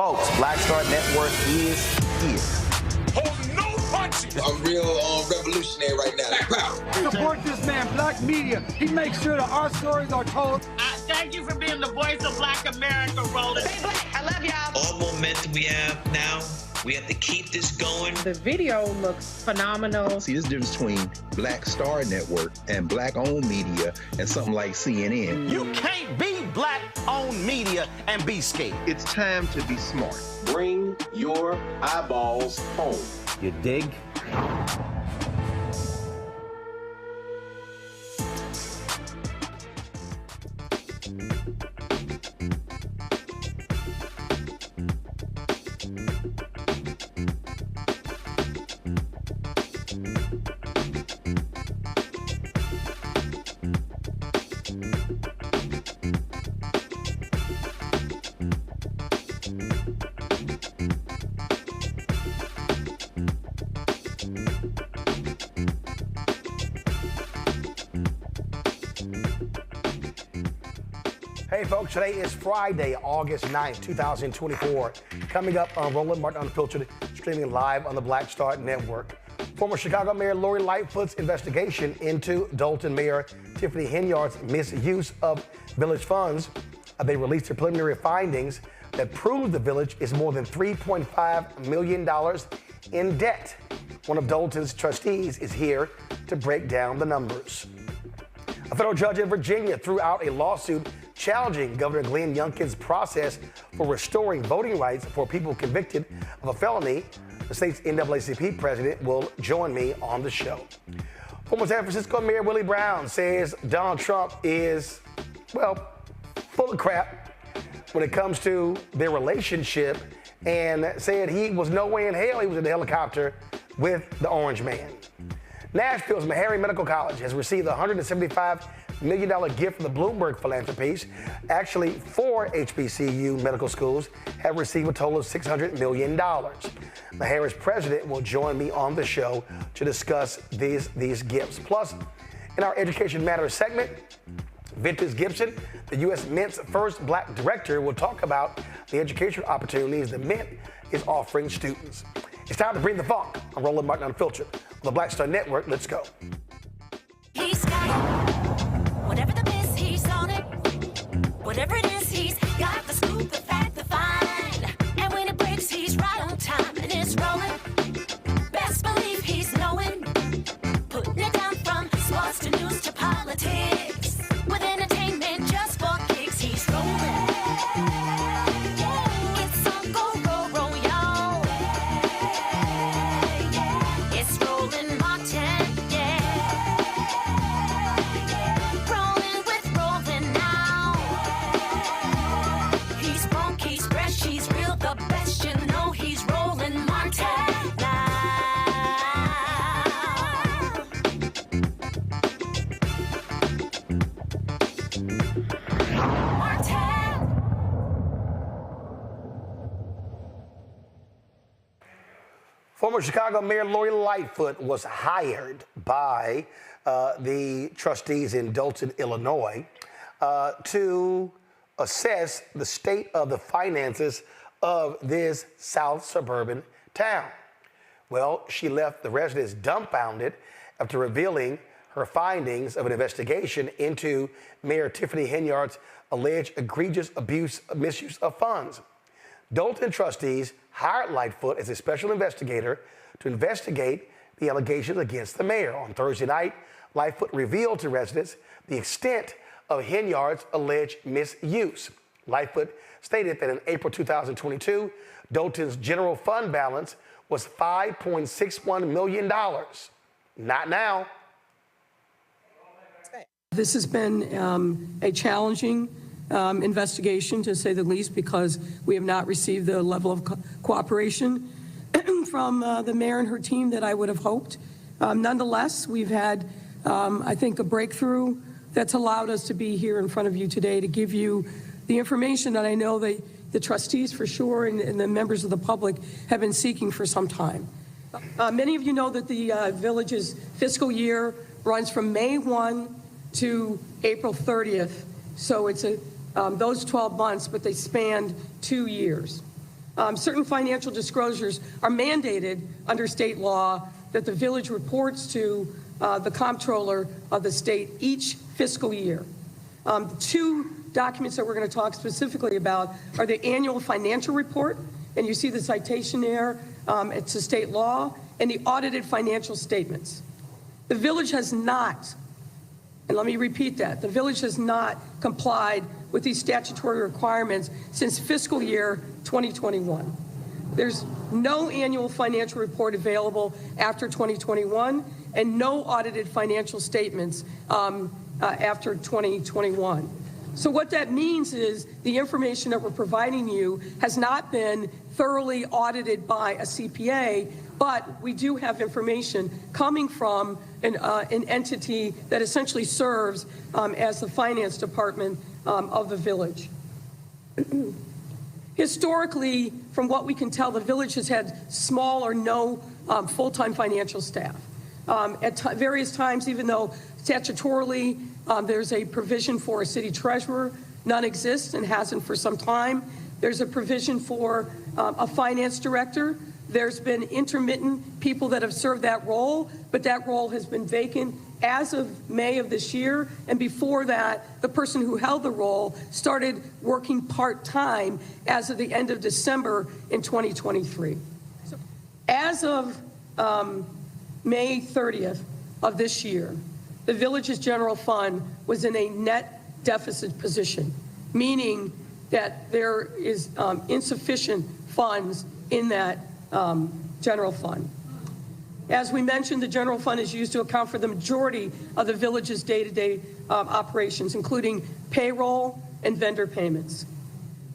Folks, Black Star Network is here. Hold no punches. I'm real revolutionary right now. Support this man, Black Media. He makes sure that our stories are told. Thank you for being the voice of Black America, Roland. Stay black. I love y'all. All momentum we have now, we have to keep this going. The video looks phenomenal. See, there's a difference between Black Star Network and Black-owned media and something like CNN. You can't be Black-owned media and be scared. It's time to be smart. Bring your eyeballs home. You dig? Hey folks, today is Friday, August 9th, 2024. Coming up on Roland Martin Unfiltered, streaming live on the Black Star Network. Former Chicago Mayor Lori Lightfoot's investigation into Dolton Mayor Tiffany Henyard's misuse of village funds. They released their preliminary findings that prove the village is more than $3.5 million in debt. One of Dolton's trustees is here to break down the numbers. A federal judge in Virginia threw out a lawsuit challenging Governor Glenn Youngkin's process for restoring voting rights for people convicted of a felony. The state's NAACP President will join me on the show. Former San Francisco Mayor Willie Brown says Donald Trump is, well, full of crap when it comes to their relationship, and said he was no way in hell he was in the helicopter with the Orange Man. Nashville's MeHarry's Medical College has received a $175 million gift from the Bloomberg Philanthropies. Actually, 4 HBCU medical schools have received a total of $600 million. MeHarry's president will join me on the show to discuss these gifts. Plus, in our Education Matters segment, Vintage Gibson, the U.S. Mint's first Black director, will talk about the educational opportunities the Mint is offering students. It's time to bring the funk. I'm Roland Martin Unfiltered on the Black Star Network. Let's go. He's got whatever the miss, he's on it. Whatever it is, he's got the scoop, the fact, the find. And when it breaks, he's right on time and it's rolling. Best believe he's knowing. Putting it down from sports to news to politics. With entertainment just for kicks, he's rolling. It's on go, roll, roll, y'all. It's rolling Martin, rolling with rolling now. He's funky, he's fresh, he's real, the best, you know he's rolling Martin now. Former Chicago Mayor Lori Lightfoot was hired by the trustees in Dolton, Illinois, to assess the state of the finances of this South suburban town. Well, she left the residents dumbfounded after revealing her findings of an investigation into Mayor Tiffany Henyard's alleged egregious misuse of funds. Dolton trustees hired Lightfoot as a special investigator to investigate the allegations against the mayor. On Thursday night, Lightfoot revealed to residents the extent of Henyard's alleged misuse. Lightfoot stated that in April 2022, Dolton's general fund balance was $5.61 million. Not now. This has been a challenging investigation, to say the least, because we have not received the level of cooperation from the mayor and her team that I would have hoped. Nonetheless, we've had, I think, a breakthrough that's allowed us to be here in front of you today to give you the information that I know the trustees for sure and the members of the public have been seeking for some time. Many of you know that the village's fiscal year runs from May 1 to April 30th. So it's those 12 months, but they spanned 2 years. Certain financial disclosures are mandated under state law that the village reports to the comptroller of the state each fiscal year. Two documents that we're going to talk specifically about are the annual financial report, and you see the citation there, it's a state law, and the audited financial statements. The village has not, and let me repeat that, the village has not complied with these statutory requirements since fiscal year 2021. There's no annual financial report available after 2021 and no audited financial statements after 2021. So what that means is the information that we're providing you has not been thoroughly audited by a CPA, but we do have information coming from an entity that essentially serves as the finance department of the village. Historically, from what we can tell, the village has had small or no full-time financial staff. At various times, even though statutorily there's a provision for a city treasurer, none exists and hasn't for some time. There's a provision for a finance director. There's been intermittent people that have served that role, but that role has been vacant as of May of this year. And before that, the person who held the role started working part-time as of the end of December in 2023. So as of May 30th of this year, the village's general fund was in a net deficit position, meaning that there is insufficient funds in that general fund. As we mentioned, the general fund is used to account for the majority of the village's day-to-day operations, including payroll and vendor payments.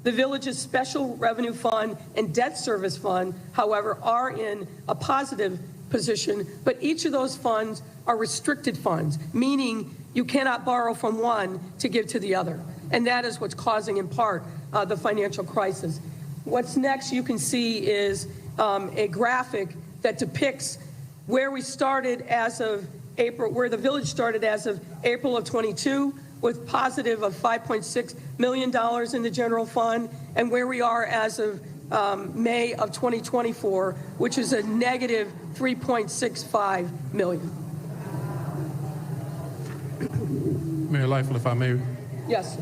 The village's special revenue fund and debt service fund, however, are in a positive position, but each of those funds are restricted funds, meaning you cannot borrow from one to give to the other. And that is what's causing, in part, the financial crisis. What's next you can see is a graphic that depicts where we started as of April, where the village started as of April of 22, with positive of $5.6 million in the general fund, and where we are as of May of 2024, which is a negative $3.65 million. Mayor Lightfoot, if I may. Yes.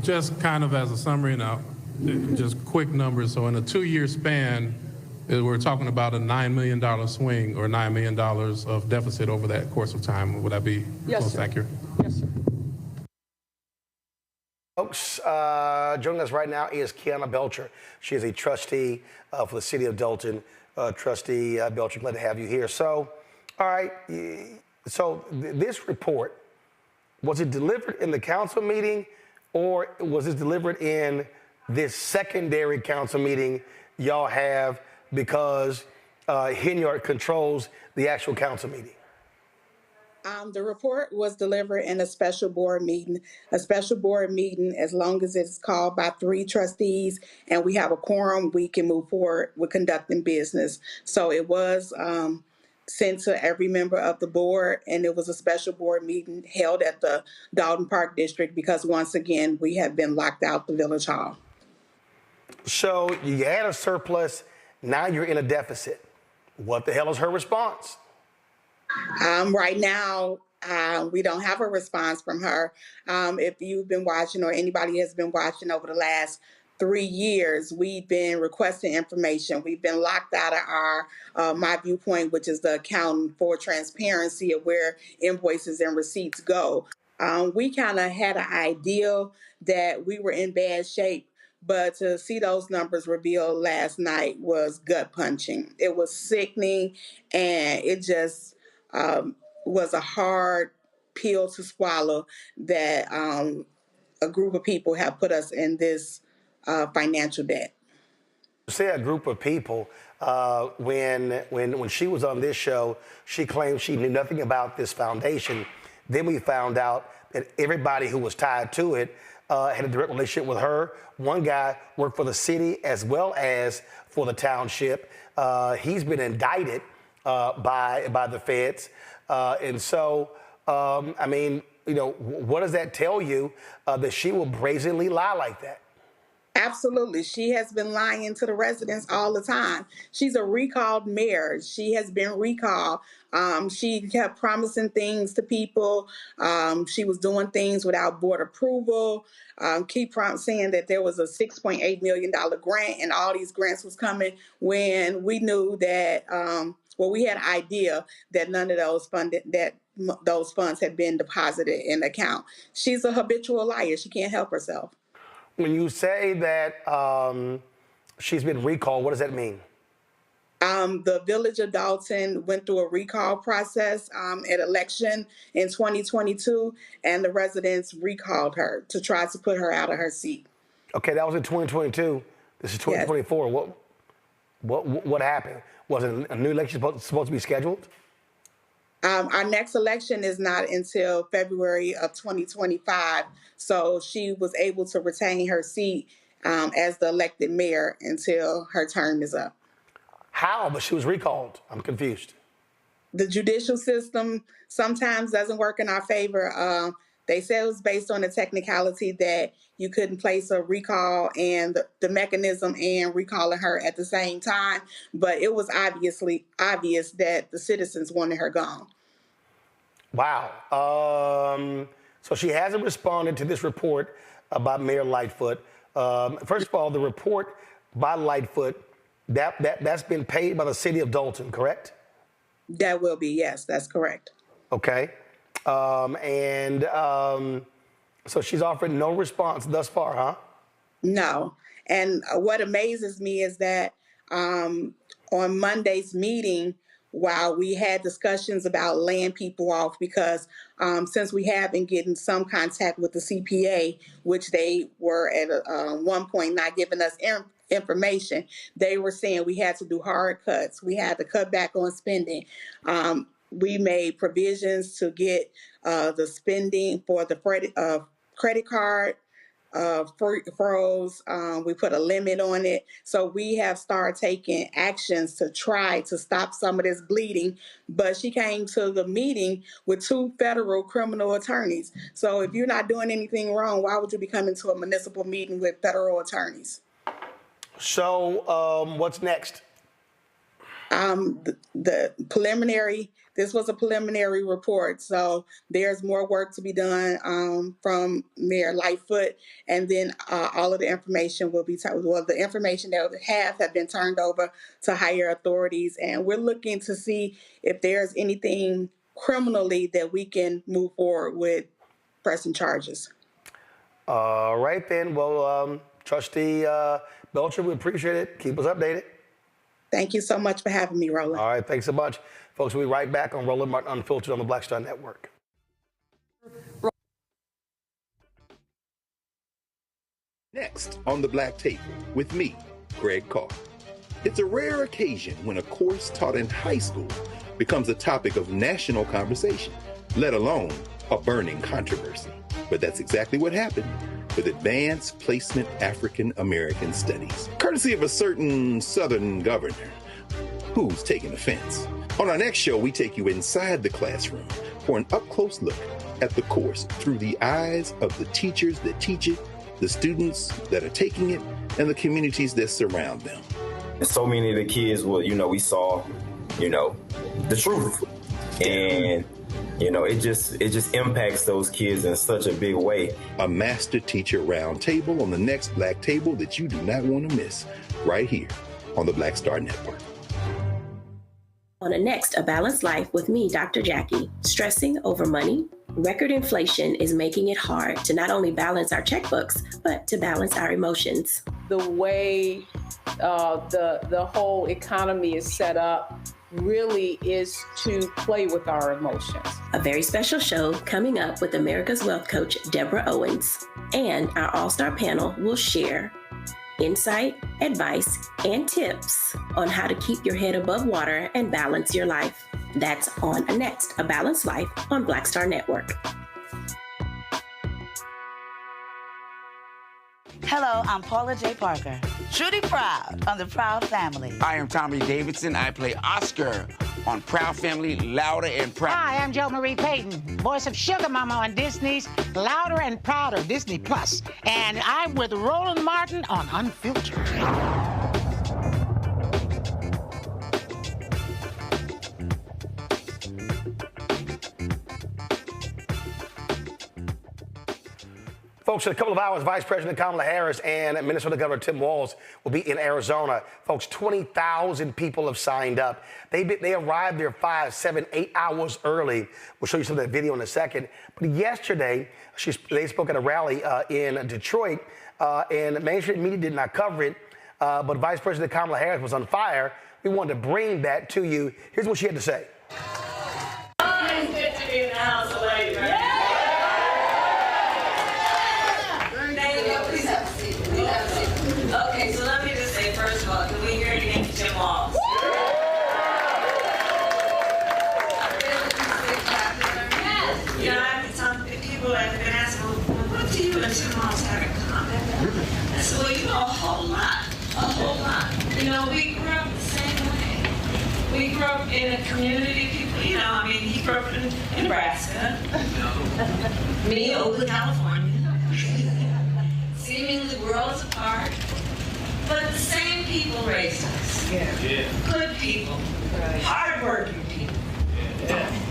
Just kind of as a summary now, just quick numbers. So in a 2-year span, we're talking about a $9 million swing or $9 million of deficit over that course of time. Would that be close to accurate? Yes, sir. Folks, joining us right now is Kiana Belcher. She is a trustee for the city of Dolton. Trustee Belcher, glad to have you here. So, all right, so this report, was it delivered in the council meeting or was it delivered in this secondary council meeting y'all have because Henyard controls the actual council meeting? The report was delivered in a special board meeting. A special board meeting, as long as it's called by 3 trustees and we have a quorum, we can move forward with conducting business. So it was sent to every member of the board, and it was a special board meeting held at the Dolton Park District because, once again, we have been locked out the Village Hall. So you had a surplus, now you're in a deficit. What the hell is her response? Right now, we don't have a response from her. If you've been watching or anybody has been watching over the last 3 years, we've been requesting information. We've been locked out of our My Viewpoint, which is the accounting for transparency of where invoices and receipts go. We kind of had an idea that we were in bad shape, but to see those numbers revealed last night was gut punching. It was sickening, and it just was a hard pill to swallow that a group of people have put us in this financial debt. Say a group of people, when she was on this show, she claimed she knew nothing about this foundation. Then we found out that everybody who was tied to it had a direct relationship with her. One guy worked for the city as well as for the township. He's been indicted by the feds. And so, I mean, you know, what does that tell you that she will brazenly lie like that? Absolutely. She has been lying to the residents all the time. She's a recalled mayor. She has been recalled. She kept promising things to people. She was doing things without board approval. Saying that there was a $6.8 million grant and all these grants was coming when we knew that, we had an idea that none of those funds had been deposited in the account. She's a habitual liar. She can't help herself. When you say that she's been recalled, what does that mean? The village of Dolton went through a recall process at election in 2022, and the residents recalled her to try to put her out of her seat. Okay, that was in 2022. This is 2024. Yes. What happened? Was it a new election supposed to be scheduled? Our next election is not until February of 2025, so she was able to retain her seat as the elected mayor until her term is up. How? But she was recalled. I'm confused. The judicial system sometimes doesn't work in our favor. They said it was based on the technicality that you couldn't place a recall and the mechanism and recalling her at the same time, but it was obviously obvious that the citizens wanted her gone. Wow. So she hasn't responded to this report about Mayor Lightfoot. First of all, the report by Lightfoot, that's been paid by the city of Dolton, correct? That will be, yes, that's correct. Okay. So she's offered no response thus far, huh? No. And what amazes me is that on Monday's meeting, while we had discussions about laying people off, because since we have been getting some contact with the CPA, which they were at one point not giving us information, they were saying we had to do hard cuts. We had to cut back on spending. We made provisions to get the spending for the credit card froze. We put a limit on it. So we have started taking actions to try to stop some of this bleeding. But she came to the meeting with 2 federal criminal attorneys. So if you're not doing anything wrong, why would you be coming to a municipal meeting with federal attorneys? So what's next? The preliminary, this was a preliminary report, so there's more work to be done from Mayor Lightfoot, and then all of the information will be, the information that have been turned over to higher authorities, and we're looking to see if there's anything criminally that we can move forward with pressing charges. All right then, well, Trustee Belcher, we appreciate it. Keep us updated. Thank you so much for having me, Roland. All right, thanks so much. Folks, we'll be right back on Roland Martin Unfiltered on the Black Star Network. Next on the Black Table with me, Greg Carr. It's a rare occasion when a course taught in high school becomes a topic of national conversation, let alone a burning controversy. But that's exactly what happened with Advanced Placement African American Studies, courtesy of a certain Southern governor who's taking offense. On our next show, we take you inside the classroom for an up-close look at the course through the eyes of the teachers that teach it, the students that are taking it, and the communities that surround them. And so many of the kids, we saw, the truth. And it just impacts those kids in such a big way. A master teacher roundtable on the next Black Table that you do not want to miss, right here on the Black Star Network. On the next A Balanced Life with me, Dr. Jackie, stressing over money. Record inflation is making it hard to not only balance our checkbooks, but to balance our emotions. The way the whole economy is set up really is to play with our emotions. A very special show coming up with America's Wealth Coach, Deborah Owens. And our all-star panel will share insight, advice, and tips on how to keep your head above water and balance your life. That's on next, A Balanced Life on Black Star Network. Hello, I'm Paula J. Parker. Truly proud on the Proud Family. I am Tommy Davidson. I play Oscar on Proud Family, Louder and Proud. Hi, I'm Jo Marie Payton, voice of Sugar Mama on Disney's Louder and Prouder, Disney Plus. And I'm with Roland Martin on Unfiltered. Folks, in a couple of hours, Vice President Kamala Harris and Minnesota Governor Tim Walz will be in Arizona. Folks, 20,000 people have signed up. They arrived there 5, 7, 8 hours early. We'll show you some of that video in a second. But yesterday, they spoke at a rally in Detroit, and mainstream media did not cover it. But Vice President Kamala Harris was on fire. We wanted to bring that to you. Here's what she had to say. It's good to be in the house of ladies, right? Okay, so let me just say, first of all, can we hear it again from Tim Walz? You know, some people have been asking, well, what do you and Tim Walz have in common? I said, well, you know, a whole lot. You know, we grew up the same way. We grew up in a community, people, you know, I mean, he grew up in Nebraska, me, Oakland, California. Seemingly worlds apart, but the same people raised us. Yeah. Good people, hardworking people,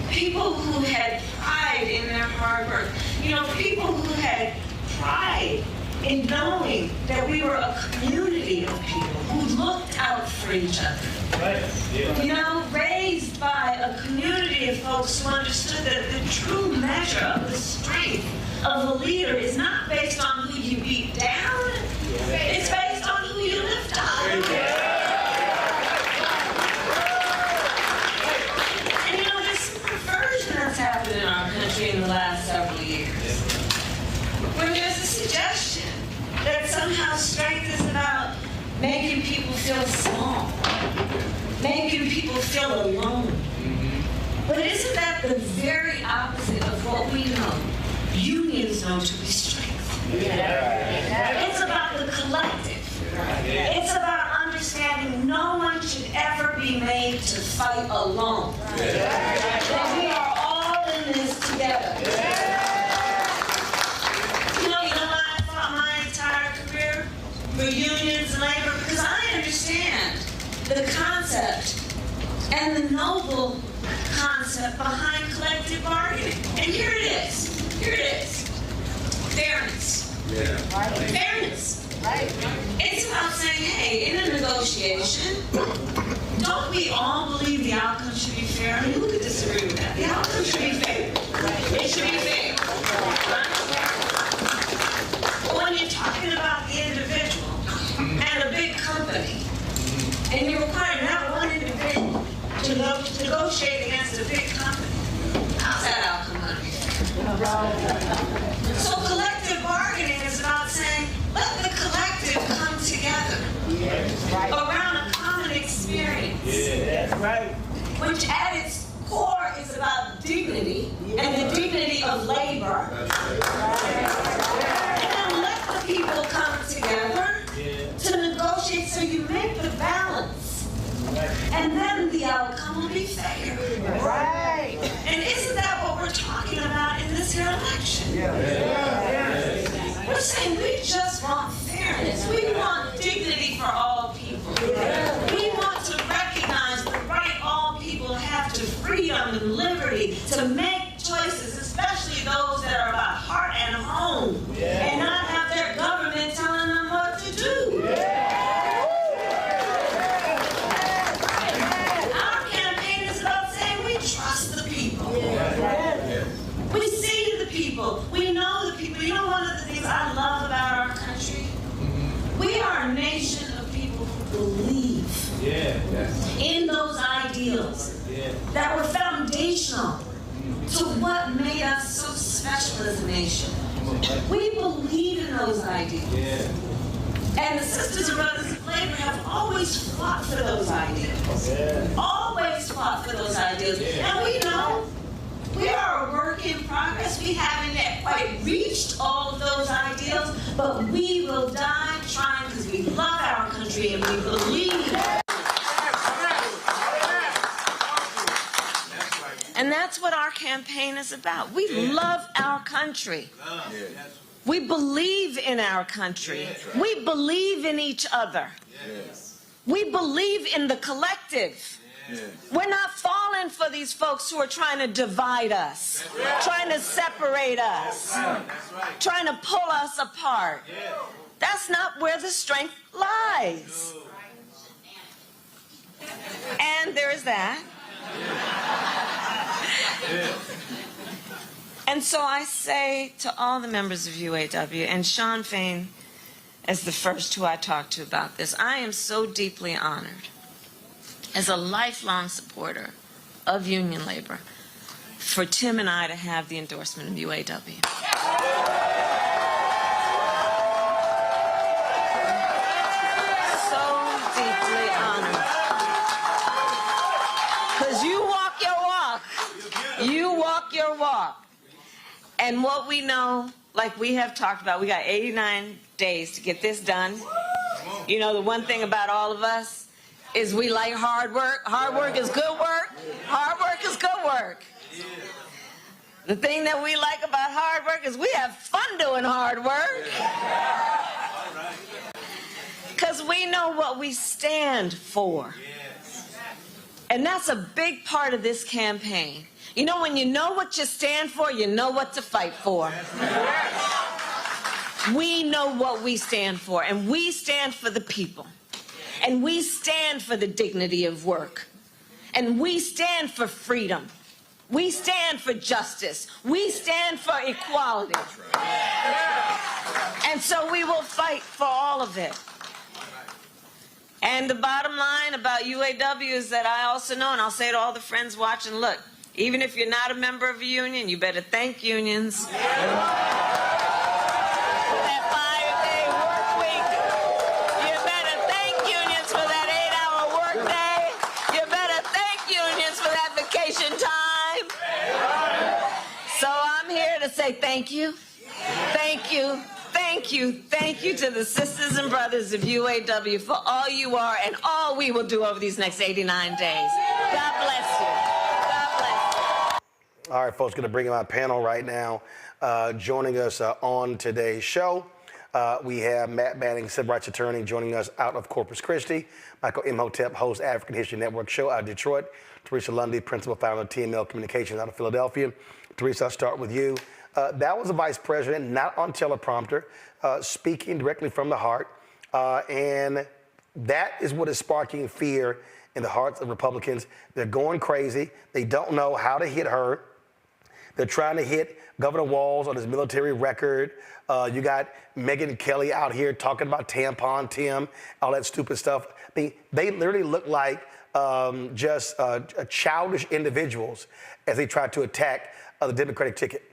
people who had pride in their hard work. You know, people who had pride in knowing that we were a community of people who looked out for each other. Right. Yeah. You know, raised by a community of folks who understood that the true measure of the strength of a leader is not based on who you beat down, it's based on who you lift up. And you know, there's some perversion that's happened in our country in the last several years. When there's a suggestion that somehow strength is about making people feel small, making people feel alone. But isn't that the very opposite of what we know unions know to be strength? It's about the collective. It's about understanding no one should ever be made to fight alone. That we are all in this together. You know, I fought my entire career for unions and labor because I understand the concept and the noble concept behind collective bargaining. And here it is. Fairness. Fairness. It's about saying, hey, in a negotiation, don't we all believe the outcome should be fair? I mean, who could disagree with that? The outcome should be fair. It should be fair. But when you're talking about the individual and a big company, and you require not one individual to negotiate against a big company, how's that outcome going to be fair? So collective bargaining is about saying, let the collective come together around a common experience. Which at its core is about dignity and the dignity of labor. And then let the people come together to negotiate so you make the balance. And then the outcome will be fair. And isn't that what we're talking about in this here election? We're saying we just want fairness. We want dignity for all people. We want to recognize the right all people have to freedom and liberty to make choices, especially those that are about heart and home, and not have their government telling them what to do. Our campaign is about saying we trust the people. We see the people. We know the people. You know, one of the things I love about our country? We are a nation of people who believe in those ideals that were foundational to what made us so special as a nation. We believe in those ideals. And the Sisters and Brothers of Labor have always fought for those ideals. Always fought for those ideals. And we know we are a work in progress. We haven't yet quite reached all of those ideals, but we will die trying because we love our country and we believe. And that's what our campaign is about. We love our country. We believe in our country. We believe in each other. We believe in the collective. We're not falling for these folks who are trying to divide us, trying to separate us, trying to pull us apart. That's not where the strength lies. And there is that. And so I say to all the members of UAW, and Sean Fain as the first who I talked to about this, I am so deeply honored as a lifelong supporter of union labor for Tim and I to have the endorsement of UAW. So deeply honored. Because you walk your walk. You walk your walk. And what we know, like we have talked about, we got 89 days to get this done. You know, the one thing about all of us is we like hard work. Hard work is good work. Hard work is good work. The thing that we like about hard work is we have fun doing hard work. Because we know what we stand for. And that's a big part of this campaign. You know, when you know what you stand for, you know what to fight for. We know what we stand for, and we stand for the people. And we stand for the dignity of work. And we stand for freedom. We stand for justice. We stand for equality. And so we will fight for all of it. And the bottom line about UAW is that I also know, and I'll say to all the friends watching, look, even if you're not a member of a union, you better thank unions. For that 5-day work week. You better thank unions for that 8-hour work day. You better thank unions for that vacation time. So I'm here to say thank you. Thank you. Thank you. Thank you to the sisters and brothers of UAW for all you are and all we will do over these next 89 days. God bless you. God bless you. All right, folks, going to bring in my panel right now. Joining us on today's show, we have Matt Manning, civil rights attorney, joining us out of Corpus Christi. Michael Imhotep, host African History Network show out of Detroit. Teresa Lundy, principal founder of TML Communications out of Philadelphia. Teresa, I'll start with you. That was a vice president, not on teleprompter, speaking directly from the heart. And that is what is sparking fear in the hearts of Republicans. They're going crazy. They don't know how to hit her. They're trying to hit Governor Walz on his military record. You got Megyn Kelly out here talking about tampon Tim, all that stupid stuff. I mean, they literally look like just childish individuals as they try to attack the Democratic ticket.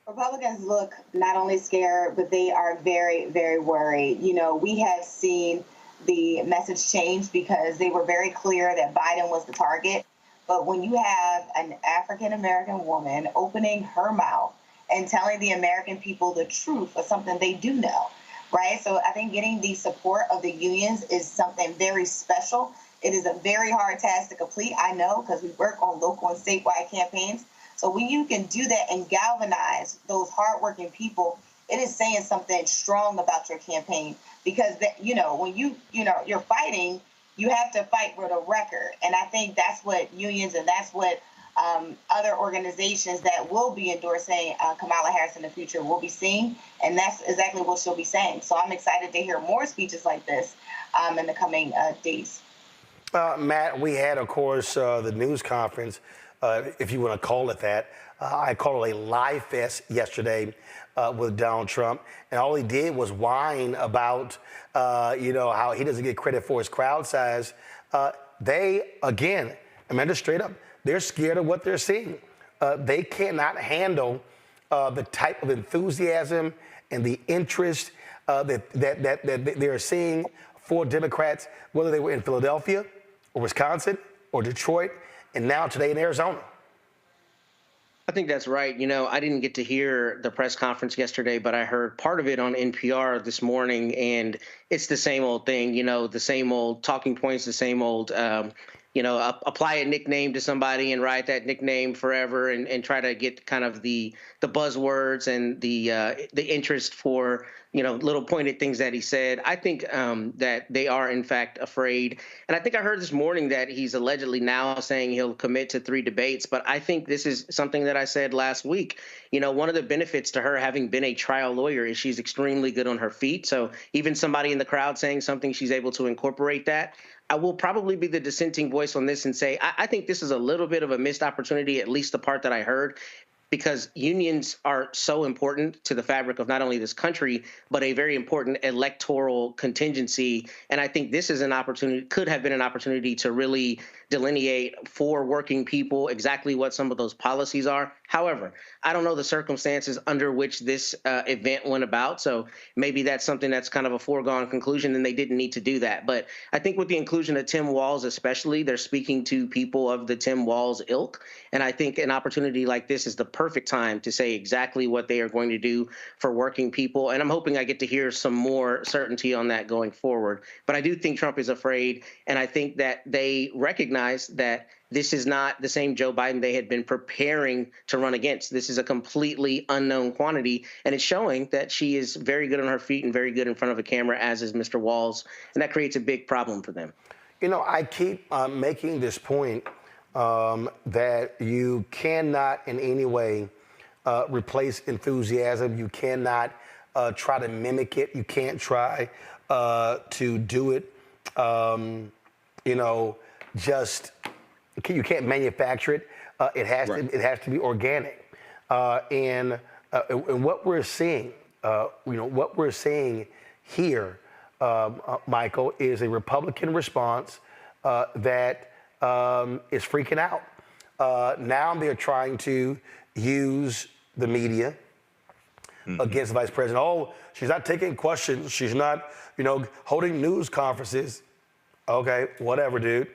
Republicans look not only scared, but they are very, very worried. You know, we have seen the message change because they were very clear that Biden was the target. But when you have an African-American woman opening her mouth and telling the American people the truth of something they do know, right? So I think getting the support of the unions is something very special. It is a very hard task to complete, I know, because we work on local and statewide campaigns. So when you can do that and galvanize those hardworking people, it is saying something strong about your campaign. Because, when you're fighting, you have to fight with a record. And I think that's what unions and that's what other organizations that will be endorsing Kamala Harris in the future will be seeing. And that's exactly what she'll be saying. So I'm excited to hear more speeches like this in the coming days. Matt, we had, of course, the news conference, if you want to call it that. I call it a lie fest yesterday with Donald Trump. And all he did was whine about, how he doesn't get credit for his crowd size. They, again, Amanda, straight up, they're scared of what they're seeing. They cannot handle the type of enthusiasm and the interest that they're seeing for Democrats, whether they were in Philadelphia or Wisconsin or Detroit, and now today in Arizona. I think that's right. I didn't get to hear the press conference yesterday, but I heard part of it on NPR this morning, and it's the same old thing, the same old talking points, the same old, apply a nickname to somebody and ride that nickname forever and try to get kind of the buzzwords and the interest for, little pointed things that he said. I think that they are, in fact, afraid. And I think I heard this morning that he's allegedly now saying he'll commit to 3 debates. But I think this is something that I said last week. One of the benefits to her having been a trial lawyer is she's extremely good on her feet. So even somebody in the crowd saying something, she's able to incorporate that. I will probably be the dissenting voice on this and say I think this is a little bit of a missed opportunity, at least the part that I heard, because unions are so important to the fabric of not only this country, but a very important electoral contingency. And I think this is an opportunity, could have been an opportunity to really delineate for working people exactly what some of those policies are. However, I don't know the circumstances under which this event went about. So maybe that's something that's kind of a foregone conclusion and they didn't need to do that. But I think with the inclusion of Tim Walz especially, they're speaking to people of the Tim Walz ilk. And I think an opportunity like this is the perfect time to say exactly what they are going to do for working people. And I'm hoping I get to hear some more certainty on that going forward. But I do think Trump is afraid. And I think that they recognize that this is not the same Joe Biden they had been preparing to run against. This is a completely unknown quantity, and it's showing that she is very good on her feet and very good in front of a camera, as is Mr. Walz, and that creates a big problem for them. I keep making this point that you cannot in any way replace enthusiasm. You cannot try to mimic it. You can't try to do it, you can't manufacture it. It has to be organic. And what we're seeing, here, Michael, is a Republican response that is freaking out. Now they're trying to use the media against the vice president. Oh, she's not taking questions. She's not, holding news conferences. Okay, whatever, dude.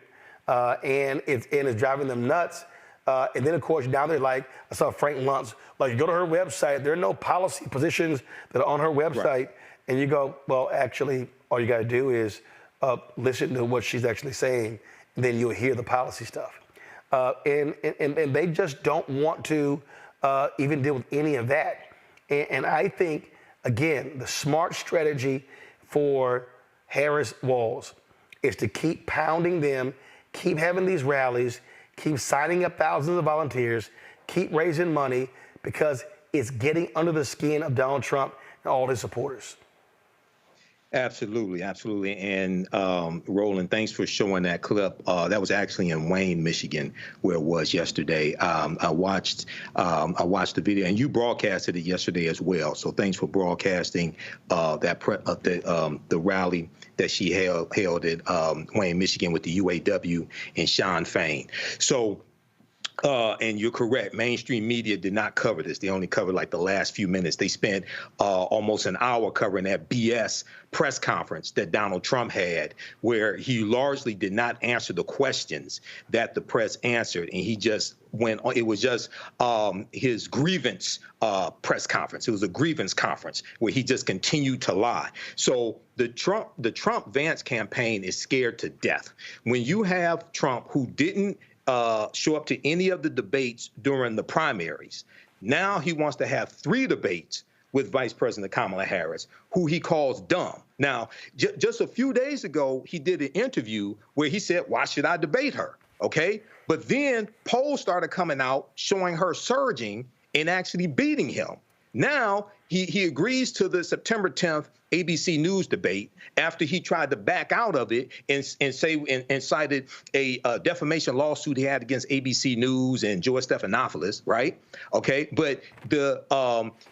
And it's driving them nuts. And then, of course, now they're like, I saw Frank Luntz, like, you go to her website, there are no policy positions that are on her website. Right. And you go, well, actually, all you got to do is listen to what she's actually saying, and then you'll hear the policy stuff. And they just don't want to even deal with any of that. And I think, again, the smart strategy for Harris-Walz is to keep pounding them, keep having these rallies, keep signing up thousands of volunteers, keep raising money, because it's getting under the skin of Donald Trump and all his supporters. Absolutely, absolutely. And Roland, thanks for showing that clip. That was actually in Wayne, Michigan, where it was yesterday. I watched the video, and you broadcasted it yesterday as well. So thanks for broadcasting the rally that she held at Wayne, Michigan, with the UAW and Sean Fain. So. And you're correct. Mainstream media did not cover this. They only covered like the last few minutes. They spent almost an hour covering that BS press conference that Donald Trump had, where he largely did not answer the questions that the press answered. And he just went on. It was just his grievance press conference. It was a grievance conference where he just continued to lie. So the Trump-Vance campaign is scared to death. When you have Trump, who didn't show up to any of the debates during the primaries. Now he wants to have 3 debates with Vice President Kamala Harris, who he calls dumb. Now, just a few days ago, he did an interview where he said, why should I debate her? Okay. But then polls started coming out showing her surging and actually beating him. Now he agrees to the September 10th ABC News debate after he tried to back out of it and cited a defamation lawsuit he had against ABC News and George Stephanopoulos, right? Okay, but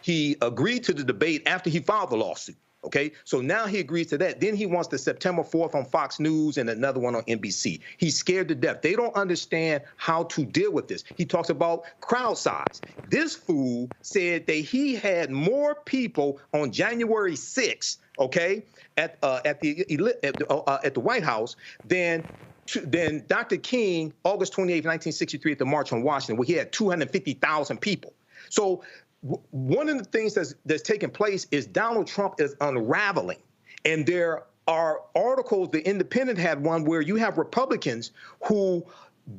he agreed to the debate after he filed the lawsuit. Okay, so now he agrees to that. Then he wants the September 4th on Fox News and another one on NBC. He's scared to death. They don't understand how to deal with this. He talks about crowd size. This fool said that he had more people on January 6th, okay, at the White House than Dr. King, August 28th, 1963, at the March on Washington, where he had 250,000 people. So one of the things that's taking place is Donald Trump is unraveling, and they're are articles. The Independent had one where you have Republicans who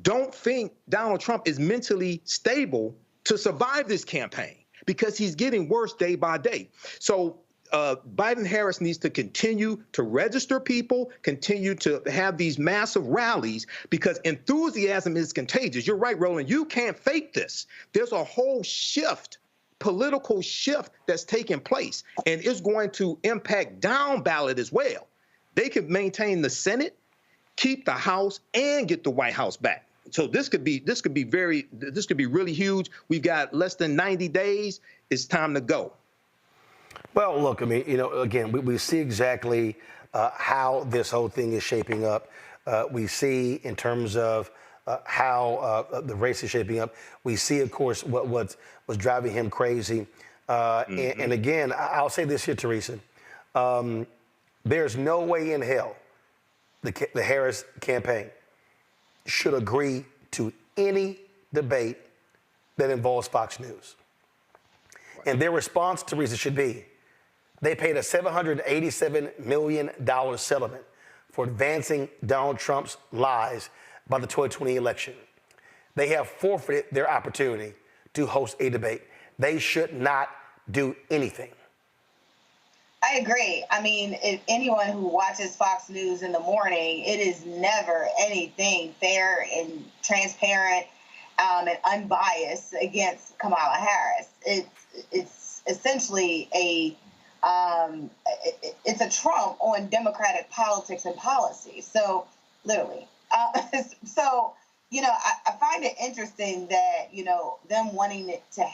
don't think Donald Trump is mentally stable to survive this campaign because he's getting worse day by day. So Biden-Harris needs to continue to register people, continue to have these massive rallies, because enthusiasm is contagious. You're right, Roland. You can't fake this. There's a whole shift, political shift that's taking place, and it's going to impact down ballot as well. They could maintain the Senate, keep the House, and get the White House back. So this could be really huge. We've got less than 90 days. It's time to go. Well, look, I mean, again, we see exactly how this whole thing is shaping up. We see in terms of how the race is shaping up. We see, of course, what's driving him crazy. And again, I'll say this here, Teresa. There's no way in hell the Harris campaign should agree to any debate that involves Fox News. And their response, Teresa, should be, they paid a $787 million settlement for advancing Donald Trump's lies by the 2020 election. They have forfeited their opportunity to host a debate. They should not do anything. I agree. I mean, if anyone who watches Fox News in the morning, it is never anything fair and transparent and unbiased against Kamala Harris. It's essentially it's a Trump on Democratic politics and policy. So literally. So, I find it interesting that, them wanting it to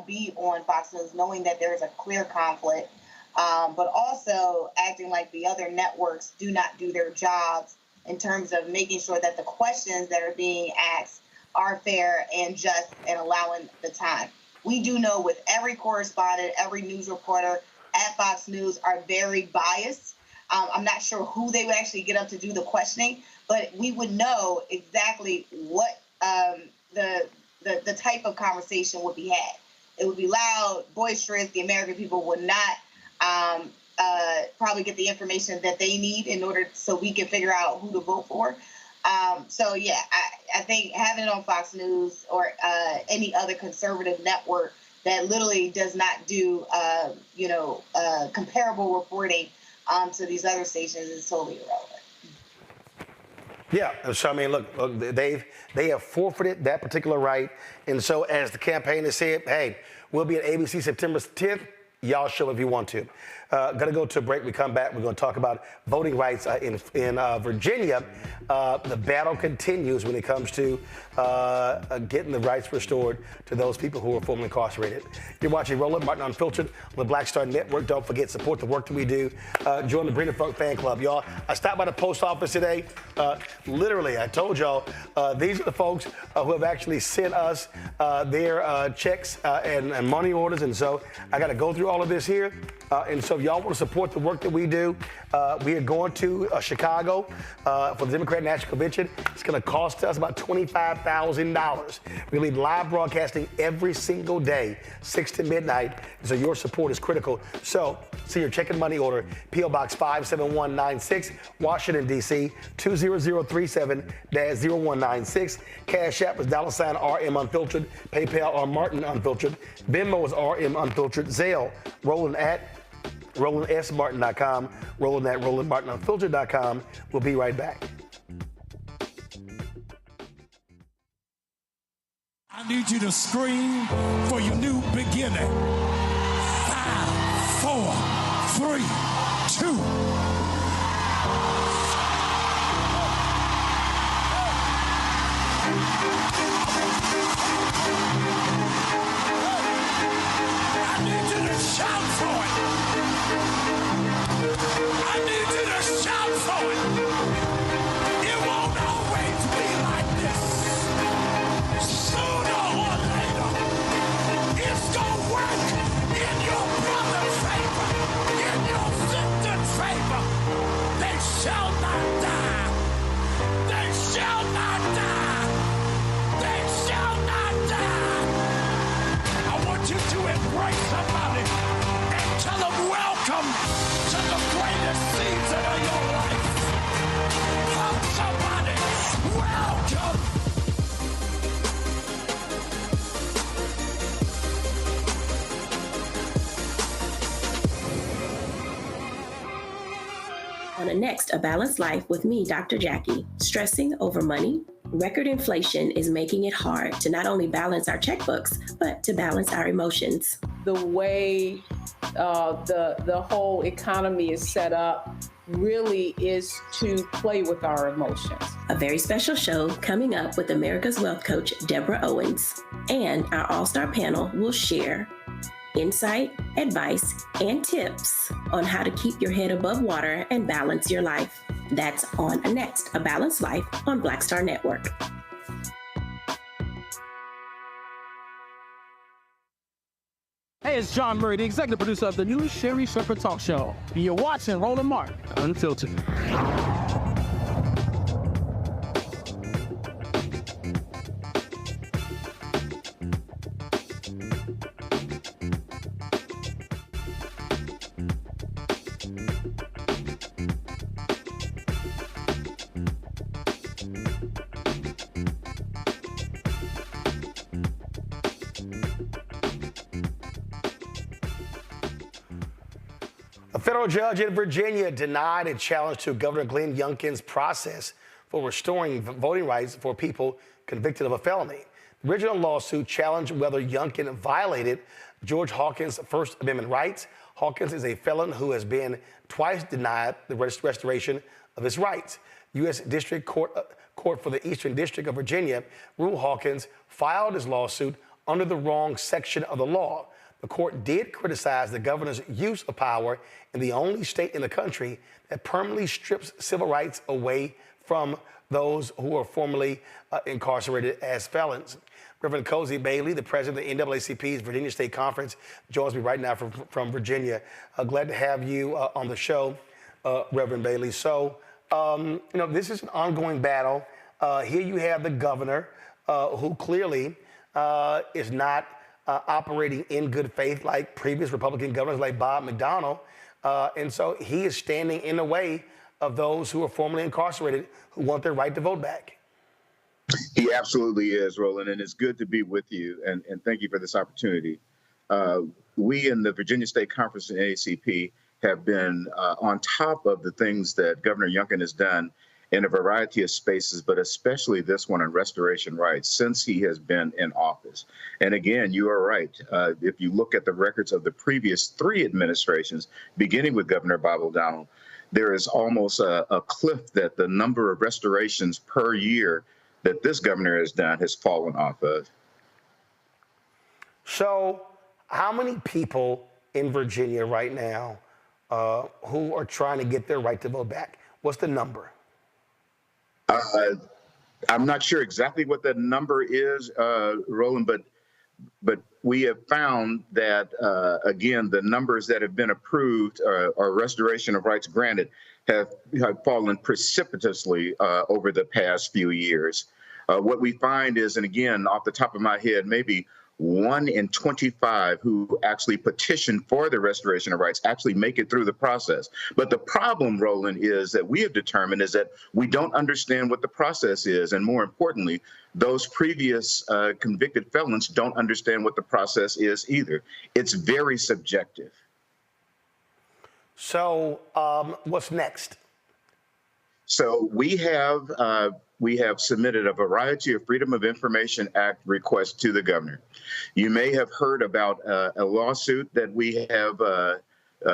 be on Fox News, knowing that there's a clear conflict, but also acting like the other networks do not do their jobs in terms of making sure that the questions that are being asked are fair and just and allowing the time. We do know with every correspondent, every news reporter at Fox News are very biased. I'm not sure who they would actually get up to do the questioning, but we would know exactly what the type of conversation would be had. It would be loud, boisterous. The American people would not probably get the information that they need in order so we can figure out who to vote for. So, yeah, I think having it on Fox News or any other conservative network that literally does not do, comparable reporting to these other stations is totally irrelevant. Yeah, so I mean, look, they have forfeited that particular right, and so as the campaign has said, hey, we'll be at ABC September 10th. Y'all show if you want to. Gonna go to a break. We come back. We're gonna talk about voting rights in Virginia. The battle continues when it comes to getting the rights restored to those people who are formerly incarcerated. You're watching Roland Martin Unfiltered on the Black Star Network. Don't forget, support the work that we do. Join the Breeder Folk Fan Club, y'all. I stopped by the post office today. Literally, I told y'all, these are the folks who have actually sent us their checks and money orders, and so I got to go through all of this here. And so if y'all want to support the work that we do, we are going to Chicago for the Democratic National Convention. It's going to cost us about $25,000. We're going to be live broadcasting every single day, 6 to midnight. So your support is critical. So see your check and money order, P.O. Box 57196, Washington, D.C., 20037-0196. Cash App is $RM Unfiltered. PayPal or Martin Unfiltered. Venmo is RM Unfiltered. Zelle, Roland at RolandSMartin.com, Roland at RolandMartinUnfiltered.com. We'll be right back. I need you to scream for your new beginning. 5, 4, 3, 2. I need you to shout for it. I need you to shout for it. It won't always be like this. Sooner or later, it's gonna work in your brother's favor, in your sister's favor. Next, A Balanced Life with me, Dr. Jackie. Stressing over money? Record inflation is making it hard to not only balance our checkbooks, but to balance our emotions. The way the whole economy is set up really is to play with our emotions. A very special show coming up with America's Wealth Coach, Deborah Owens. And our all-star panel will share insight, advice, and tips on how to keep your head above water and balance your life. That's on Next, A Balanced Life on Black Star Network. Hey, it's John Murray, the executive producer of the new Sherry Shepherd Talk Show. You're watching Roland Martin Unfiltered. A federal judge in Virginia denied a challenge to Governor Glenn Youngkin's process for restoring voting rights for people convicted of a felony. The original lawsuit challenged whether Youngkin violated George Hawkins' First Amendment rights. Hawkins is a felon who has been twice denied the restoration of his rights. U.S. District Court for the Eastern District of Virginia ruled Hawkins filed his lawsuit under the wrong section of the law. The court did criticize the governor's use of power in the only state in the country that permanently strips civil rights away from those who are formerly incarcerated as felons. Reverend Cozy Bailey, the president of the NAACP's Virginia State Conference, joins me right now from Virginia. Glad to have you on the show, Reverend Bailey. So, this is an ongoing battle. Here you have the governor who clearly is not operating in good faith like previous Republican governors like Bob McDonnell. And so he is standing in the way of those who are formerly incarcerated who want their right to vote back. He absolutely is, Roland, and it's good to be with you, and thank you for this opportunity. We in the Virginia State Conference and NAACP have been on top of the things that Governor Youngkin has done in a variety of spaces, but especially this one on restoration rights since he has been in office. And again, you are right. If you look at the records of the previous three administrations, beginning with Governor Bob O'Donnell, there is almost a cliff that the number of restorations per year that this governor has done has fallen off of. So how many people in Virginia right now who are trying to get their right to vote back? What's the number? I'm not sure exactly what that number is, Roland, but we have found that, again, the numbers that have been approved or restoration of rights granted have fallen precipitously over the past few years. What we find is, and again, off the top of my head, maybe 1 in 25 who actually petition for the restoration of rights actually make it through the process. But the problem, Roland, is that we have determined is that we don't understand what the process is. And more importantly, those previous convicted felons don't understand what the process is either. It's very subjective. So what's next? So we have submitted a variety of Freedom of Information Act requests to the governor. You may have heard about a lawsuit that we have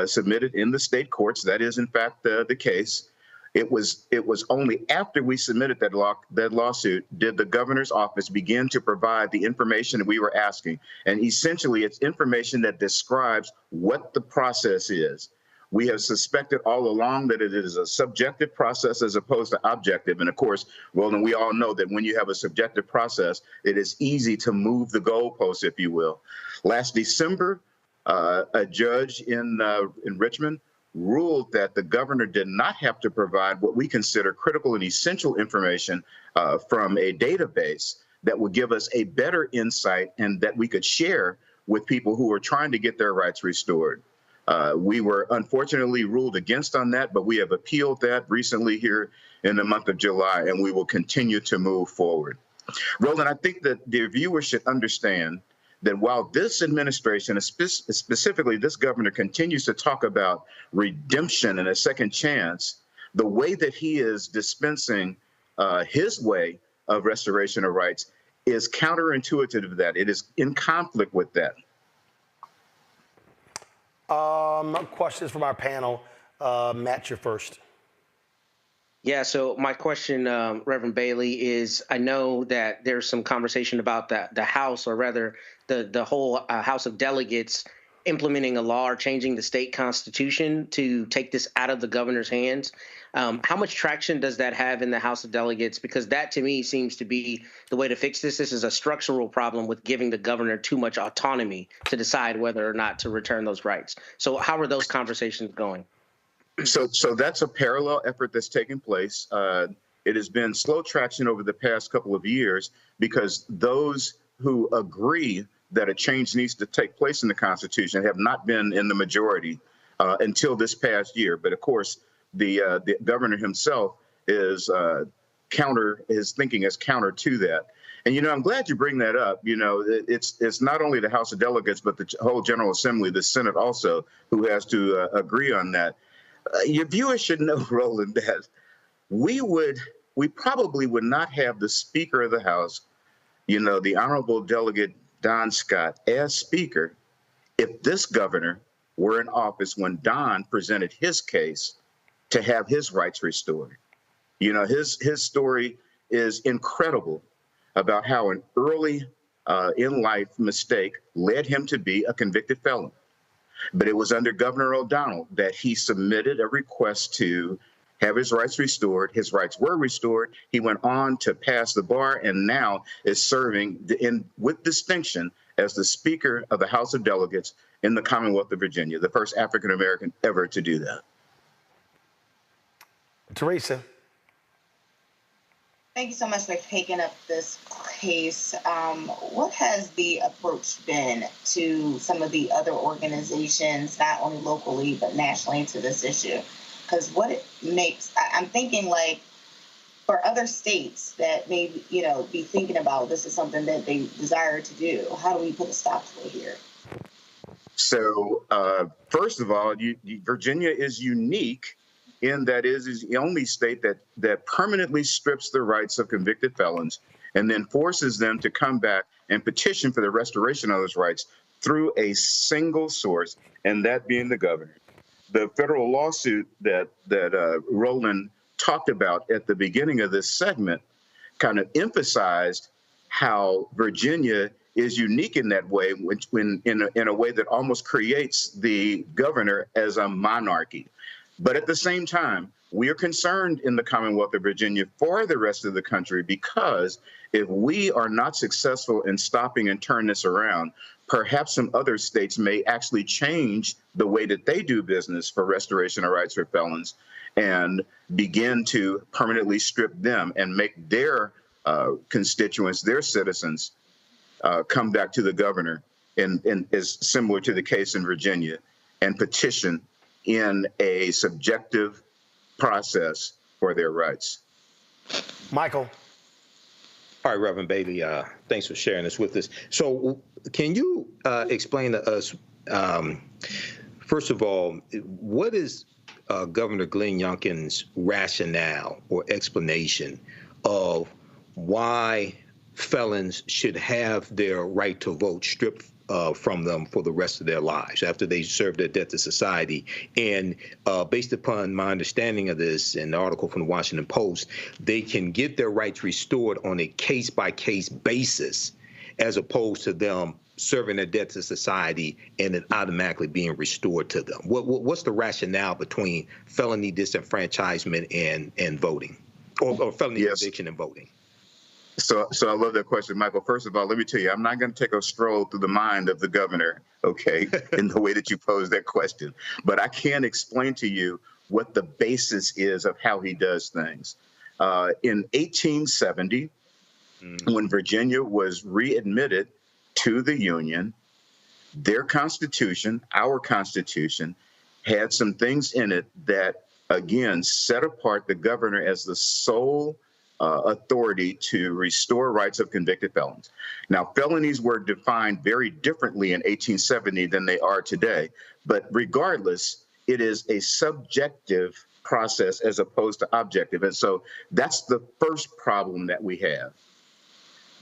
submitted in the state courts. That is, in fact, the case. It was only after we submitted that lawsuit did the governor's office begin to provide the information that we were asking. And essentially, it's information that describes what the process is. We have suspected all along that it is a subjective process as opposed to objective. And of course, Roland, we all know that when you have a subjective process, it is easy to move the goalposts, if you will. Last December, a judge in Richmond ruled that the governor did not have to provide what we consider critical and essential information from a database that would give us a better insight and that we could share with people who are trying to get their rights restored. We were unfortunately ruled against on that, but we have appealed that recently here in the month of July, and we will continue to move forward. Roland, I think that the viewers should understand that while this administration, specifically this governor, continues to talk about redemption and a second chance, the way that he is dispensing his way of restoration of rights is counterintuitive to that. It is in conflict with that. Questions from our panel. Matt, you're first. Yeah, so my question, Reverend Bailey, is I know that there's some conversation about the House, or rather the whole House of Delegates, implementing a law or changing the state constitution to take this out of the governor's hands. How much traction does that have in the House of Delegates? Because that, to me, seems to be the way to fix this. This is a structural problem with giving the governor too much autonomy to decide whether or not to return those rights. So how are those conversations going? So that's a parallel effort that's taking place. It has been slow traction over the past couple of years because those who agree that a change needs to take place in the Constitution have not been in the majority until this past year. But of course, the governor himself is his thinking is counter to that. And, I'm glad you bring that up. It's not only the House of Delegates, but the whole General Assembly, the Senate also, who has to agree on that. Your viewers should know, Roland, that we probably would not have the Speaker of the House, the Honorable Delegate Don Scott, as Speaker if this governor were in office when Don presented his case to have his rights restored. His story is incredible about how an early in life mistake led him to be a convicted felon. But it was under Governor O'Donnell that he submitted a request to have his rights restored. His rights were restored. He went on to pass the bar and now is serving with distinction as the Speaker of the House of Delegates in the Commonwealth of Virginia, the first African-American ever to do that. Teresa. Thank you so much for taking up this case. What has the approach been to some of the other organizations, not only locally, but nationally, to this issue? Because I'm thinking like for other states that may, be thinking about this is something that they desire to do, how do we put a stop to it here? So, first of all, Virginia is unique in that it is the only state that permanently strips the rights of convicted felons and then forces them to come back and petition for the restoration of those rights through a single source, and that being the governor. The federal lawsuit that Roland talked about at the beginning of this segment kind of emphasized how Virginia is unique in that way, when in a way that almost creates the governor as a monarchy. But at the same time, we are concerned in the Commonwealth of Virginia for the rest of the country, because if we are not successful in stopping and turn this around, perhaps some other states may actually change the way that they do business for restoration of rights for felons and begin to permanently strip them and make their constituents, their citizens, come back to the governor, and is similar to the case in Virginia, and petition in a subjective process for their rights. Michael. All right, Reverend Bailey, thanks for sharing this with us. So can you explain to us, first of all, what is Governor Glenn Youngkin's rationale or explanation of why felons should have their right to vote stripped from them for the rest of their lives after they serve their debt to society? And based upon my understanding of this in the article from the Washington Post, they can get their rights restored on a case-by-case basis, as opposed to them serving their debt to society and it automatically being restored to them. What's the rationale between felony disenfranchisement and voting, or felony conviction and voting? So I love that question, Michael. First of all, let me tell you, I'm not going to take a stroll through the mind of the governor, okay, in the way that you posed that question. But I can explain to you what the basis is of how he does things. In 1870, when Virginia was readmitted to the Union, their Constitution, our Constitution, had some things in it that, again, set apart the governor as the sole authority to restore rights of convicted felons. Now, felonies were defined very differently in 1870 than they are today, but regardless, it is a subjective process as opposed to objective. And so that's the first problem that we have.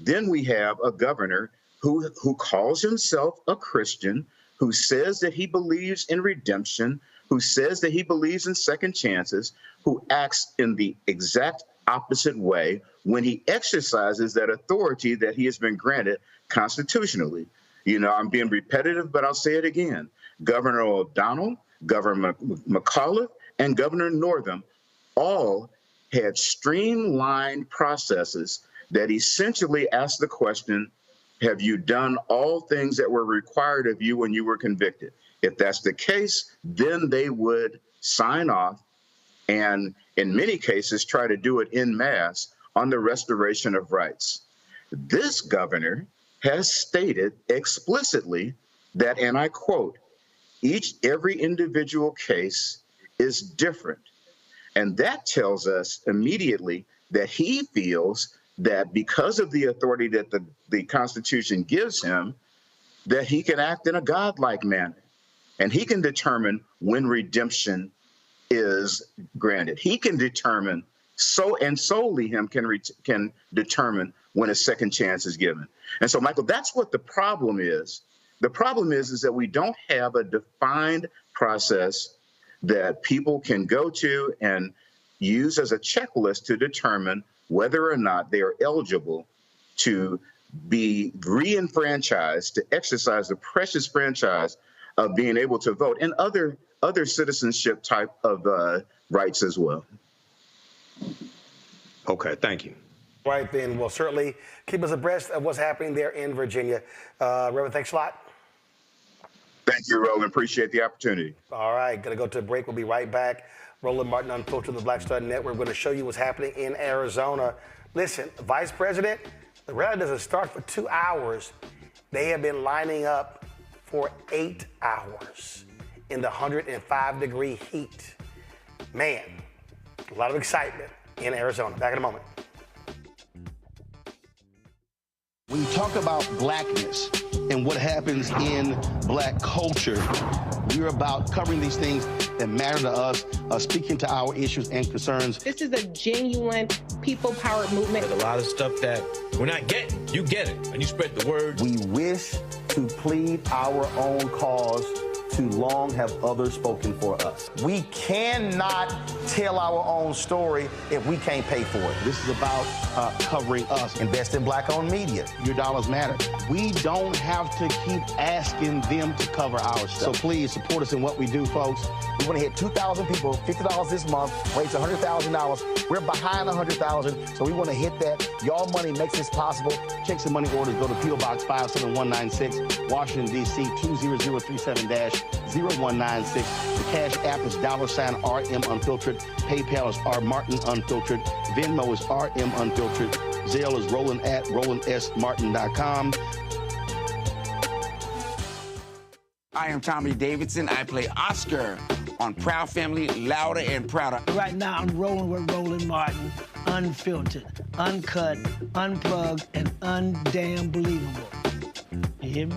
Then we have a governor who calls himself a Christian, who says that he believes in redemption, who says that he believes in second chances, who acts in the exact opposite way when he exercises that authority that he has been granted constitutionally. You know, I'm being repetitive, but I'll say it again. Governor O'Donnell, Governor McAuliffe, and Governor Northam all had streamlined processes that essentially asked the question, have you done all things that were required of you when you were convicted? If that's the case, then they would sign off and in many cases try to do it en masse on the restoration of rights. This governor has stated explicitly that, and I quote, every individual case is different. And that tells us immediately that he feels that because of the authority that the Constitution gives him, that he can act in a godlike manner. And he can determine when redemption is granted. He can determine, solely him can determine when a second chance is given. And so, Michael, that's what the problem is. The problem is that we don't have a defined process that people can go to and use as a checklist to determine whether or not they are eligible to be re-enfranchised, to exercise the precious franchise of being able to vote, and other citizenship type of rights as well. Okay, thank you. Right then, well, certainly keep us abreast of what's happening there in Virginia. Reverend, thanks a lot. Thank you, Roland. Appreciate the opportunity. All right, going to go to a break. We'll be right back. Roland Martin, Unfiltered, the Black Star Network. We're going to show you what's happening in Arizona. Listen, Vice President, the rally doesn't start for 2 hours. They have been lining up for 8 hours in the 105-degree heat. Man, a lot of excitement in Arizona. Back in a moment. When you talk about blackness and what happens in black culture, we're about covering these things that matter to us, speaking to our issues and concerns. This is a genuine people-powered movement. There's a lot of stuff that we're not getting. You get it, and you spread the word. We wish to plead our own cause. Too long have others spoken for us. We cannot tell our own story if we can't pay for it. This is about covering us. Invest in black-owned media. Your dollars matter. We don't have to keep asking them to cover our stuff. So please support us in what we do, folks. We want to hit 2,000 people, $50 this month, raise $100,000. We're behind $100,000, so we want to hit that. Y'all money makes this possible. Checks and money orders go to P.O. Box 57196, Washington, D.C. 20037-0196. The Cash App is $RM Unfiltered. PayPal is R Martin Unfiltered. Venmo is RM Unfiltered. Zelle is Roland at RolandSMartin.com. I am Tommy Davidson. I play Oscar on Proud Family, Louder and Prouder. Right now, I'm rolling with Roland Martin, unfiltered, uncut, unplugged, and undamn believable. You hear me?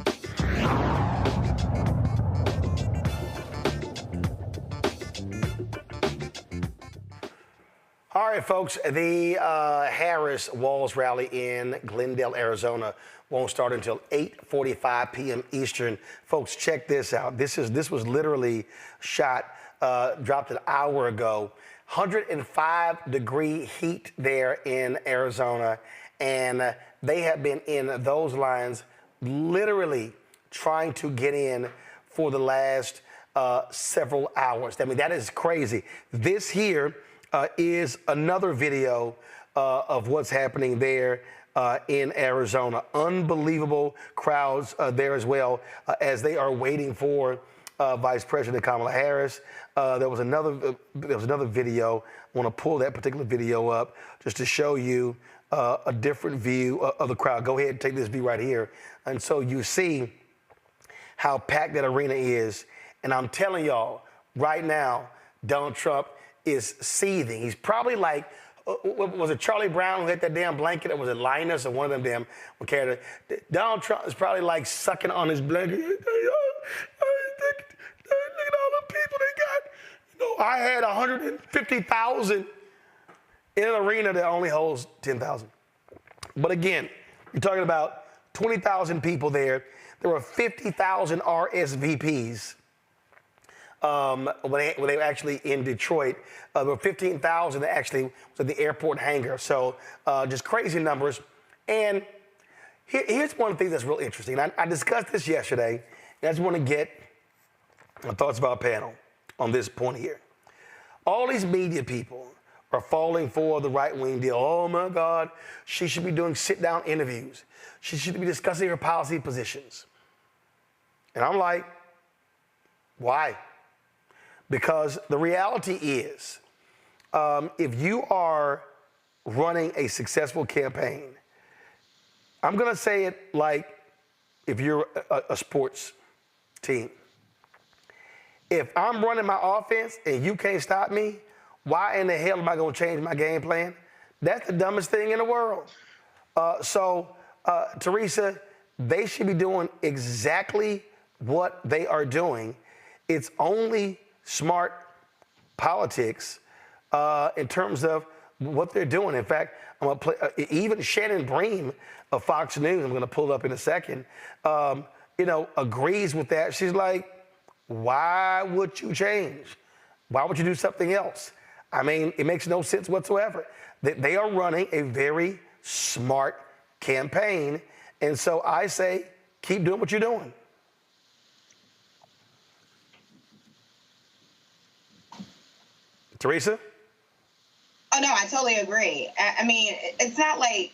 All right, folks, the Harris Walls rally in Glendale, Arizona won't start until 8:45 p.m. Eastern. Folks, check this out. This was literally shot, dropped an hour ago. 105-degree heat there in Arizona, and they have been in those lines literally trying to get in for the last several hours. I mean, that is crazy. This here is another video of what's happening there in Arizona. Unbelievable crowds there as well as they are waiting for Vice President Kamala Harris. There was another video. I want to pull that particular video up just to show you a different view of the crowd. Go ahead and take this view right here. And so you see how packed that arena is. And I'm telling y'all right now, Donald Trump is seething. He's probably like, was it Charlie Brown who had that damn blanket, or was it Linus or one of them damn characters? Donald Trump is probably like sucking on his blanket. Look at all the people they got. You know, I had 150,000 in an arena that only holds 10,000. But again, you're talking about 20,000 people there. There were 50,000 RSVPs when they were actually in Detroit. There were 15,000 that actually was at the airport hangar. So just crazy numbers. And here's one thing that's real interesting. I discussed this yesterday, and I just want to get my thoughts about our panel on this point here. All these media people are falling for the right-wing deal. Oh, my God, she should be doing sit-down interviews. She should be discussing her policy positions. And I'm like, why? Because the reality is, if you are running a successful campaign, I'm going to say it like if you're a sports team. If I'm running my offense and you can't stop me, why in the hell am I going to change my game plan? That's the dumbest thing in the world. Teresa, they should be doing exactly what they are doing. It's only smart politics in terms of what they're doing. In fact, I'm going to play, even Shannon Bream of Fox News, I'm going to pull it up in a second, agrees with that. She's like, why would you change? Why would you do something else? I mean, it makes no sense whatsoever. They are running a very smart campaign. And so I say, keep doing what you're doing. Teresa? Oh, no, I totally agree. I mean, it's not like,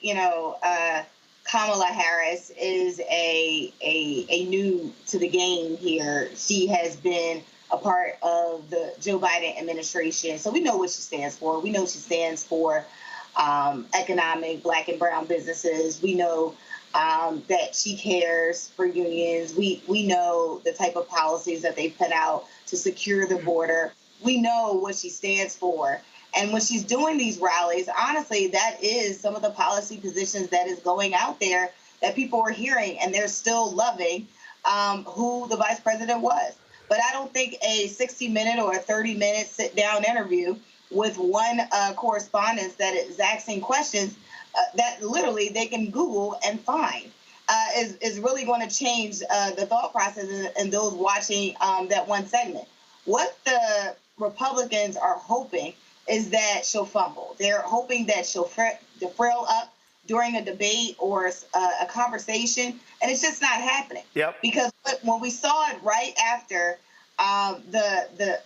Kamala Harris is a new to the game here. She has been a part of the Joe Biden administration. So we know what she stands for. We know she stands for economic Black and brown businesses. We know that she cares for unions. We know the type of policies that they put out to secure the border. We know what she stands for. And when she's doing these rallies, honestly, that is some of the policy positions that is going out there that people are hearing, and they're still loving who the vice president was. But I don't think a 60-minute or a 30-minute sit-down interview with one correspondent that is asking questions that literally they can Google and find is really going to change the thought process in those watching that one segment. What the Republicans are hoping is that she'll fumble. They're hoping that she'll frill up during a debate or a conversation, and it's just not happening. Yep. Because when we saw it right after the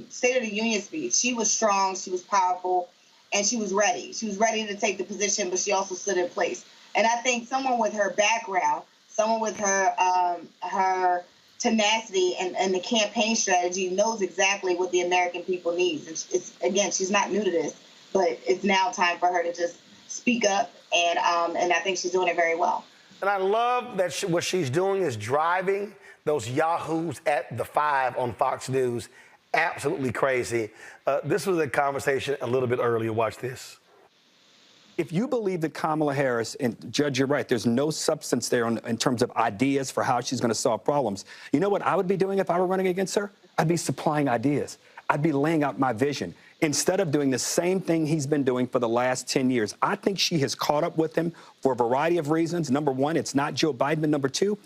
State of the Union speech, she was strong, she was powerful, and she was ready. She was ready to take the position, but she also stood in place. And I think someone with her background, someone with her tenacity and the campaign strategy knows exactly what the American people need. It's again, she's not new to this, but it's now time for her to just speak up, and I think she's doing it very well. And I love that what she's doing is driving those yahoos at the 5 on Fox News absolutely crazy. This was a conversation a little bit earlier. Watch this. If you believe that Kamala Harris, and Judge, you're right, there's no substance there in terms of ideas for how she's going to solve problems. You know what I would be doing if I were running against her? I'd be supplying ideas. I'd be laying out my vision instead of doing the same thing he's been doing for the last 10 years. I think she has caught up with him for a variety of reasons. Number one, it's not Joe Biden. But number two,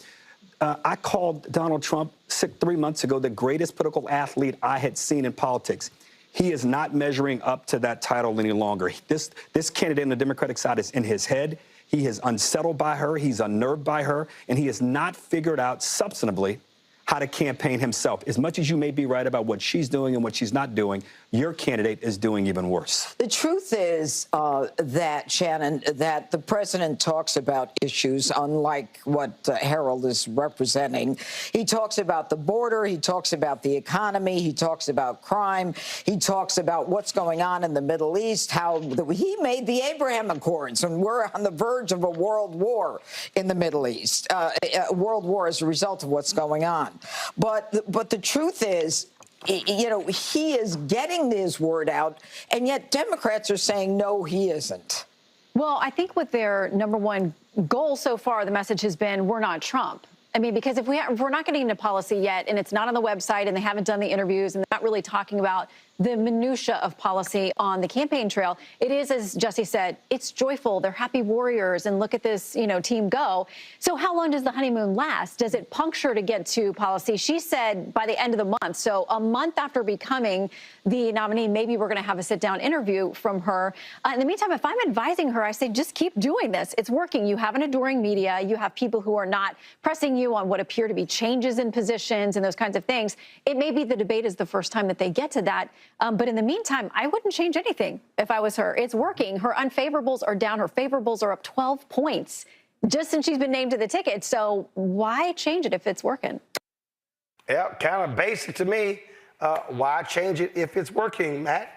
I called Donald Trump 3 months ago the greatest political athlete I had seen in politics. He is not measuring up to that title any longer. This candidate on the Democratic side is in his head. He is unsettled by her. He's unnerved by her. And he has not figured out substantively how to campaign himself. As much as you may be right about what she's doing and what she's not doing, your candidate is doing even worse. The truth is that, Shannon, that the president talks about issues unlike what Harold is representing. He talks about the border. He talks about the economy. He talks about crime. He talks about what's going on in the Middle East, how he made the Abraham Accords, and we're on the verge of a world war in the Middle East, a world war as a result of what's going on. But the truth is, he is getting his word out, and yet Democrats are saying, no, he isn't. Well, I think with their number one goal so far, the message has been, we're not Trump. I mean, because if we're not getting into policy yet, and it's not on the website, and they haven't done the interviews, and they're not really talking about the minutia of policy on the campaign trail, it is, as Jesse said, it's joyful. They're happy warriors, and look at this, team go. So how long does the honeymoon last? Does it puncture to get to policy? She said by the end of the month. So a month after becoming the nominee, maybe we're going to have a sit-down interview from her. In the meantime, if I'm advising her, I say just keep doing this. It's working. You have an adoring media. You have people who are not pressing you on what appear to be changes in positions and those kinds of things. It may be the debate is the first time that they get to that. But in the meantime, I wouldn't change anything if I was her. It's working. Her unfavorables are down. Her favorables are up 12 points just since she's been named to the ticket. So why change it if it's working? Yeah, kind of basic to me. Why change it if it's working, Matt?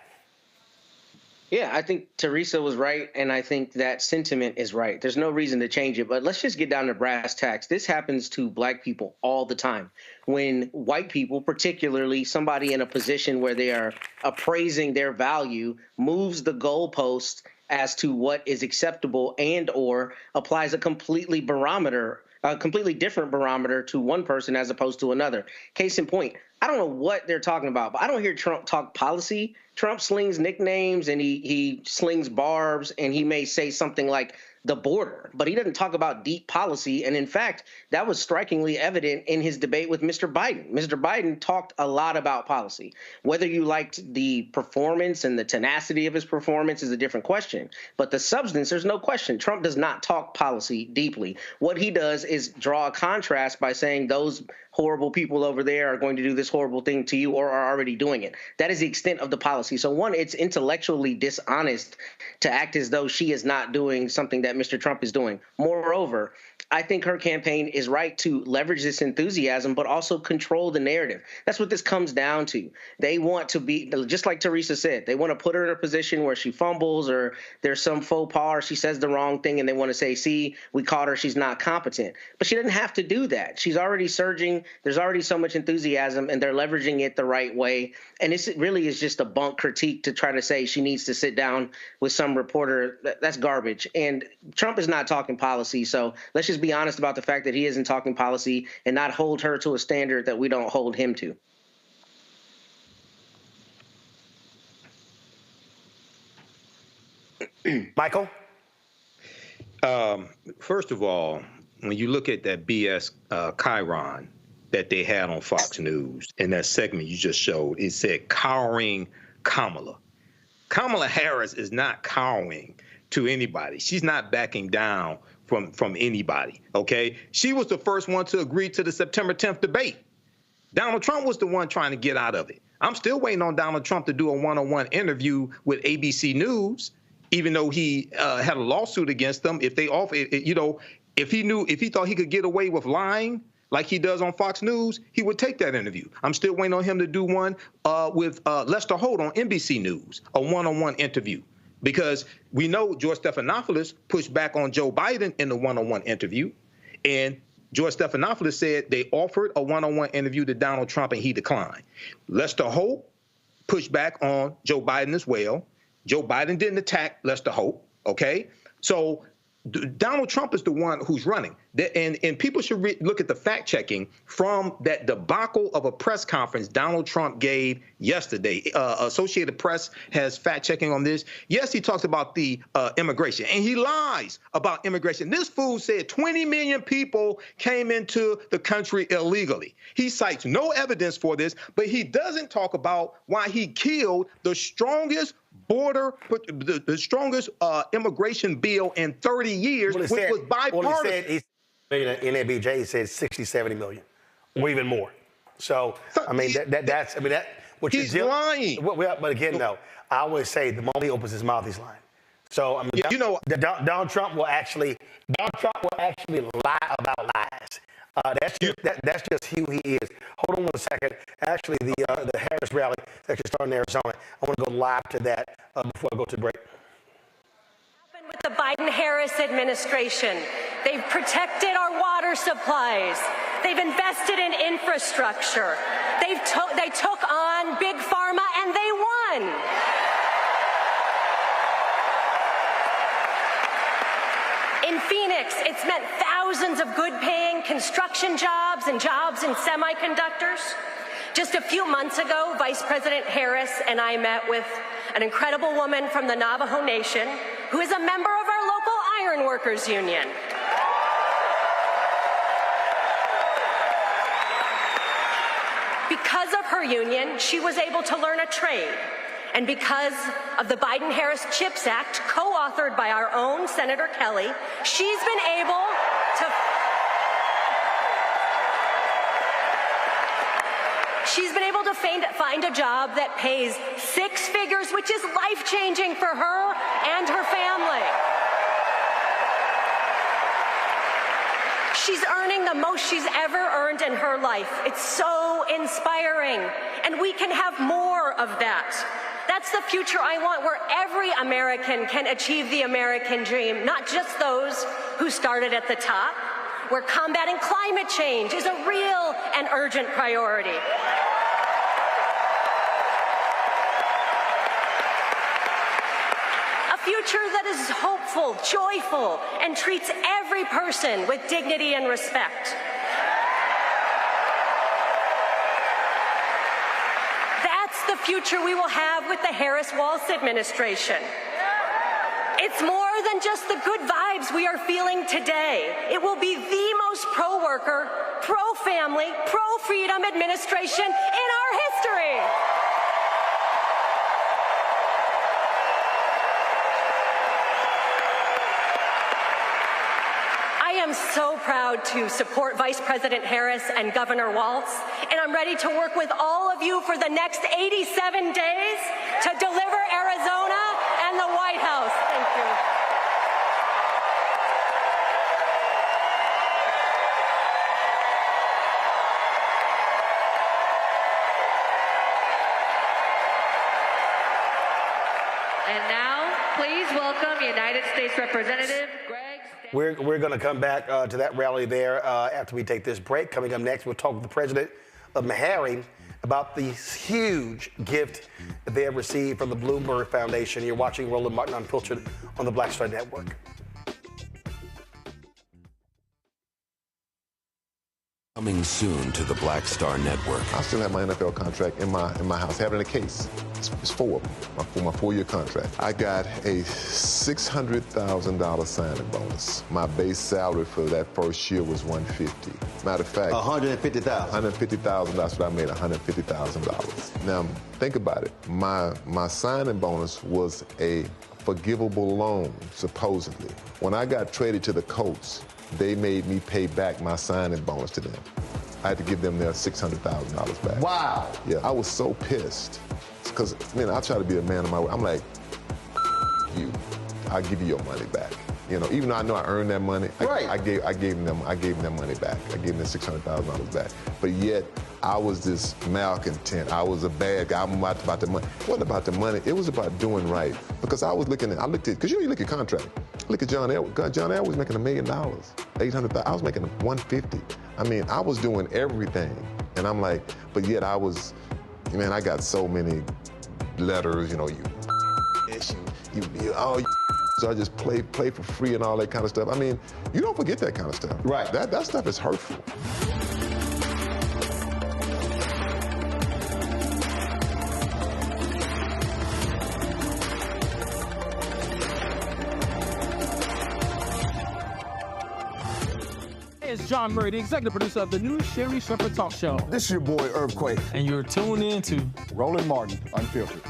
Yeah, I think Teresa was right, and I think that sentiment is right. There's no reason to change it, but let's just get down to brass tacks. This happens to black people all the time. When white people, particularly somebody in a position where they are appraising their value, moves the goalpost as to what is acceptable and or applies a completely different barometer to one person as opposed to another. Case in point, I don't know what they're talking about, but I don't hear Trump talk policy. Trump slings nicknames and he slings barbs, and he may say something like the border, but he doesn't talk about deep policy. And in fact, that was strikingly evident in his debate with Mr. Biden. Mr. Biden talked a lot about policy. Whether you liked the performance and the tenacity of his performance is a different question. But the substance, there's no question. Trump does not talk policy deeply. What he does is draw a contrast by saying those horrible people over there are going to do this horrible thing to you or are already doing it. That is the extent of the policy. So one, it's intellectually dishonest to act as though she is not doing something that Mr. Trump is doing. Moreover, I think her campaign is right to leverage this enthusiasm, but also control the narrative. That's what this comes down to. They want to be, just like Teresa said, they want to put her in a position where she fumbles or there's some faux pas or she says the wrong thing, and they want to say, see, we caught her, she's not competent. But she doesn't have to do that. She's already surging. There's already so much enthusiasm, and they're leveraging it the right way. And it really is just a bunk critique to try to say she needs to sit down with some reporter. That's garbage. And Trump is not talking policy, so let's just be honest about the fact that he isn't talking policy and not hold her to a standard that we don't hold him to. Michael? First of all, when you look at that BS Chiron that they had on Fox News in that segment you just showed, it said cowering Kamala. Kamala Harris is not cowering to anybody. She's not backing down from anybody, okay? She was the first one to agree to the September 10th debate. Donald Trump was the one trying to get out of it. I'm still waiting on Donald Trump to do a one-on-one interview with ABC News, even though he had a lawsuit against them. If they offer, if he thought he could get away with lying like he does on Fox News, he would take that interview. I'm still waiting on him to do one with Lester Holt on NBC News, a one-on-one interview. Because we know George Stephanopoulos pushed back on Joe Biden in the one-on-one interview. And George Stephanopoulos said they offered a one-on-one interview to Donald Trump and he declined. Lester Holt pushed back on Joe Biden as well. Joe Biden didn't attack Lester Holt, okay? So Donald Trump is the one who's running. And people should look at the fact checking from that debacle of a press conference Donald Trump gave yesterday. Associated Press has fact checking on this. Yes, he talks about the immigration, and he lies about immigration. This fool said 20 million people came into the country illegally. He cites no evidence for this, but he doesn't talk about why he killed the strongest the strongest immigration bill in 30 years, which was bipartisan. In NABJ, he said 60, 70 million, or even more. So, I mean, that's what he's lying. But again, though, I always say the moment he opens his mouth, he's lying. So, I mean, Donald Trump will actually lie about lies. That's just who he is. Hold on 1 second. Actually, the Harris rally is actually starting in Arizona. I want to go live to that before I go to break. With the Biden-Harris administration, they've protected our water supplies. They've invested in infrastructure. They took on Big Pharma and they won. In Phoenix, it's meant thousands of good-paying construction jobs and jobs in semiconductors. Just a few months ago, Vice President Harris and I met with an incredible woman from the Navajo Nation who is a member of our local iron workers union. Because of her union, she was able to learn a trade. And because of the Biden-Harris CHIPS Act, co-authored by our own Senator Kelly, she's been able to find a job that pays 6 figures, which is life-changing for her and her family. She's earning the most she's ever earned in her life. It's so inspiring, and we can have more of that. That's the future I want, where every American can achieve the American dream, not just those who started at the top, where combating climate change is a real and urgent priority. A future that is hopeful, joyful, and treats every person with dignity and respect. The future we will have with the Harris-Walz administration. It's more than just the good vibes we are feeling today. It will be the most pro-worker, pro-family, pro-freedom administration in our history. I am so proud to support Vice President Harris and Governor Walz, and I'm ready to work with all of you for the next 87 days to deliver Arizona and the White House. Thank you. And now, please welcome United States Representative Greg. We're going to come back to that rally there after we take this break. Coming up next, we'll talk with the president of MeHarry's about the huge gift that they have received from the Bloomberg Foundation. You're watching Roland Martin Unfiltered on the Black Star Network. Coming soon to the Black Star Network. I still have my NFL contract in my house, having a case. It's 4 of them, for my 4-year contract. I got a $600,000 signing bonus. My base salary for that first year was $150,000. Matter of fact, $150,000. $150,000. That's what I made, $150,000. Now think about it. My signing bonus was a forgivable loan, supposedly. When I got traded to the Colts, they made me pay back my signing bonus to them. I had to give them their $600,000 back. Wow. Yeah, I was so pissed. Because, I try to be a man of my word. I'm like, you, I'll give you your money back. Even though I know I earned that money, I gave them their money back. I gave them $600,000 back. But yet, I was this malcontent. I was a bad guy. I'm about the money. It wasn't about the money. It was about doing right. Because I looked at, because you look at contract. Look at John Elway. John Elway was making $1 million, $800,000. I was making $150,000. I was doing everything. And I'm like, but yet I was, I got so many letters, so I just play for free and all that kind of stuff. You don't forget that kind of stuff. Right. That stuff is hurtful. It's John Murray, the executive producer of the new Sherry Shepherd Talk Show. This is your boy, Earthquake. And you're tuned in to Roland Martin Unfiltered.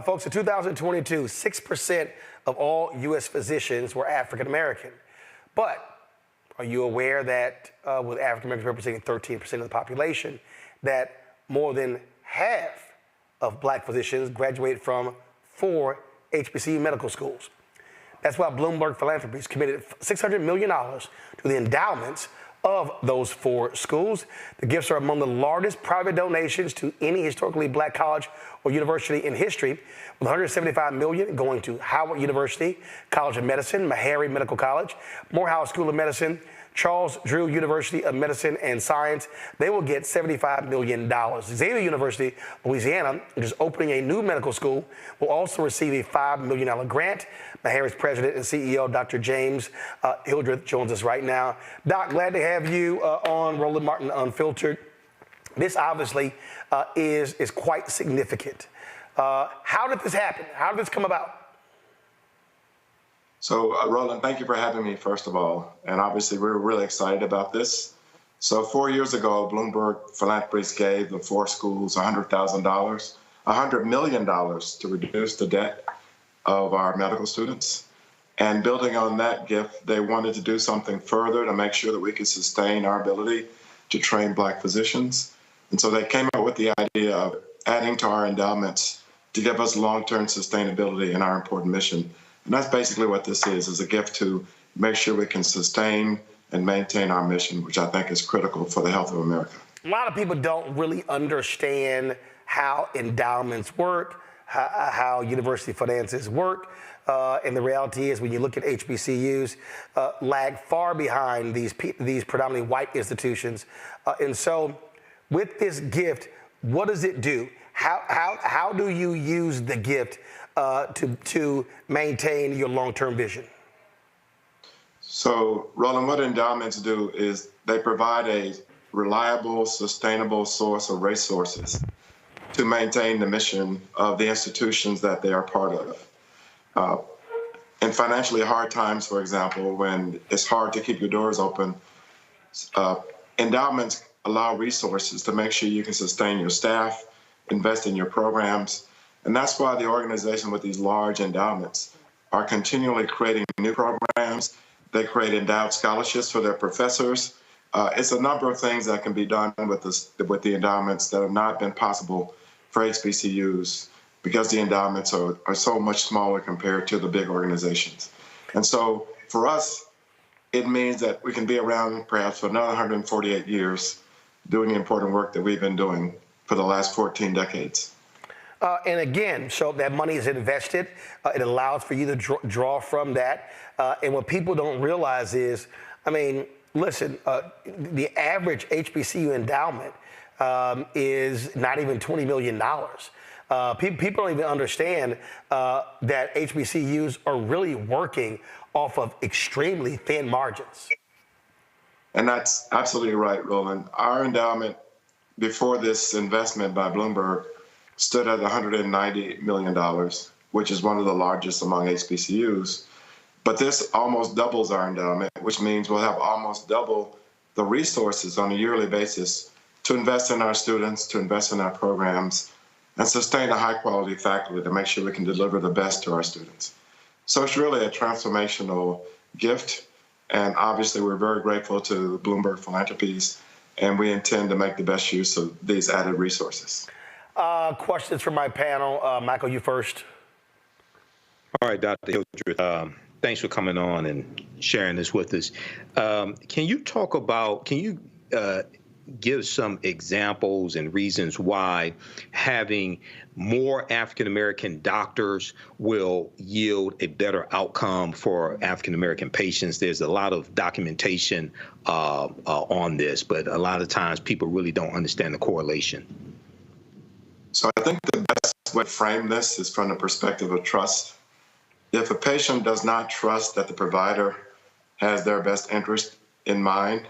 Folks, in 2022, 6% of all U.S. physicians were African American. But are you aware that with African Americans representing 13% of the population, that more than half of black physicians graduate from 4 HBCU medical schools? That's why Bloomberg Philanthropies committed $600 million to the endowments of those 4 schools. The gifts are among the largest private donations to any historically black college or university in history, with $175 million going to Howard University College of Medicine, MeHarry Medical College, Morehouse School of Medicine, Charles Drew University of Medicine and Science. They will get $75 million. Xavier University, Louisiana, which is opening a new medical school, will also receive a $5 million grant. MeHarry's president and CEO, Dr. James Hildreth, joins us right now. Doc, glad to have you on Roland Martin Unfiltered. This obviously is quite significant. How did this happen? How did this come about? So, Roland, thank you for having me, first of all. And obviously, we're really excited about this. So 4 years ago, Bloomberg Philanthropies gave the 4 schools $100,000, $100 million to reduce the debt of our medical students. And building on that gift, they wanted to do something further to make sure that we could sustain our ability to train black physicians. And so they came up with the idea of adding to our endowments to give us long-term sustainability in our important mission. And that's basically what this is a gift to make sure we can sustain and maintain our mission, which I think is critical for the health of America. A lot of people don't really understand how endowments work, how university finances work. And the reality is when you look at HBCUs, lag far behind these predominantly white institutions. And so with this gift, what does it do? How do you use the gift to maintain your long-term vision? So, Roland, what endowments do is they provide a reliable, sustainable source of resources to maintain the mission of the institutions that they are part of. In financially hard times, for example, when it's hard to keep your doors open, endowments allow resources to make sure you can sustain your staff, invest in your programs. And that's why the organization with these large endowments are continually creating new programs. They create endowed scholarships for their professors. It's a number of things that can be done with the endowments that have not been possible for HBCUs because the endowments are so much smaller compared to the big organizations. And so for us, it means that we can be around perhaps for another 148 years doing the important work that we've been doing for the last 14 decades. And again, so that money is invested. It allows for you to draw from that. And what people don't realize is, I mean, listen, the average HBCU endowment is not even $20 million. People don't even understand that HBCUs are really working off of extremely thin margins. And that's absolutely right, Roland. Our endowment before this investment by Bloomberg stood at $190 million, which is one of the largest among HBCUs. But this almost doubles our endowment, which means we'll have almost double the resources on a yearly basis to invest in our students, to invest in our programs, and sustain a high-quality faculty to make sure we can deliver the best to our students. So it's really a transformational gift, and obviously we're very grateful to Bloomberg Philanthropies, and we intend to make the best use of these added resources. Questions from my panel. Michael, you first. All right, Dr. Hildreth, thanks for coming on and sharing this with us. Can you give some examples and reasons why having more African-American doctors will yield a better outcome for African-American patients? There's a lot of documentation on this, but a lot of times people really don't understand the correlation. So I think the best way to frame this is from the perspective of trust. If a patient does not trust that the provider has their best interest in mind,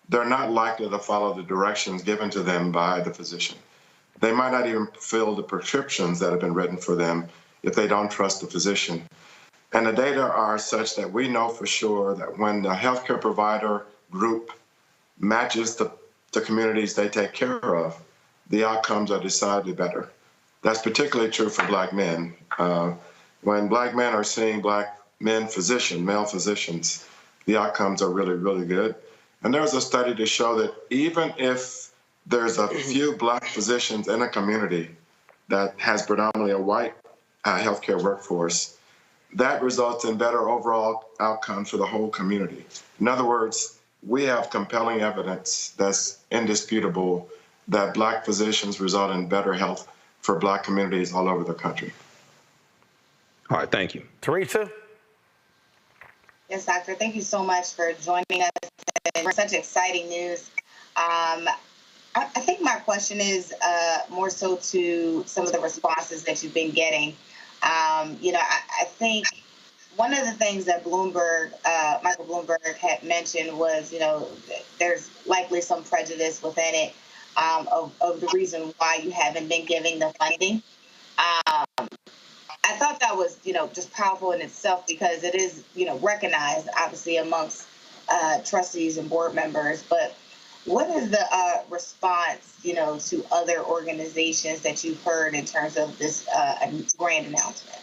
they're not likely to follow the directions given to them by the physician. They might not even fill the prescriptions that have been written for them if they don't trust the physician. And the data are such that we know for sure that when the healthcare provider group matches the communities they take care of, the outcomes are decidedly better. That's particularly true for Black men. When Black men are seeing Black male physicians, the outcomes are really, really good. And there's a study to show that even if there's a few Black physicians in a community that has predominantly a white healthcare workforce, that results in better overall outcomes for the whole community. In other words, we have compelling evidence that's indisputable that Black physicians result in better health for Black communities all over the country. All right, thank you. Teresa? Yes, doctor. Thank you so much for joining us for such exciting news. I think my question is more so to some of the responses that you've been getting. I think one of the things that Michael Bloomberg had mentioned was, there's likely some prejudice within it of the reason why you haven't been giving the funding. I thought that was, just powerful in itself because it is, recognized obviously amongst trustees and board members. But what is the response, to other organizations that you've heard in terms of this grand announcement?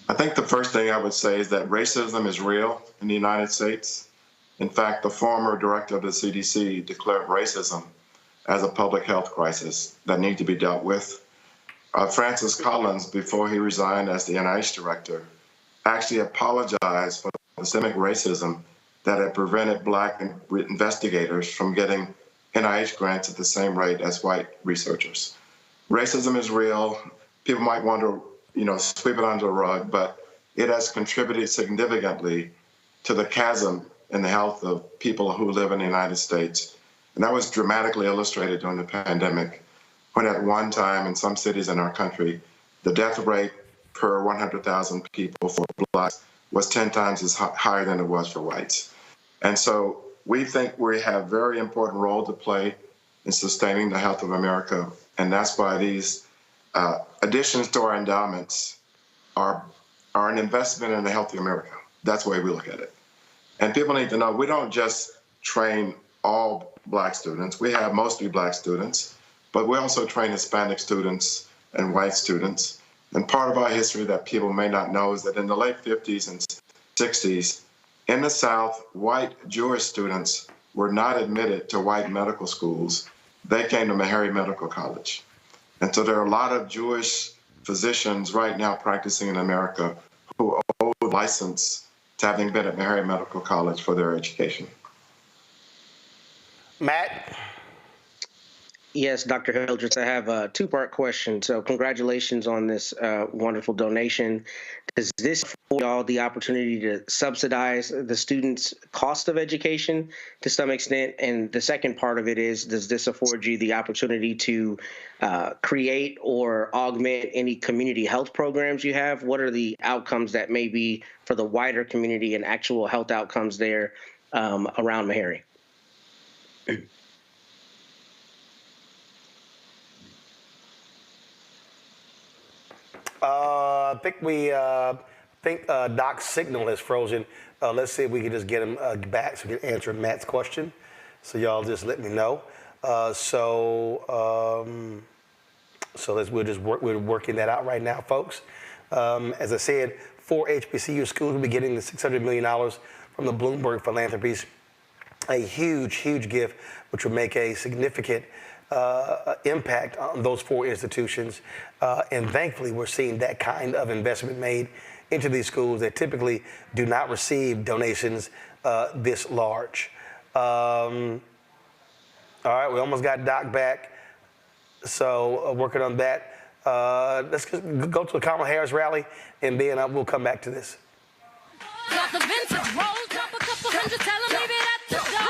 I think the first thing I would say is that racism is real in the United States. In fact, the former director of the CDC declared racism as a public health crisis that needs to be dealt with. Francis Collins, before he resigned as the NIH director, actually apologized for the systemic racism that had prevented Black investigators from getting NIH grants at the same rate as white researchers. Racism is real. People might want to, sweep it under the rug, but it has contributed significantly to the chasm in the health of people who live in the United States. And that was dramatically illustrated during the pandemic, when at one time in some cities in our country, the death rate per 100,000 people for Blacks was 10 times as higher than it was for whites. And so we think we have a very important role to play in sustaining the health of America. And that's why these additions to our endowments are an investment in a healthy America. That's the way we look at it. And people need to know we don't just train all Black students. We have mostly Black students, but we also train Hispanic students and white students. And part of our history that people may not know is that in the late 50s and 60s, in the South, white Jewish students were not admitted to white medical schools. They came to MeHarry Medical College. And so there are a lot of Jewish physicians right now practicing in America who owe a license to having been at MeHarry Medical College for their education. Matt? Yes, Dr. Hildreth, I have a two-part question. So congratulations on this wonderful donation. Does this afford y'all the opportunity to subsidize the students' cost of education to some extent? And the second part of it is, does this afford you the opportunity to create or augment any community health programs you have? What are the outcomes that may be for the wider community and actual health outcomes there around MeHarry? I think Doc's signal is frozen. Let's see if we can just get him back so we can answer Matt's question. So y'all just let me know. We're working that out right now, folks. As I said, 4 HBCU schools will be getting the $600 million from the Bloomberg Philanthropies. A huge, huge gift, which will make a significant impact on those 4 institutions. And thankfully, we're seeing that kind of investment made into these schools that typically do not receive donations this large. All right, we almost got Doc back. So working on that. Let's go to the Kamala Harris rally, and then we'll come back to this. Got the vintage roll, drop a couple hundred, tell 'em leave it at the door.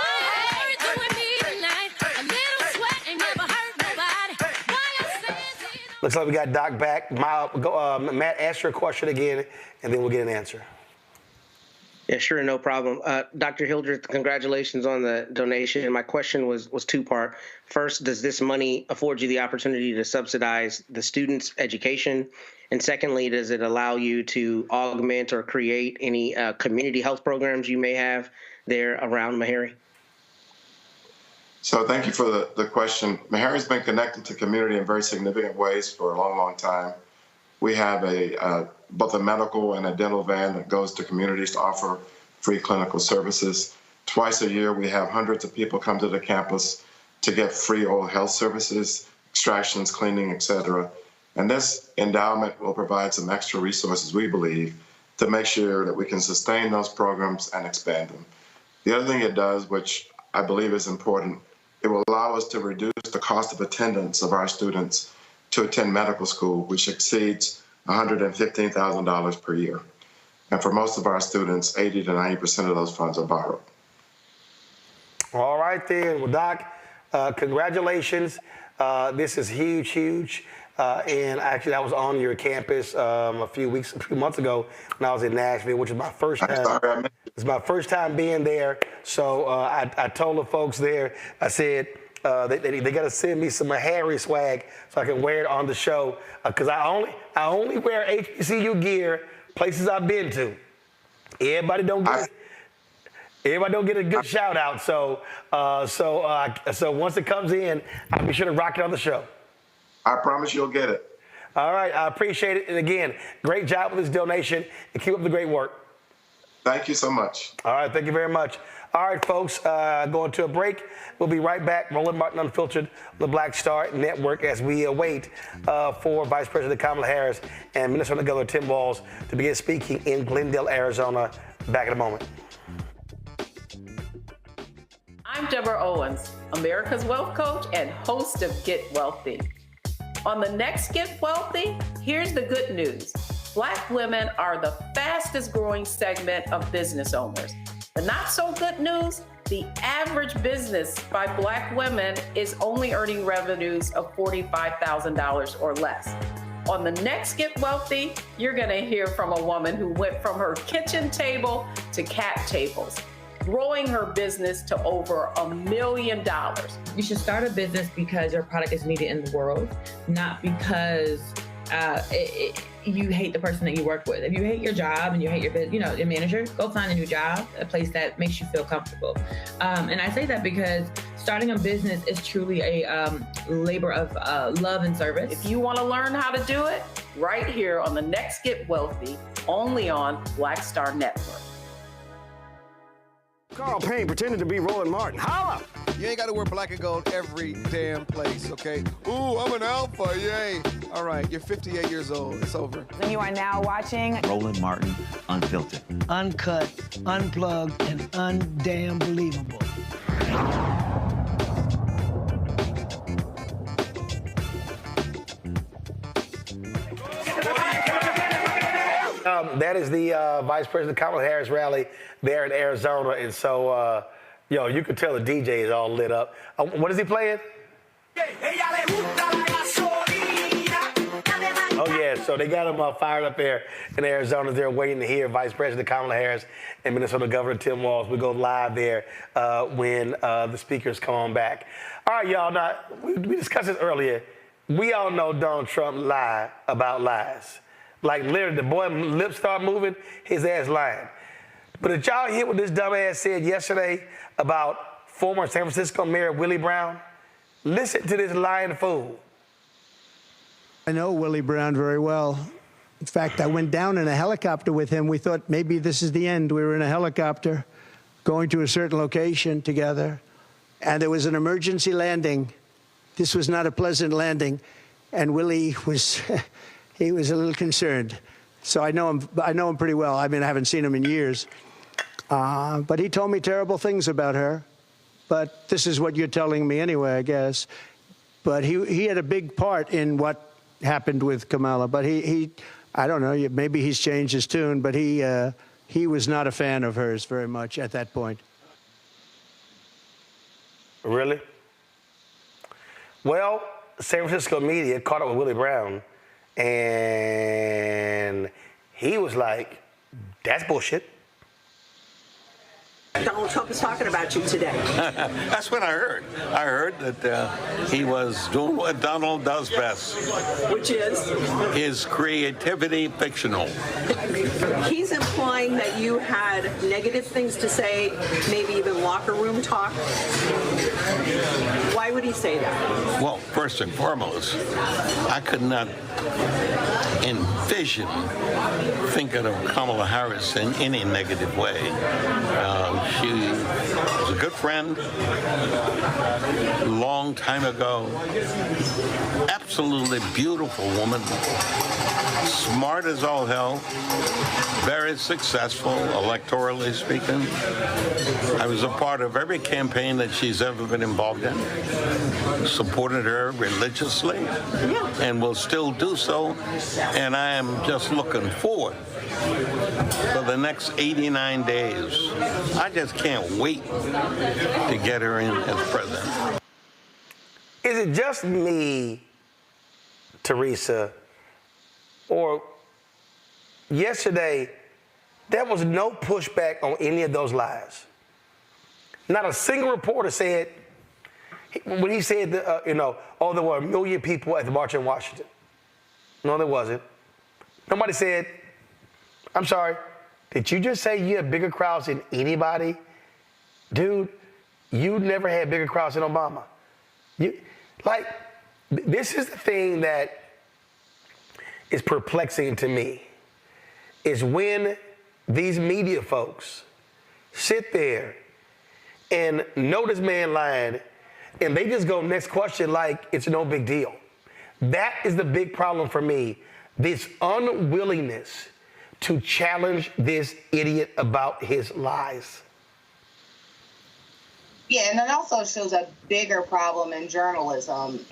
Looks like we got Doc back. Matt, ask your question again, and then we'll get an answer. Yeah, sure, no problem. Dr. Hildreth, congratulations on the donation. My question was two-part. First, does this money afford you the opportunity to subsidize the students' education? And secondly, does it allow you to augment or create any community health programs you may have there around MeHarry? So thank you for the question. MeHarry's been connected to community in very significant ways for a long, long time. We have both a medical and a dental van that goes to communities to offer free clinical services. Twice a year, we have hundreds of people come to the campus to get free oral health services, extractions, cleaning, et cetera. And this endowment will provide some extra resources, we believe, to make sure that we can sustain those programs and expand them. The other thing it does, which I believe is important, it will allow us to reduce the cost of attendance of our students to attend medical school, which exceeds $115,000 per year. And for most of our students, 80 to 90% of those funds are borrowed. All right then. Well, Doc, congratulations. This is huge, huge. And actually, I was on your campus a few months ago when I was in Nashville, which is my first time. It's my first time being there. So I told the folks there, I said, they got to send me some MeHarry's swag so I can wear it on the show. Because I only wear HBCU gear places I've been to. Everybody don't get a good shout out. So once it comes in, I'll be sure to rock it on the show. I promise you'll get it. All right, I appreciate it. And again, great job with this donation, and keep up the great work. Thank you so much. All right, thank you very much. All right, folks, going to a break. We'll be right back. Roland Martin Unfiltered, the Black Star Network, as we await for Vice President Kamala Harris and Minnesota Governor Tim Walz to begin speaking in Glendale, Arizona. Back in a moment. I'm Deborah Owens, America's Wealth Coach and host of Get Wealthy. On the next Get Wealthy, here's the good news. Black women are the fastest growing segment of business owners. The not so good news, the average business by Black women is only earning revenues of $45,000 or less. On the next Get Wealthy, you're going to hear from a woman who went from her kitchen table to cap tables, growing her business to over $1 million. You should start a business because your product is needed in the world, not because you hate the person that you work with. If you hate your job and you hate your manager, go find a new job, a place that makes you feel comfortable. And I say that because starting a business is truly a labor of love and service. If you want to learn how to do it, right here on the next Get Wealthy, only on Black Star Network. Carl Payne pretended to be Roland Martin. Holla! You ain't got to wear black and gold every damn place, okay? Ooh, I'm an alpha, yay. All right, you're 58 years old. It's over. And you are now watching Roland Martin Unfiltered. Uncut, unplugged, and undamn believable. That is the Vice President Kamala Harris rally there in Arizona. And so, you can tell the DJ is all lit up. What is he playing? Oh, yeah. So they got him fired up there in Arizona. They're waiting to hear Vice President Kamala Harris and Minnesota Governor Tim Walz. We go live there when the speakers come on back. All right, y'all. Now, we discussed this earlier. We all know Donald Trump lied about lies. Like, literally, the boy lips start moving, his ass lying. But did y'all hear what this dumbass said yesterday about former San Francisco Mayor Willie Brown? Listen to this lying fool. I know Willie Brown very well. In fact, I went down in a helicopter with him. We thought maybe this is the end. We were in a helicopter going to a certain location together, and there was an emergency landing. This was not a pleasant landing, and Willie was... He was a little concerned. So I know him pretty well. I mean, I haven't seen him in years. But he told me terrible things about her. But this is what you're telling me anyway, I guess. But he had a big part in what happened with Kamala. But I don't know, maybe he's changed his tune, but he was not a fan of hers very much at that point. Really? Well, San Francisco media caught up with Willie Brown. And he was like, that's bullshit. Donald Trump is talking about you today. That's what I heard. I heard that he was doing what Donald does best. Which is? His creativity fictional. He's implying that you had negative things to say, maybe even locker room talk. Why would he say that? Well, first and foremost, I could not envision thinking of Kamala Harris in any negative way. She was a good friend, long time ago. Absolutely beautiful woman, smart as all hell, very successful, electorally speaking. I was a part of every campaign that she's ever been involved in, supported her religiously, and will still do so. And I am just looking forward for the next 89 days. I just can't wait to get her in as president. Is it just me, Teresa, or yesterday there was no pushback on any of those lies? Not a single reporter said, when he said, there were 1 million people at the March in Washington. No, there wasn't. Nobody said, I'm sorry, did you just say you have bigger crowds than anybody? Dude, you never had bigger crowds than Obama. This is the thing that is perplexing to me, is when these media folks sit there and know this man lying, and they just go next question like it's no big deal. That is the big problem for me, this unwillingness to challenge this idiot about his lies. Yeah, and it also shows a bigger problem in journalism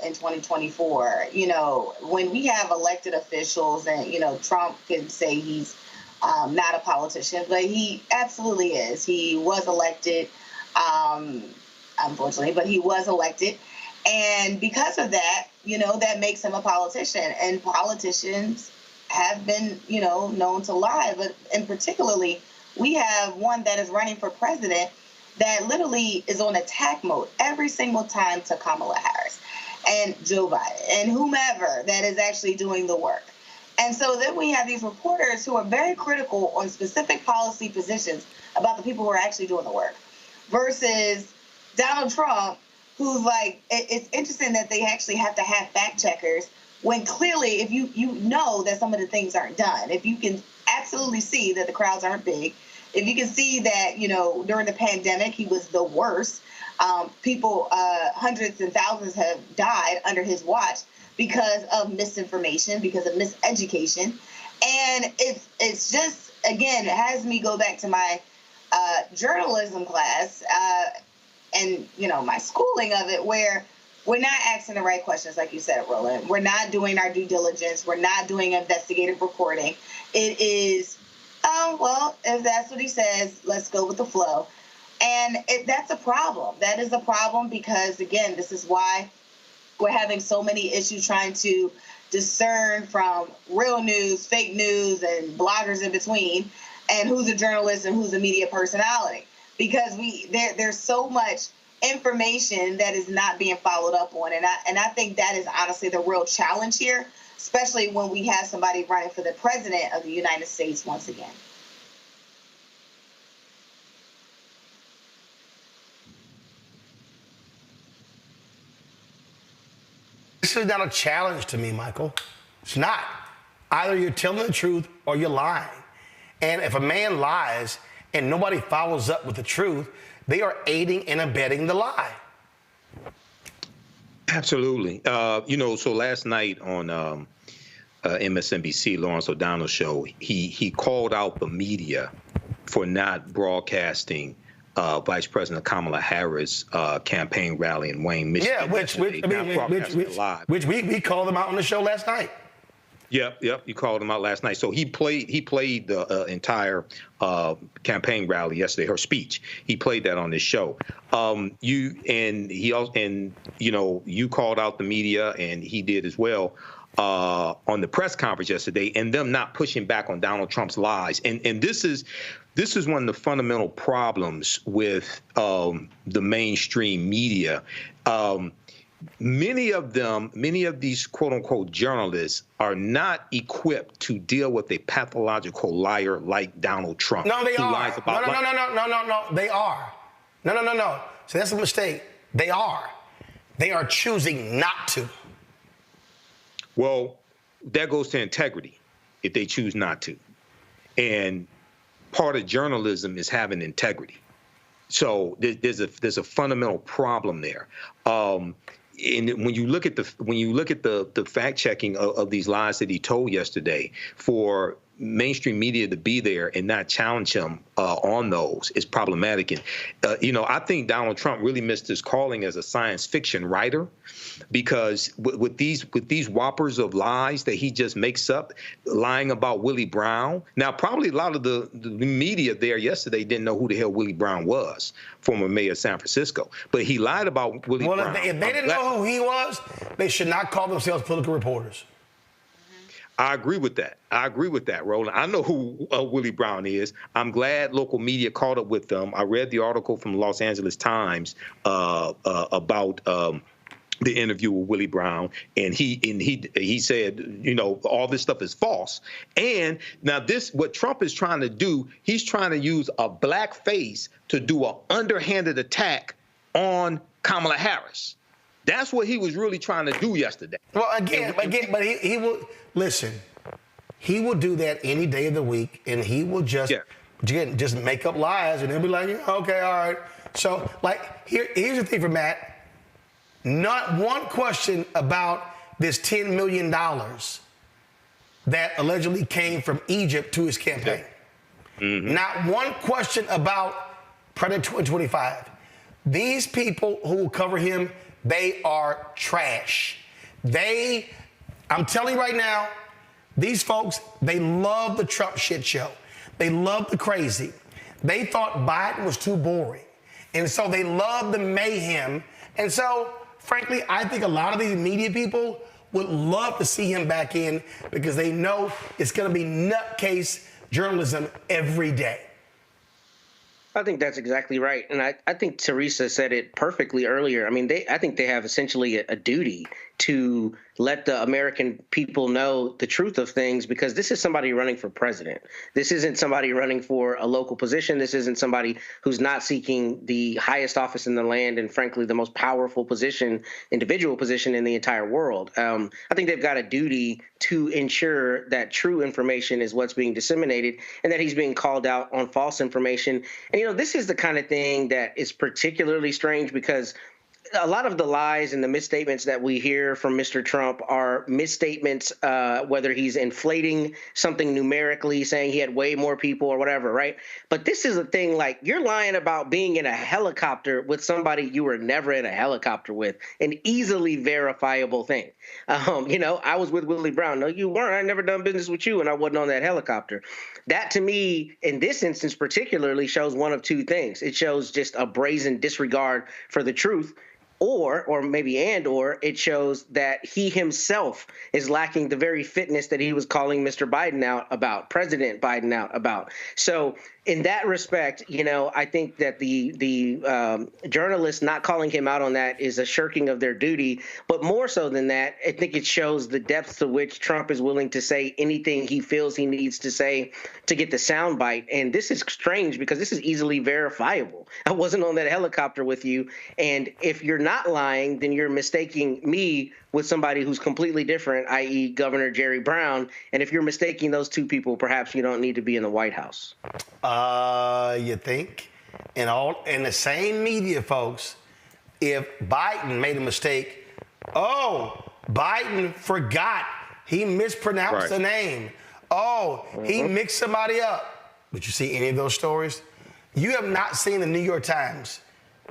in 2024. You know, when we have elected officials, and, Trump can say he's not a politician, but he absolutely is. He was elected, unfortunately, but he was elected. And because of that, that makes him a politician. And politicians have been, known to lie. But in particularly, we have one that is running for president that literally is on attack mode every single time to Kamala Harris and Joe Biden and whomever that is actually doing the work. And so then we have these reporters who are very critical on specific policy positions about the people who are actually doing the work versus Donald Trump, who's like, it's interesting that they actually have to have fact checkers when clearly if you know that some of the things aren't done, if you can absolutely see that the crowds aren't big, if you can see that, during the pandemic, he was the worst. People, hundreds and thousands have died under his watch because of misinformation, because of miseducation. And it's just, again, it has me go back to my journalism class and, my schooling of it, where we're not asking the right questions, like you said, Roland. We're not doing our due diligence. We're not doing investigative reporting. It is, if that's what he says, let's go with the flow. And that's a problem. That is a problem because, again, this is why we're having so many issues trying to discern from real news, fake news, and bloggers in between, and who's a journalist and who's a media personality. Because there's so much information that is not being followed up on. And I think that is honestly the real challenge here, especially when we have somebody running for the president of the United States once again. This is not a challenge to me, Michael. It's not. Either you're telling the truth or you're lying. And if a man lies and nobody follows up with the truth, they are aiding and abetting the lie. Absolutely. So last night on MSNBC, Lawrence O'Donnell's show, he called out the media for not broadcasting Vice President Kamala Harris' campaign rally in Wayne, Michigan. Yeah, which we called them out on the show last night. Yep. You called him out last night. So he played the entire campaign rally yesterday, her speech. He played that on this show. You called out the media, and he did as well on the press conference yesterday, and them not pushing back on Donald Trump's lies. And this is one of the fundamental problems with the mainstream media. Many of these quote unquote journalists are not equipped to deal with a pathological liar like Donald Trump. No, they are. Lies about No. They are. No. So that's a mistake. They are. They are choosing not to. Well, that goes to integrity if they choose not to. And part of journalism is having integrity. So there's a fundamental problem there. And when you look at the fact checking of these lies that he told yesterday, for mainstream media to be there and not challenge him on those is problematic. And I think Donald Trump really missed his calling as a science fiction writer, because with these whoppers of lies that he just makes up, lying about Willie Brown. Now, probably a lot of the media there yesterday didn't know who the hell Willie Brown was, former mayor of San Francisco. But he lied about Willie Brown. If they didn't know who he was, they should not call themselves political reporters. I agree with that, Roland. I know who Willie Brown is. I'm glad local media caught up with them. I read the article from the Los Angeles Times about the interview with Willie Brown, and he said, all this stuff is false. And now what Trump is trying to do, he's trying to use a black face to do an underhanded attack on Kamala Harris. That's what he was really trying to do yesterday. Well, but he will listen. He will do that any day of the week, and he will just make up lies, and he'll be like, okay, all right. So, here's the thing for Matt. Not one question about this $10 million that allegedly came from Egypt to his campaign. Mm-hmm. Not one question about President 2025. These people who will cover him, they are trash. I'm telling you right now, these folks, they love the Trump shit show. They love the crazy. They thought Biden was too boring. And so they love the mayhem. And so, frankly, I think a lot of these media people would love to see him back in, because they know it's going to be nutcase journalism every day. I think that's exactly right. And I think Teresa said it perfectly earlier. I mean, I think they have essentially a duty to let the American people know the truth of things, because this is somebody running for president. This isn't somebody running for a local position. This isn't somebody who's not seeking the highest office in the land and, frankly, the most powerful individual position in the entire world. I think they've got a duty to ensure that true information is what's being disseminated and that he's being called out on false information. And, this is the kind of thing that is particularly strange, because a lot of the lies and the misstatements that we hear from Mr. Trump are misstatements, whether he's inflating something numerically, saying he had way more people or whatever, right? But this is a thing, like, you're lying about being in a helicopter with somebody you were never in a helicopter with, an easily verifiable thing. I was with Willie Brown. No, you weren't. I never done business with you, and I wasn't on that helicopter. That, to me, in this instance particularly, shows one of two things. It shows just a brazen disregard for the truth, or it shows that he himself is lacking the very fitness that he was calling Mr. Biden out about, President Biden out about. So in that respect, I think that the journalists not calling him out on that is a shirking of their duty. But more so than that, I think it shows the depth to which Trump is willing to say anything he feels he needs to say to get the soundbite. And this is strange, because this is easily verifiable. I wasn't on that helicopter with you. And if you're not lying, then you're mistaking me with somebody who's completely different, i.e. Governor Jerry Brown. And if you're mistaking those two people, perhaps you don't need to be in the White House. You think? In the same media, folks, if Biden made a mistake, Biden forgot. He mispronounced the name. He mixed somebody up. Did you see any of those stories? You have not seen the New York Times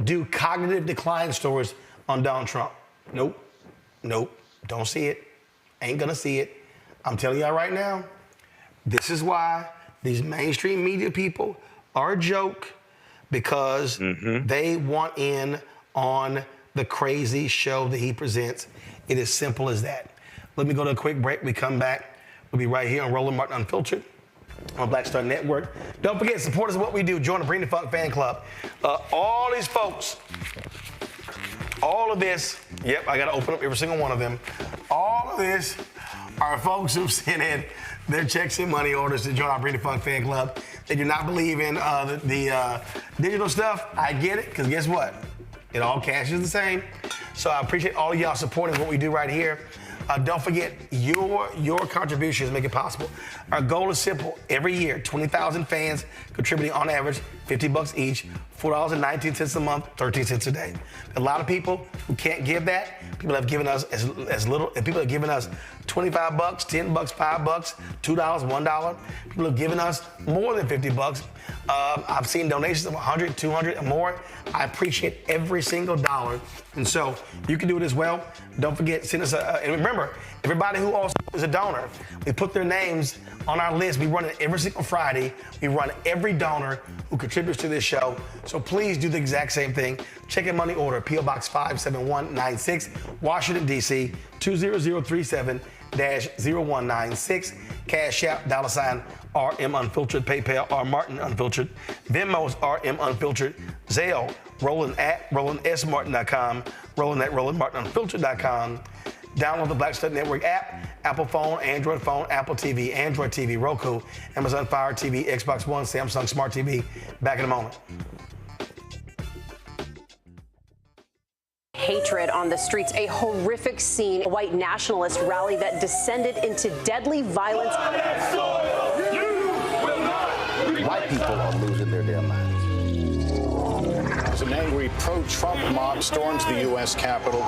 do cognitive decline stories on Donald Trump. Nope. Don't see it. Ain't gonna see it. I'm telling y'all right now, this is why these mainstream media people are a joke, because they want in on the crazy show that he presents. It is simple as that. Let me go to a quick break. We come back. We'll be right here on Roland Martin Unfiltered on Black Star Network. Don't forget, support us in what we do. Join the Bring the Funk fan club. All these folks, all of this, yep, I got to open up every single one of them. All of this are folks who've sent in their checks and money orders to join our Bring the Funk fan club. They do not believe in the digital stuff. I get it, because guess what? It all cash is the same. So I appreciate all of y'all supporting what we do right here. Don't forget, your contributions make it possible. Our goal is simple. Every year, 20,000 fans contributing on average $50 each, $4.19 a month, 13 cents a day. A lot of people who can't give that. People have given us as little. People have given us $25, $10, $5, $2, $1. People have given us more than $50. I've seen donations of $100, $200, and more. I appreciate every single dollar. And so you can do it as well. Don't forget, send us and remember, everybody who also is a donor, we put their names on our list. We run it every single Friday. We run every donor who contributes to this show. So please do the exact same thing. Check in money order, P.O. Box 57196, Washington, D.C., 20037-0196. Cash App, $sign RM Unfiltered, PayPal, R Martin Unfiltered, Venmo's RM Unfiltered, Zelle, Roland at RolandSMartin.com, Roland at RolandMartinUnfiltered.com. Download the Black Star Network app, Apple phone, Android phone, Apple TV, Android TV, Roku, Amazon Fire TV, Xbox One, Samsung Smart TV. Back in a moment. Hatred on the streets, a horrific scene, a white nationalist rally that descended into deadly violence. White people are losing their damn minds. An angry pro-Trump mob storms the U.S. Capitol.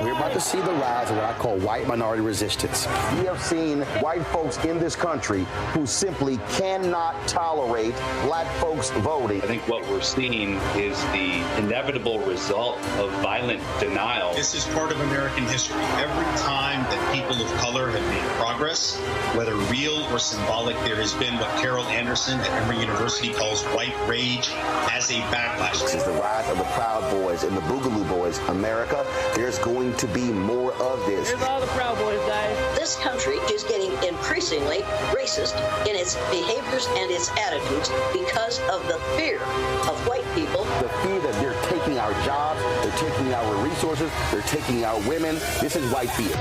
We're about to see the rise of what I call white minority resistance. We have seen white folks in this country who simply cannot tolerate black folks voting. I think what we're seeing is the inevitable result of violent denial. This is part of American history. Every time that people of color have made progress, whether real or symbolic, there has been what Carol Anderson at Emory University calls white rage as a backlash. This is the rise of the Proud Boys and the Boogaloo Boys. America, there's going to be more of this. Here's all the Proud Boys, guys. This country is getting increasingly racist in its behaviors and its attitudes because of the fear of white people. The fear that they're taking our jobs, they're taking our resources, they're taking our women. This is white fear.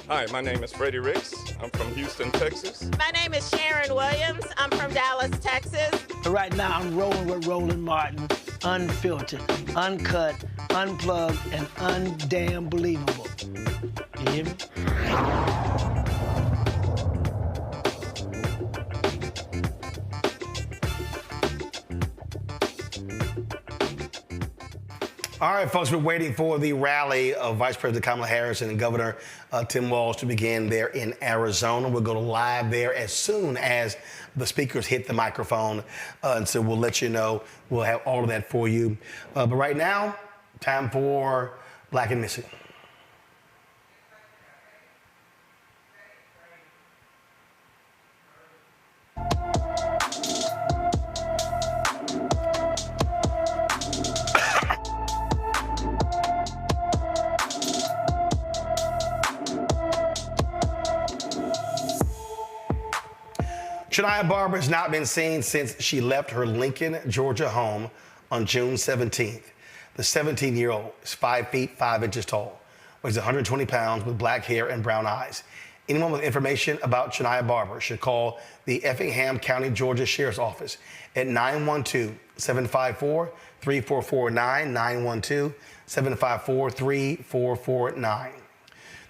Hi, my name is Freddie Ricks. I'm from Houston, Texas. My name is Sharon Williams. I'm from Dallas, Texas. Right now, I'm rolling with Roland Martin, unfiltered, uncut, unplugged, and undamn believable. You hear me? All right, folks, we're waiting for the rally of Vice President Kamala Harris and Governor Tim Walz to begin there in Arizona. We'll go live there as soon as the speakers hit the microphone. And so we'll let you know. We'll have all of that for you. But right now, time for Black and Missing. Shania Barber has not been seen since she left her Lincoln, Georgia home on June 17th. The 17-year-old is 5 feet 5 inches tall, weighs 120 pounds with black hair and brown eyes. Anyone with information about Shania Barber should call the Effingham County, Georgia Sheriff's Office at 912-754-3449, 912-754-3449.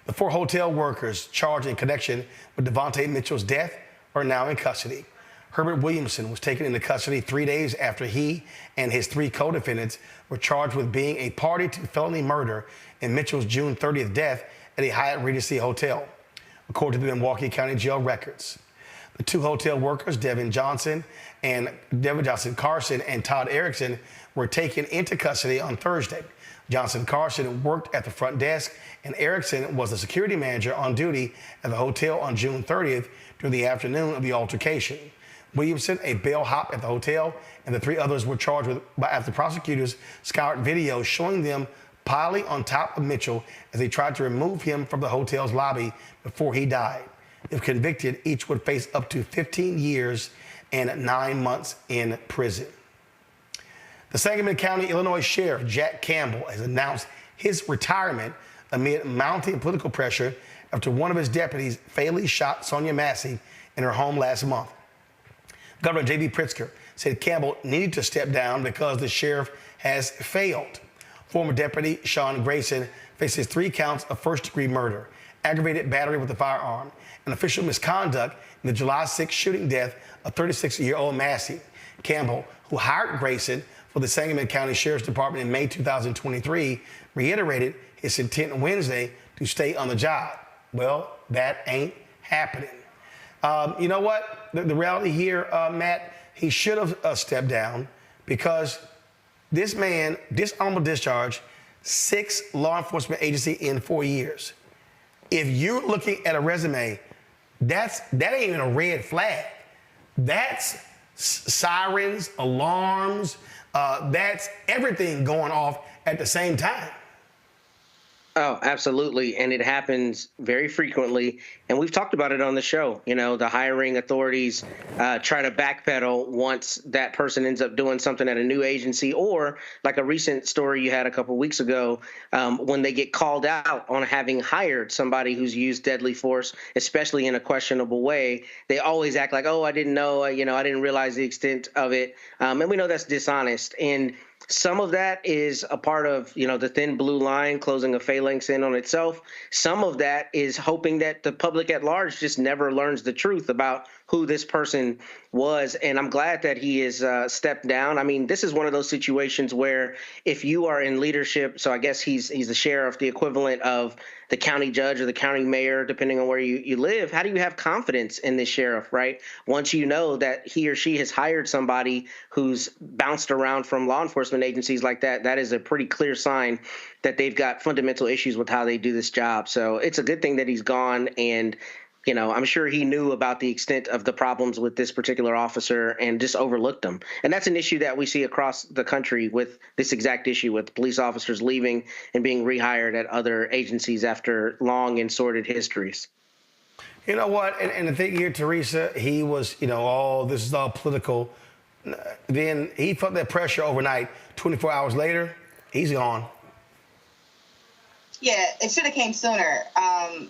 The 4 hotel workers charged in connection with Devontae Mitchell's death are now in custody. Herbert Williamson was taken into custody 3 days after he and his 3 co-defendants were charged with being a party to felony murder in Mitchell's June 30th death at a Hyatt Regency hotel, according to the Milwaukee County Jail records. The 2 hotel workers, Devin Johnson Carson and Todd Erickson, were taken into custody on Thursday. Johnson Carson worked at the front desk, and Erickson was the security manager on duty at the hotel on June 30th during the afternoon of the altercation. Williamson, a bellhop at the hotel, and the 3 others were charged after prosecutors scoured videos showing them piling on top of Mitchell as they tried to remove him from the hotel's lobby before he died. If convicted, each would face up to 15 years and 9 months in prison. The Sangamon County, Illinois Sheriff Jack Campbell has announced his retirement amid mounting political pressure after one of his deputies fatally shot Sonia Massey in her home last month. Governor J.B. Pritzker said Campbell needed to step down because the sheriff has failed. Former Deputy Sean Grayson faces 3 counts of first-degree murder, aggravated battery with a firearm, and official misconduct in the July 6 shooting death of 36-year-old Massey. Campbell, who hired Grayson for the Sangamon County Sheriff's Department in May 2023, reiterated his intent Wednesday to stay on the job. Well, that ain't happening. You know what? The reality here, Matt, he should have stepped down because this man, dishonorable discharge, 6 law enforcement agencies in 4 years. If you're looking at a resume, that ain't even a red flag. That's sirens, alarms, that's everything going off at the same time. Oh, absolutely. And it happens very frequently. And we've talked about it on the show. You know, the hiring authorities try to backpedal once that person ends up doing something at a new agency, or like a recent story you had a couple of weeks ago, when they get called out on having hired somebody who's used deadly force, especially in a questionable way. They always act like, oh, I didn't know, I didn't realize the extent of it. And we know that's dishonest. And some of that is a part of, the thin blue line, closing a phalanx in on itself. Some of that is hoping that the public at large just never learns the truth about who this person was. And I'm glad that he has stepped down. I mean, this is one of those situations where if you are in leadership, so I guess he's the sheriff, the equivalent of the county judge or the county mayor, depending on where you live, how do you have confidence in this sheriff, right? Once you know that he or she has hired somebody who's bounced around from law enforcement agencies like that, that is a pretty clear sign that they've got fundamental issues with how they do this job. So it's a good thing that he's gone. And I'm sure he knew about the extent of the problems with this particular officer and just overlooked them. And that's an issue that we see across the country with this exact issue with police officers leaving and being rehired at other agencies after long and sordid histories. You know what? And the thing here, Teresa, he was, this is all political. Then he felt that pressure overnight. 24 hours later, he's gone. Yeah, it should have came sooner.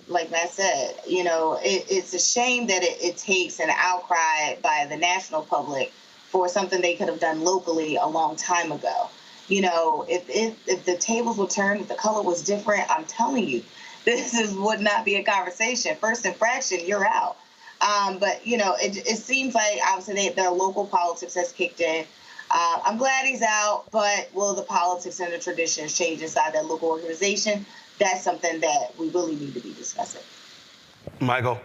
Like Matt said, it's a shame that it takes an outcry by the national public for something they could have done locally a long time ago. If the tables were turned, if the color was different, I'm telling you, would not be a conversation. First infraction, you're out. But it seems like obviously their local politics has kicked in. I'm glad he's out, but will the politics and the traditions change inside that local organization? That's something that we really need to be discussing. Michael.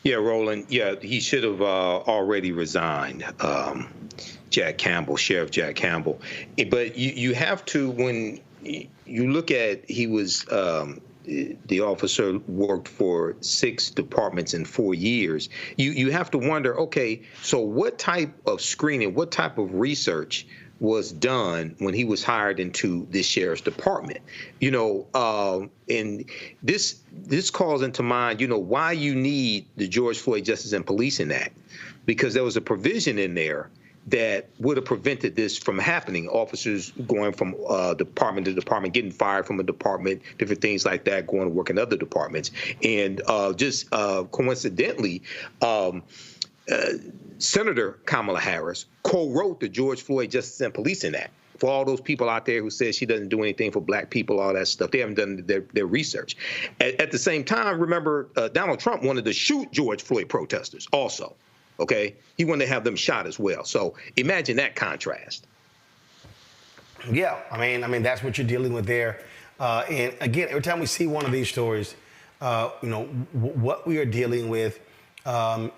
Yeah, Roland. Yeah, he should have already resigned, Sheriff Jack Campbell. But you have to, when you look at, he was, the officer worked for 6 departments in 4 years. You have to wonder, okay, so what type of screening, what type of research was done when he was hired into this sheriff's department? And this calls into mind, why you need the George Floyd Justice and Policing Act, because there was a provision in there that would have prevented this from happening. Officers going from department to department, getting fired from a department, different things like that, going to work in other departments. And just coincidentally, Senator Kamala Harris co-wrote the George Floyd Justice and Policing Act. For all those people out there who says she doesn't do anything for black people, all that stuff, they haven't done their research. At the same time, remember, Donald Trump wanted to shoot George Floyd protesters also. Okay, he wanted to have them shot as well. So imagine that contrast. Yeah, I mean that's what you're dealing with there. And again, every time we see one of these stories, what we are dealing with are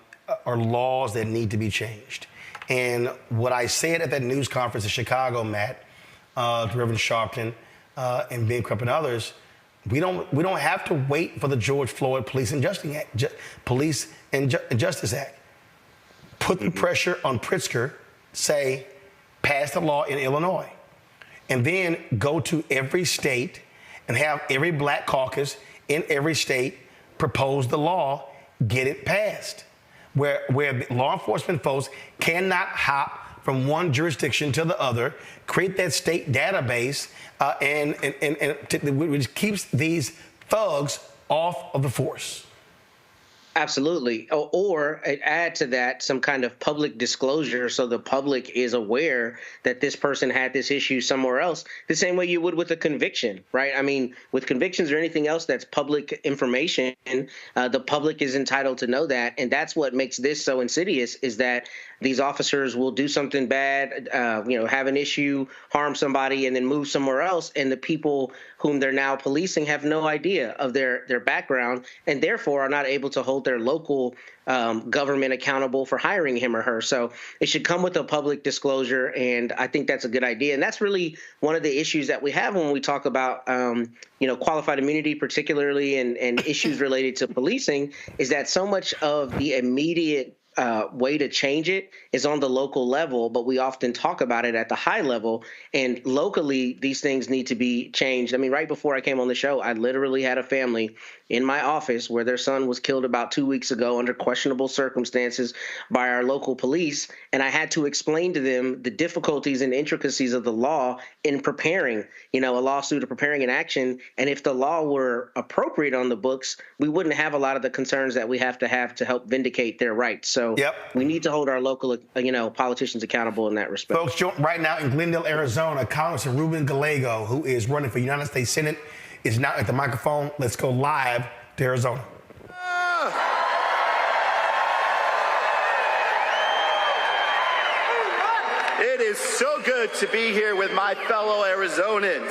laws that need to be changed. And what I said at that news conference in Chicago, Matt, to Reverend Sharpton and Ben Crump and others, we don't have to wait for the George Floyd Police and Justice Act. Put the pressure on Pritzker, say, pass the law in Illinois, and then go to every state and have every black caucus in every state propose the law, get it passed, where law enforcement folks cannot hop from one jurisdiction to the other, create that state database, which keeps these thugs off of the force. Absolutely. Or add to that some kind of public disclosure so the public is aware that this person had this issue somewhere else, the same way you would with a conviction, right? I mean, with convictions or anything else that's public information, the public is entitled to know that. And that's what makes this so insidious, is that these officers will do something bad, have an issue, harm somebody, and then move somewhere else. And the people whom they're now policing have no idea of their background, and therefore are not able to hold their local government accountable for hiring him or her. So it should come with a public disclosure, and I think that's a good idea. And that's really one of the issues that we have when we talk about qualified immunity, particularly, and issues related to policing, is that so much of the immediate way to change it is on the local level, but we often talk about it at the high level. And locally, these things need to be changed. I mean, right before I came on the show, I literally had a family in my office where their son was killed about 2 weeks ago under questionable circumstances by our local police. And I had to explain to them the difficulties and intricacies of the law in preparing, a lawsuit or preparing an action. And if the law were appropriate on the books, we wouldn't have a lot of the concerns that we have to help vindicate their rights. So we need to hold our local, politicians accountable in that respect. Folks, right now in Glendale, Arizona, Congressman Ruben Gallego, who is running for United States Senate, is now at the microphone. Let's go live to Arizona. It is so good to be here with my fellow Arizonans.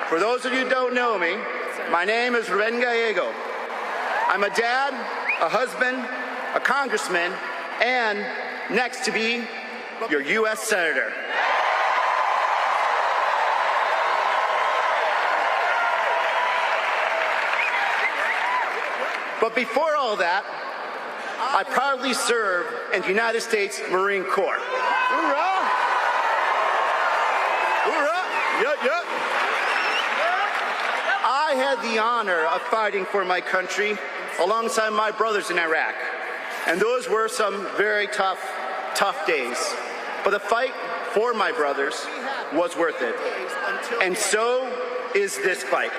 For those of you who don't know me, my name is Ruben Gallego. I'm a dad, a husband, a congressman, and next to be your U.S. Senator. But before all that, I proudly serve in the United States Marine Corps. Hoorah! Hoorah! Yup, yup. I had the honor of fighting for my country alongside my brothers in Iraq. And those were some very tough days. But the fight for my brothers was worth it. And so is this fight.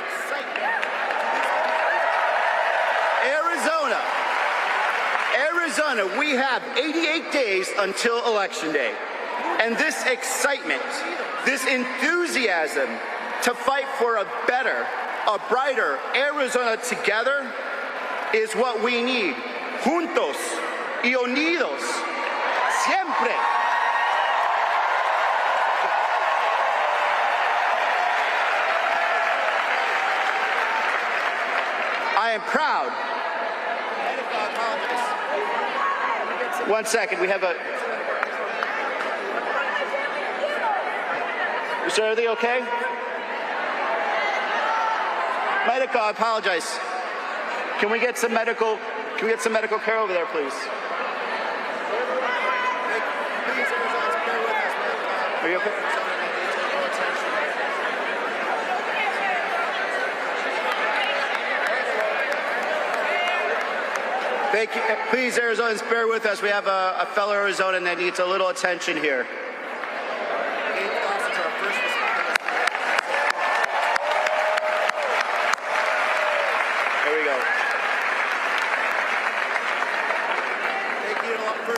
Arizona, we have 88 days until Election Day. And this excitement, this enthusiasm to fight for a better, a brighter Arizona together is what we need. Juntos y unidos, siempre. I am proud. One second, we have a... Is everything okay? Medical, I apologize. Can we get some medical care over there, please? Are you okay? Thank you. Please, Arizonans, bear with us. We have a fellow Arizonan that needs a little attention here. There we go.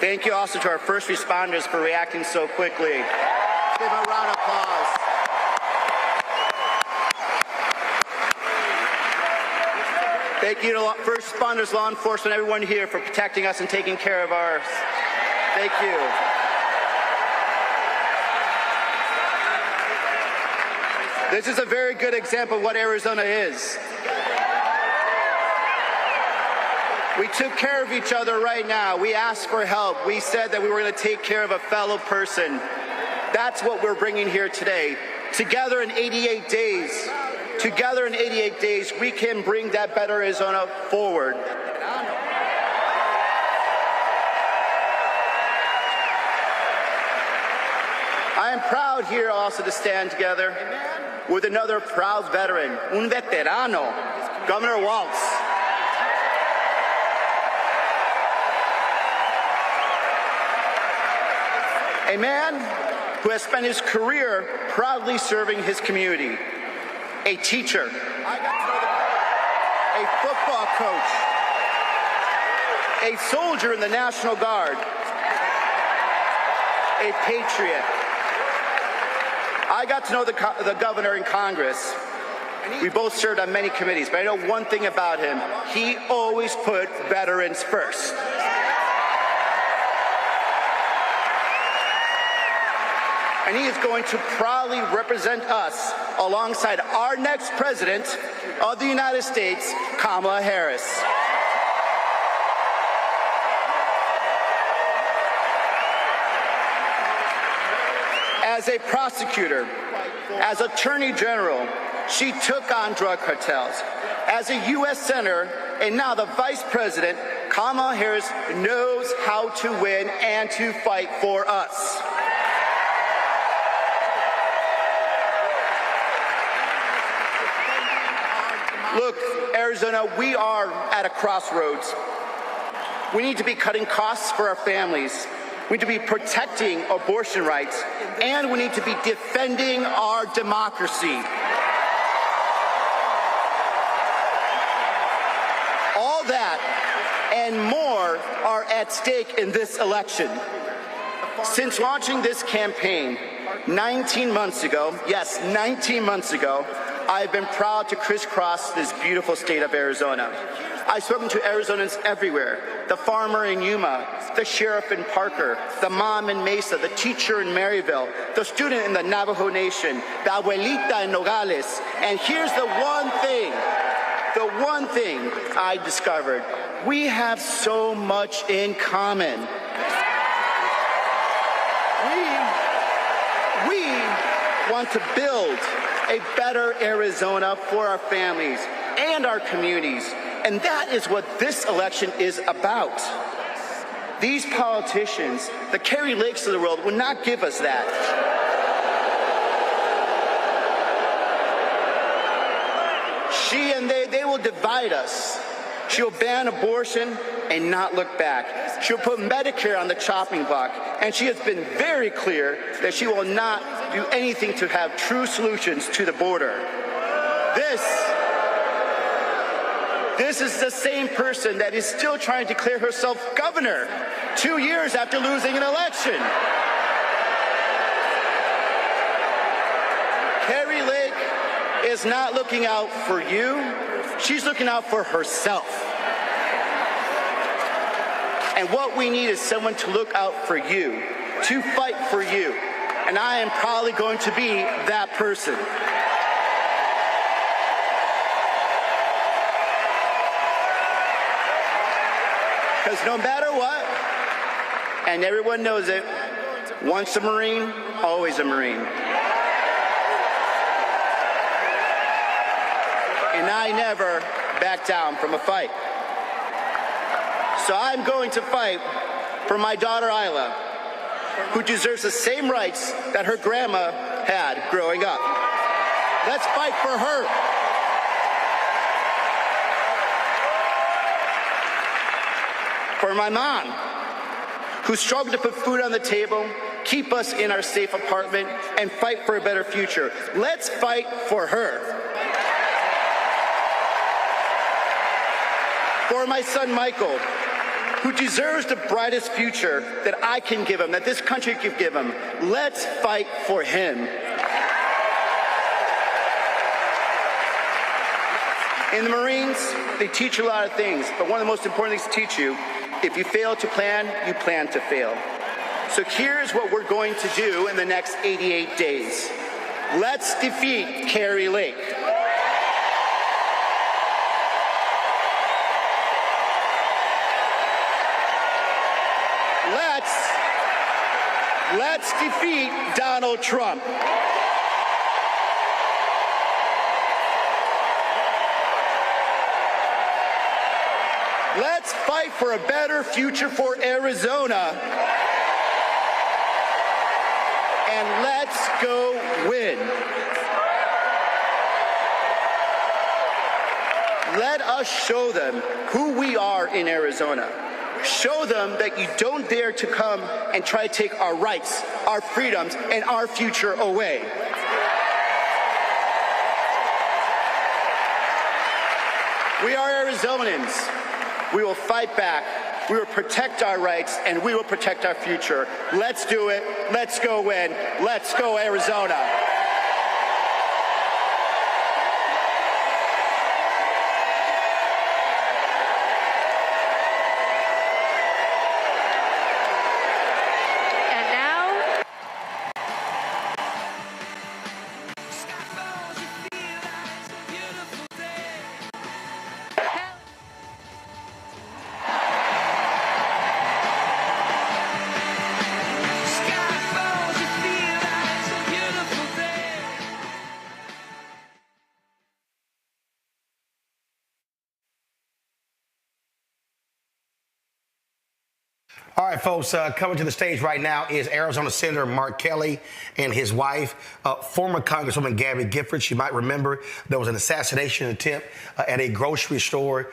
Thank you also to our first responders for reacting so quickly. Give them a round of applause. Thank you to first responders, law enforcement, everyone here for protecting us and taking care of ours. Thank you. This is a very good example of what Arizona is. We took care of each other right now. We asked for help. We said that we were going to take care of a fellow person. That's what we're bringing here today. Together in 88 days. Together in 88 days, we can bring that better Arizona forward. I am proud here also to stand together with another proud veteran, un veterano, Governor Walz. A man who has spent his career proudly serving his community. A teacher, a football coach, a soldier in the National Guard, a patriot. I got to know the governor in Congress. We both served on many committees, but I know one thing about him. He always put veterans first. And he is going to proudly represent us alongside our next president of the United States, Kamala Harris. As a prosecutor, as Attorney General, she took on drug cartels. As a U.S. Senator and now the Vice President, Kamala Harris knows how to win and to fight for us. Look, Arizona, we are at a crossroads. We need to be cutting costs for our families. We need to be protecting abortion rights, and we need to be defending our democracy. All that and more are at stake in this election. Since launching this campaign 19 months ago, yes, 19 months ago, I've been proud to crisscross this beautiful state of Arizona. I've spoken to Arizonans everywhere, the farmer in Yuma, the sheriff in Parker, the mom in Mesa, the teacher in Maryville, the student in the Navajo Nation, the abuelita in Nogales. And here's the one thing I discovered. We have so much in common. We want to build a better Arizona for our families and our communities. And that is what this election is about. These politicians, the Kari Lakes of the world, will not give us that. She and they will divide us. She'll ban abortion and not look back. She'll put Medicare on the chopping block. And she has been very clear that she will not do anything to have true solutions to the border. This is the same person that is still trying to declare herself governor 2 years after losing an election. Kari Lake is not looking out for you. She's looking out for herself. And what we need is someone to look out for you, to fight for you. And I am probably going to be that person. Because no matter what, and everyone knows it, once a Marine, always a Marine. And I never back down from a fight. So I'm going to fight for my daughter Isla, who deserves the same rights that her grandma had growing up. Let's fight for her. For my mom, who struggled to put food on the table, keep us in our safe apartment, and fight for a better future. Let's fight for her. For my son Michael, who deserves the brightest future that I can give him, that this country can give him. Let's fight for him. In the Marines, they teach you a lot of things, but one of the most important things to teach you, if you fail to plan, you plan to fail. So here's what we're going to do in the next 88 days. Let's defeat Kari Lake. Let's defeat Donald Trump. Let's fight for a better future for Arizona. And let's go win. Let us show them who we are in Arizona. Show them that you don't dare to come and try to take our rights, our freedoms, and our future away. We are Arizonans. We will fight back. We will protect our rights, and we will protect our future. Let's do it. Let's go win. Let's go, Arizona. All right, folks, coming to the stage right now is Arizona Senator Mark Kelly and his wife, former Congresswoman Gabby Giffords. You might remember there was an assassination attempt at a grocery store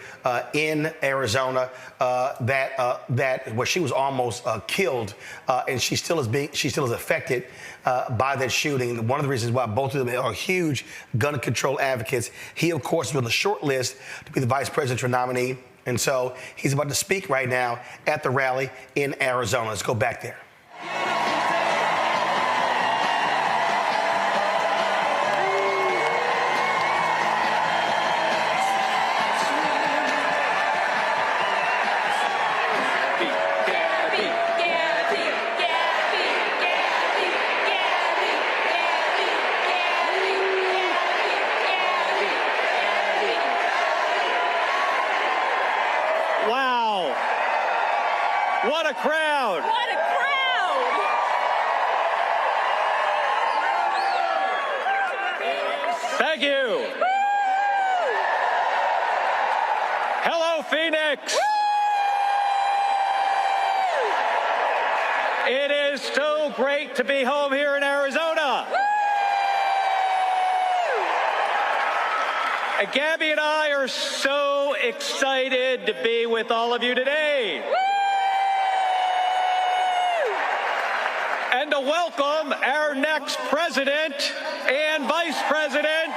in Arizona where she was almost killed, and she still is affected by that shooting. One of the reasons why both of them are huge gun control advocates. He, of course, is on the short list to be the vice presidential nominee. And so he's about to speak right now at the rally in Arizona. Let's go back there. What a crowd! What a crowd! Thank you. Woo! Hello, Phoenix. Woo! It is so great to be home here in Arizona. Woo! And Gabby and I are so excited to be with all of you today. Woo! And to welcome our next president and vice president,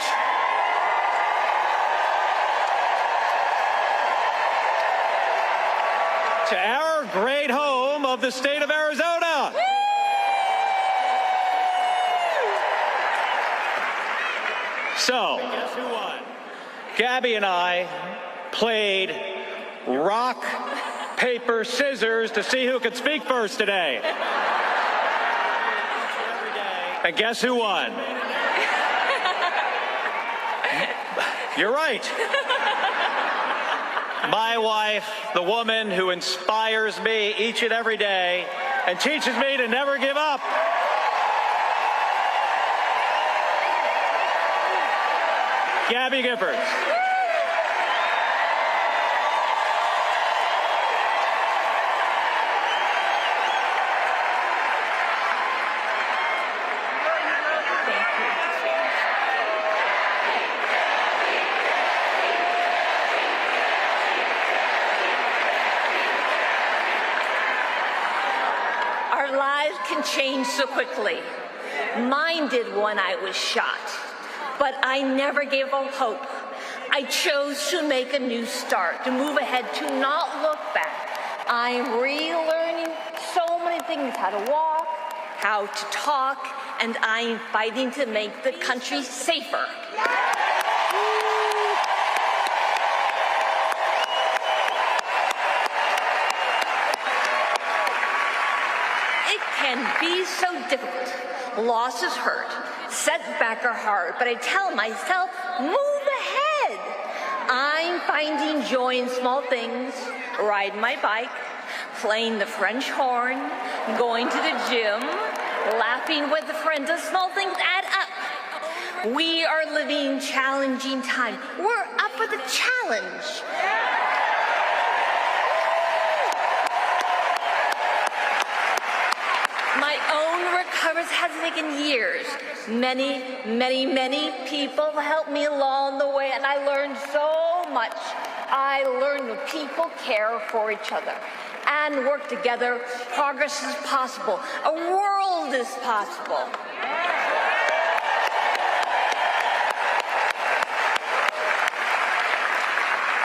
to our great home of the state of Arizona. So, guess who won? Gabby and I played rock, paper, scissors to see who could speak first today. And guess who won? You're right. My wife, the woman who inspires me each and every day and teaches me to never give up. Gabby Giffords. Can change so quickly. Mine did when I was shot, but I never gave up hope. I chose to make a new start, to move ahead, to not look back. I'm relearning so many things, how to walk, how to talk, and I'm fighting to make the country safer. Can be so difficult. Losses hurt, setbacks are hard, but I tell myself, move ahead. I'm finding joy in small things, riding my bike, playing the French horn, going to the gym, laughing with a friend. The small things add up. We are living challenging time. We're up for the challenge. My own recovery has taken years. Many, many, many people helped me along the way, and I learned so much. I learned that people care for each other. and work together, progress is possible. A world is possible.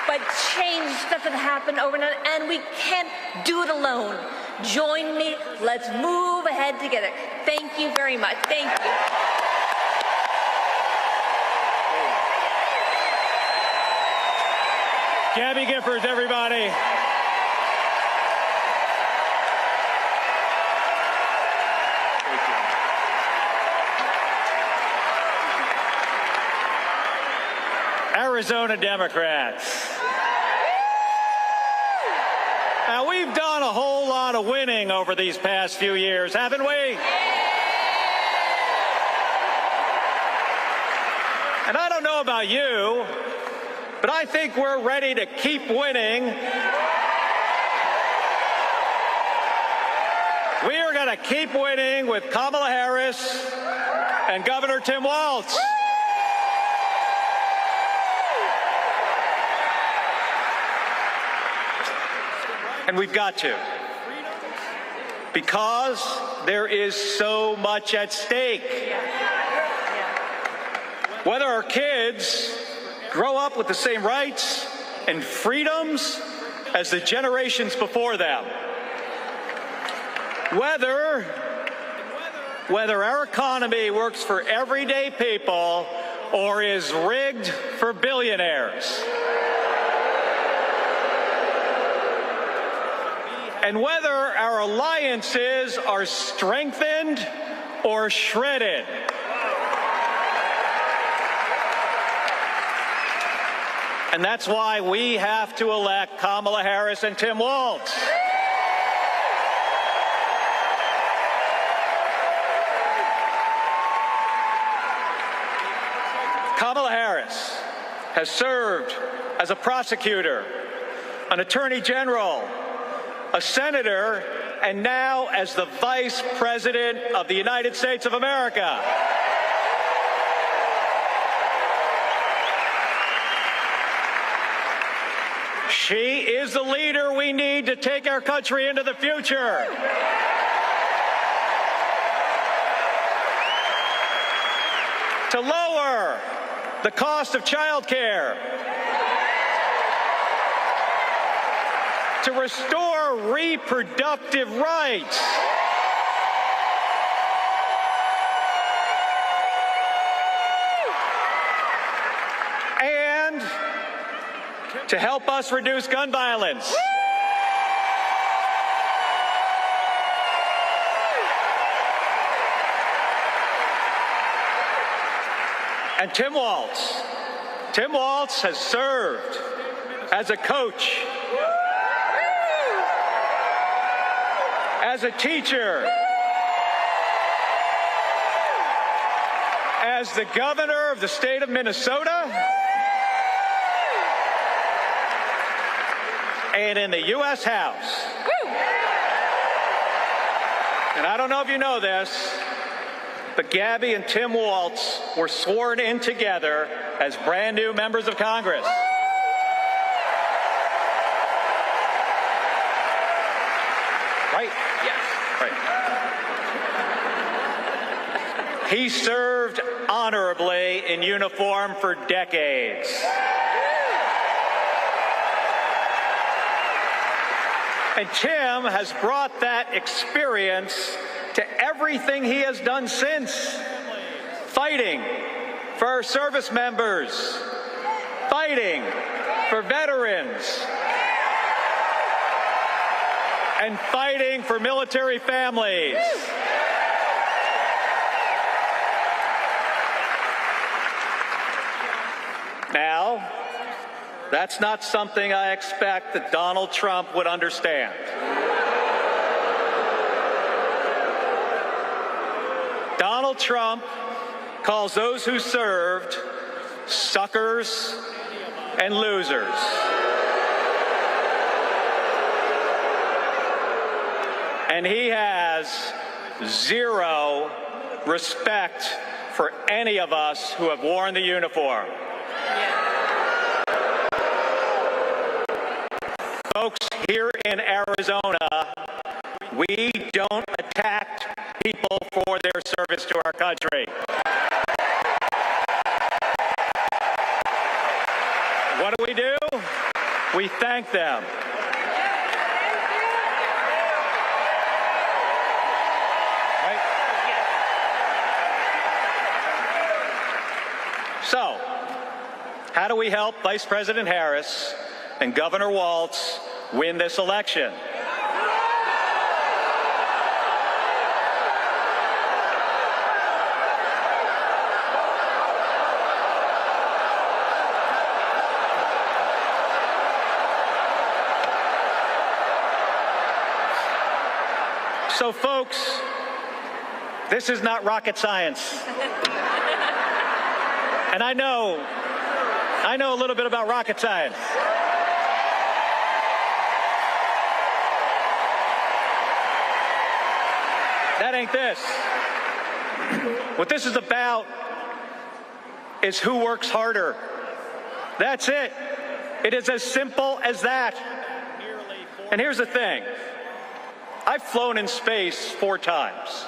But change doesn't happen overnight, and we can't do it alone. Join me. Let's move ahead together. Thank you very much. Thank you. Gabby Giffords, everybody. Arizona Democrats. Now, we've done a whole lot of winning over these past few years, haven't we? And I don't know about you, but I think we're ready to keep winning. We are going to keep winning with Kamala Harris and Governor Tim Walz. And we've got to, because there is so much at stake. Whether our kids grow up with the same rights and freedoms as the generations before them, whether our economy works for everyday people or is rigged for billionaires, and whether our alliances are strengthened or shredded. And that's why we have to elect Kamala Harris and Tim Walz. Kamala Harris has served as a prosecutor, an attorney general, a senator, and now as the Vice President of the United States of America. She is the leader we need to take our country into the future. To lower the cost of child care. To restore reproductive rights. And to help us reduce gun violence. And Tim Walz has served as a coach, as a teacher, as the governor of the state of Minnesota, and in the U.S. House. And I don't know if you know this, but Gabby and Tim Walz were sworn in together as brand new members of Congress. Right? Yes. Right. He served honorably in uniform for decades. And Tim has brought that experience to everything he has done since. Fighting for our service members, fighting for veterans, and fighting for military families. Now, that's not something I expect that Donald Trump would understand. Donald Trump calls those who served suckers and losers. And he has zero respect for any of us who have worn the uniform. Folks, here in Arizona, we don't attack people for their service to our country. What do? We thank them. Right? So, how do we help Vice President Harris and Governor Walz win this election? So, folks, this is not rocket science. And I know a little bit about rocket science. That ain't this. What this is about is who works harder. That's it. It is as simple as that. And here's the thing. I've flown in space 4 times.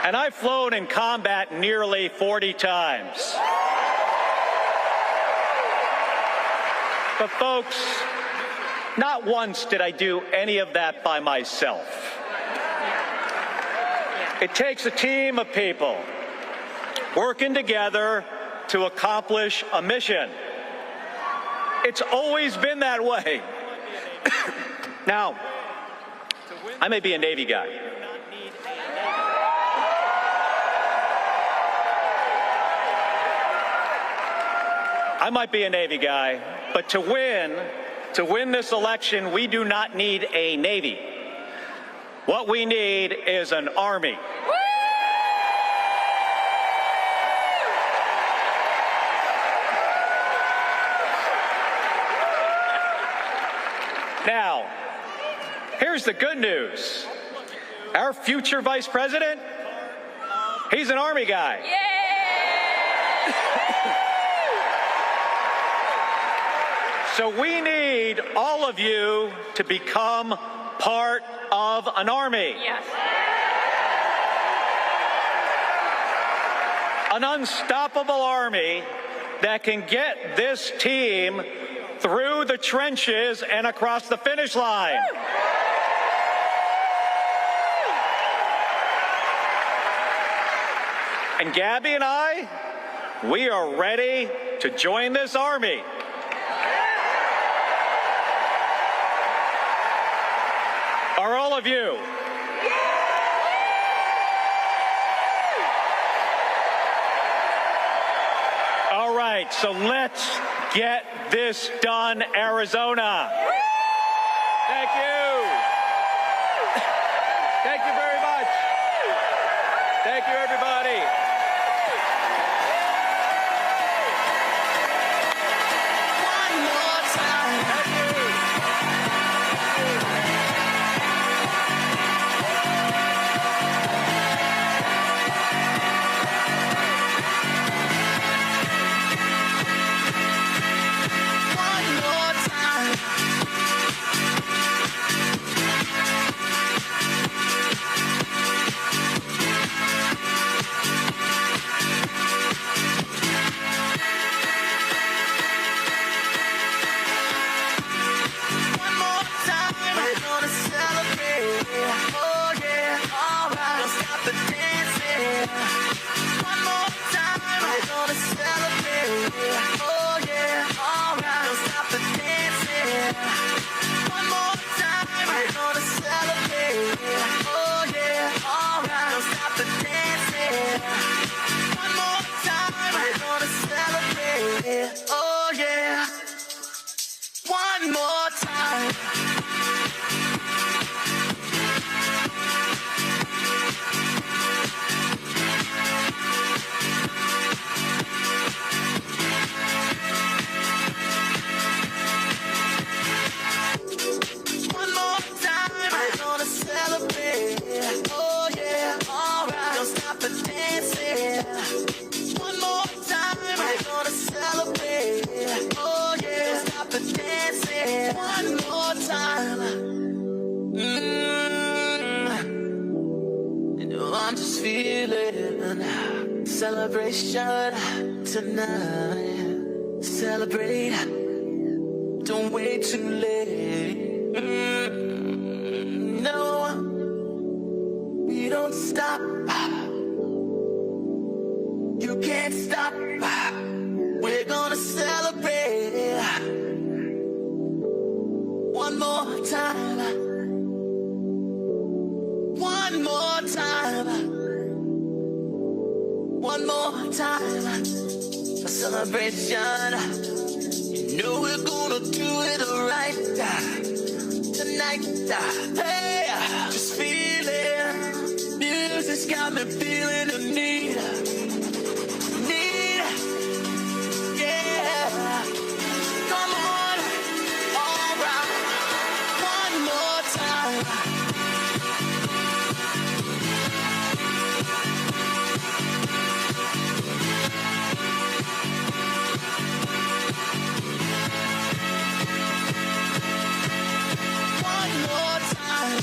And I've flown in combat nearly 40 times. But folks, not once did I do any of that by myself. It takes a team of people working together to accomplish a mission. It's always been that way. Now, I may be a Navy guy. I might be a Navy guy, but to win this election, we do not need a Navy. What we need is an Army. Now, here's the good news. Our future vice president, he's an Army guy. So we need all of you to become part of an Army. Yes. An unstoppable Army that can get this team through the trenches and across the finish line. And Gabby and I, we are ready to join this Army. Are all of you? All right, so let's get this done, Arizona. Thank you. Thank you very much. Thank you, everybody. One more time. Thank you. Oh yeah, one more time. One more time, we're gonna celebrate. Oh yeah, alright, don't stop the dancing. One more time, we're gonna celebrate. celebration tonight. Celebrate, don't wait too late. No, we don't stop. You can't stop. We're gonna celebrate one more time. One more time. One more time. A celebration. You know we're gonna do it right tonight. Hey, just feel it. Music's got me feeling the need. Yeah. Come on. All right. One more time. One more time.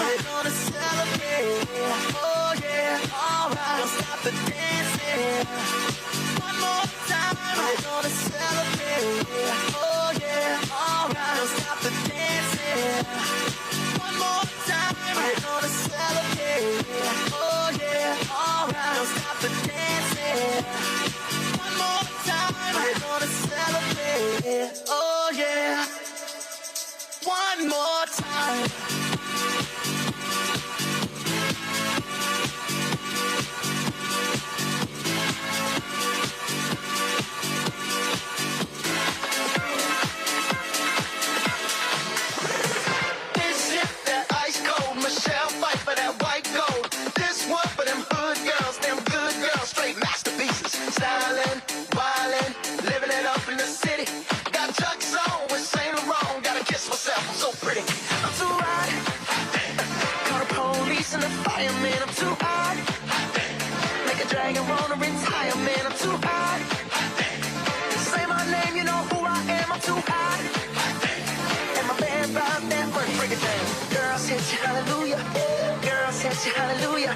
We're gonna celebrate. Oh yeah, alright. Don't stop the dancing. One more time. We're gonna celebrate. Oh yeah, alright. Don't stop the dancing. One more time. We're gonna celebrate. Oh yeah, alright. Don't stop the dancing. One more time. We're gonna celebrate. Oh yeah. One more time. Stylin', wildin', living it up in the city. Got Chuck's on with Saint Laurent. Gotta kiss myself, I'm so pretty. I'm too hot. Call the police and the fireman. I'm too hot. Make a dragon wanna retire, man. I'm too hot. Say my name, you know who I am. I'm too hot. And my band brought that money, break it down. Girls hit you, hallelujah. Girls hit you, hallelujah.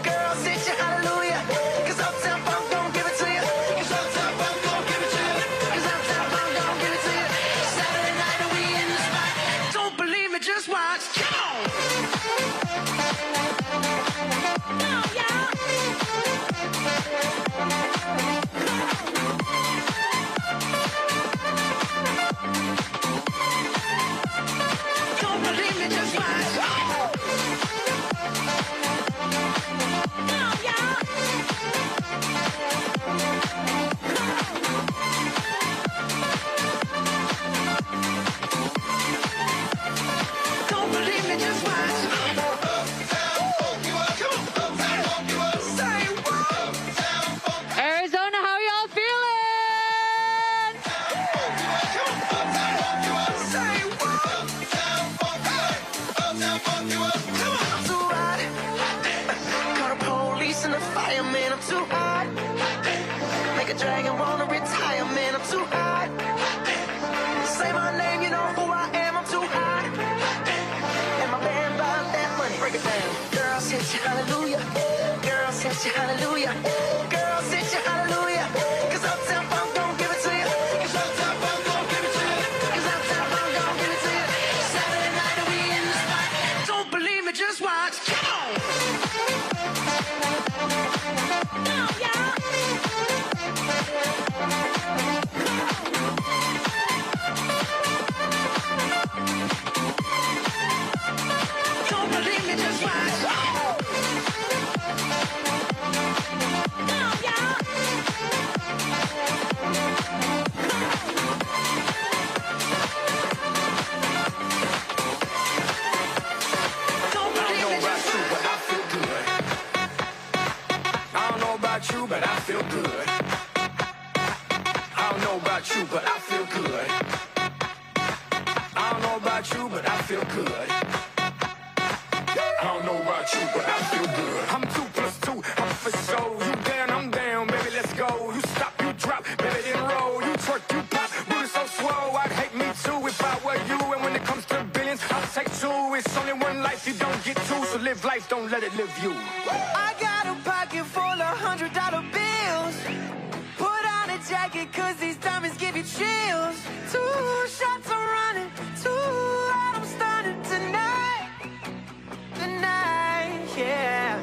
Girls hit you, hallelujah. 'Cause Uptown Funk gon' give it to you. 'Cause Uptown Funk gon' give it to you. 'Cause Uptown Funk gon' give it to you. Saturday night and we in the spot. Don't believe me, just watch. Come on. Come on, y'all. Don't believe me, just watch. Come on, y'all. Don't believe me, just watch. Arizona, how y'all feeling? I'm too hot. Call the police and the fireman. I'm too hot. Make a dragon wanna retire, man. I'm too hot. Say my name, you know who I am. I'm too hot. And my band bought that money. Break it down. Girls hit you, hallelujah. Girls hit you, hallelujah. Girls hit you, hallelujah. 'Cause Uptown Funk gon' give it to you. 'Cause Uptown Funk gon' give it to you. 'Cause Uptown Funk gon' give it to you. Saturday night and we in the spot. Don't believe me, just watch. Come on. Come on, y'all. Don't believe me, just watch. Come on, y'all. Don't believe me, just I don't know about you, but I feel good. I don't know about you, but I feel good. I don't know about you, but I feel good. I don't know about you, but I feel good. I'm 2 + 2 you. I'm for sure. You down, I'm down, baby, let's go. You stop, you drop, baby, then roll. You twerk, you pop, booty so swole. I'd hate me too if I were you. And when it comes to billions, I'll take two. It's only one life, you don't get two. So live life, don't let it live you. I got a pocket full of $100 bills. Put on a jacket, cause these diamonds give you chills. 2 shots are running, 2 out, I'm stunning tonight. Tonight, yeah.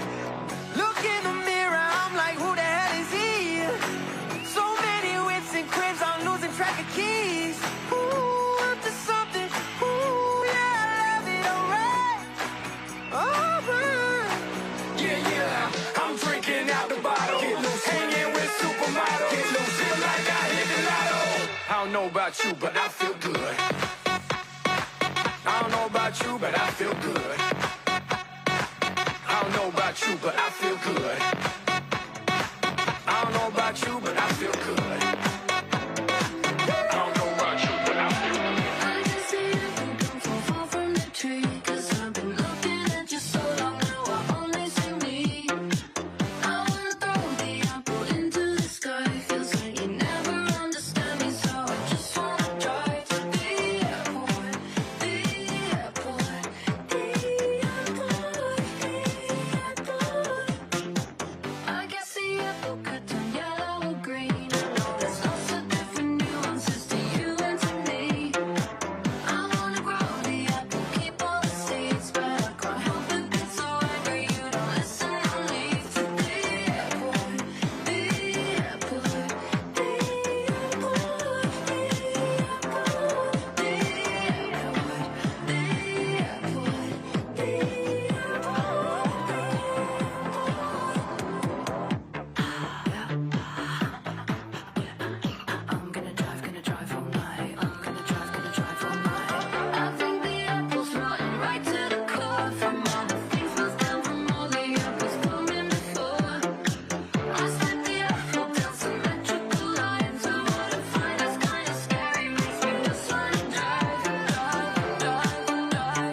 Look in the mirror, I'm like, who the hell is he? So many whips and cribs, I'm losing track of keys. Ooh, up to something, ooh, yeah, I love it, alright. Alright. Yeah, I'm drinking out the bottle. Get loose, hanging with supermodels. Get loose, feel like I hit the lotto. I don't know about you, but I feel good. I don't know about you, but I feel good. I don't know about you, but I feel good. I don't know about you, but I feel good. I don't know about you, but I feel good. I just see you come so far from the tree. Cause I've been looking at you so long now, I only see me. I wanna throw the apple into the sky. Feels like you never understand me, so I just wanna drive to the airport, the airport, the airport, the airport. I guess the apple could turn yellow or green. I know there's lots of different nuances to you and to me. I wanna grow the apple, keep all the seeds, but I can't help it, get so angry you don't listen or leave. To the airport, the airport, the airport, the airport, the airport, the I'm gonna drive all night. I'm gonna drive all night. I think the apple's rotten right to the core. From all the things was done, from all the apples coming before. I split the apple down symmetrical lines. I wanna find us kinda scary. Makes me just wanna drive. I'm gonna drive all night.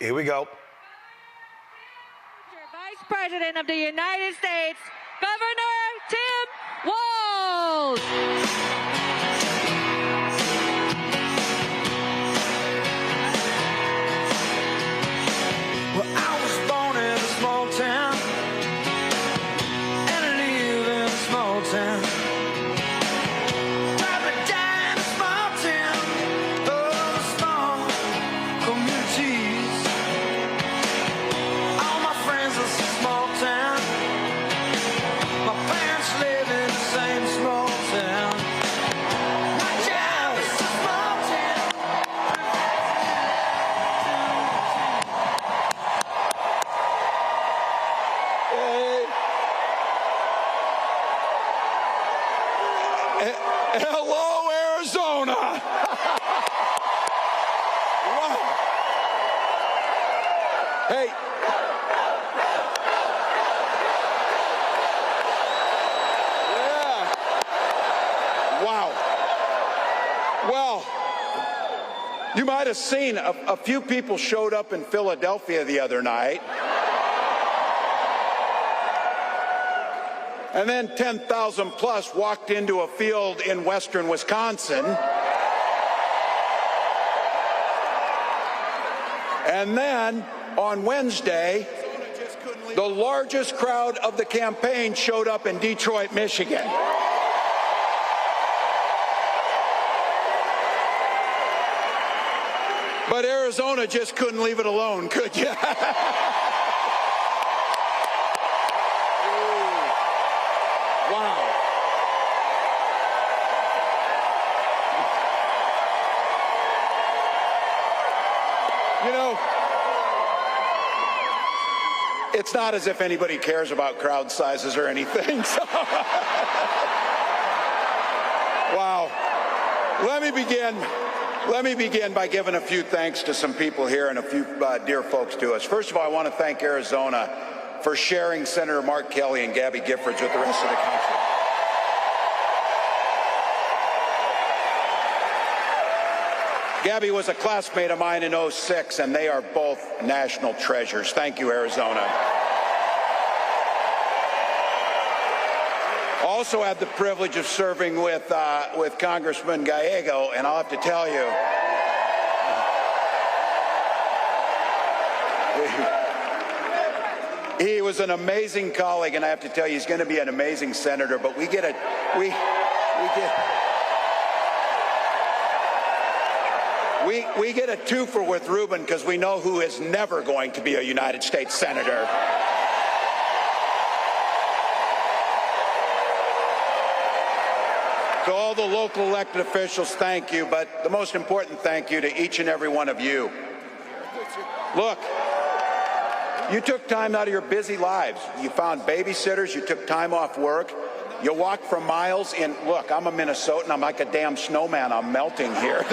Here we go. Vice President of the United States, Governor Tim Walz. Well, I was born in a small town, and I live in a small town. Probably die in a small town, oh, small communities. All my friends are small town. My parents live in the same small town. My job is a small town. Hello, Arizona. Wow. Hey. Yeah. Wow. Well, you might have seen a few people showed up in Philadelphia the other night. And then 10,000 plus walked into a field in western Wisconsin. And then on Wednesday, the largest crowd of the campaign showed up in Detroit, Michigan. But Arizona just couldn't leave it alone, could you? Wow. You know, it's not as if anybody cares about crowd sizes or anything. So. Wow. Let me begin by giving a few thanks to some people here and a few dear folks to us. First of all, I want to thank Arizona for sharing Senator Mark Kelly and Gabby Giffords with the rest of the country. Gabby was a classmate of mine in '06, and they are both national treasures. Thank you, Arizona. Also had the privilege of serving with Congressman Gallego, and I'll have to tell you, he was an amazing colleague, and I have to tell you, he's going to be an amazing senator. But we get a twofer with Reuben because we know who is never going to be a United States senator. To all the local elected officials, thank you. But the most important thank you to each and every one of you. Look, you took time out of your busy lives. You found babysitters. You took time off work. You walked for miles in. Look, I'm a Minnesotan. I'm like a damn snowman. I'm melting here.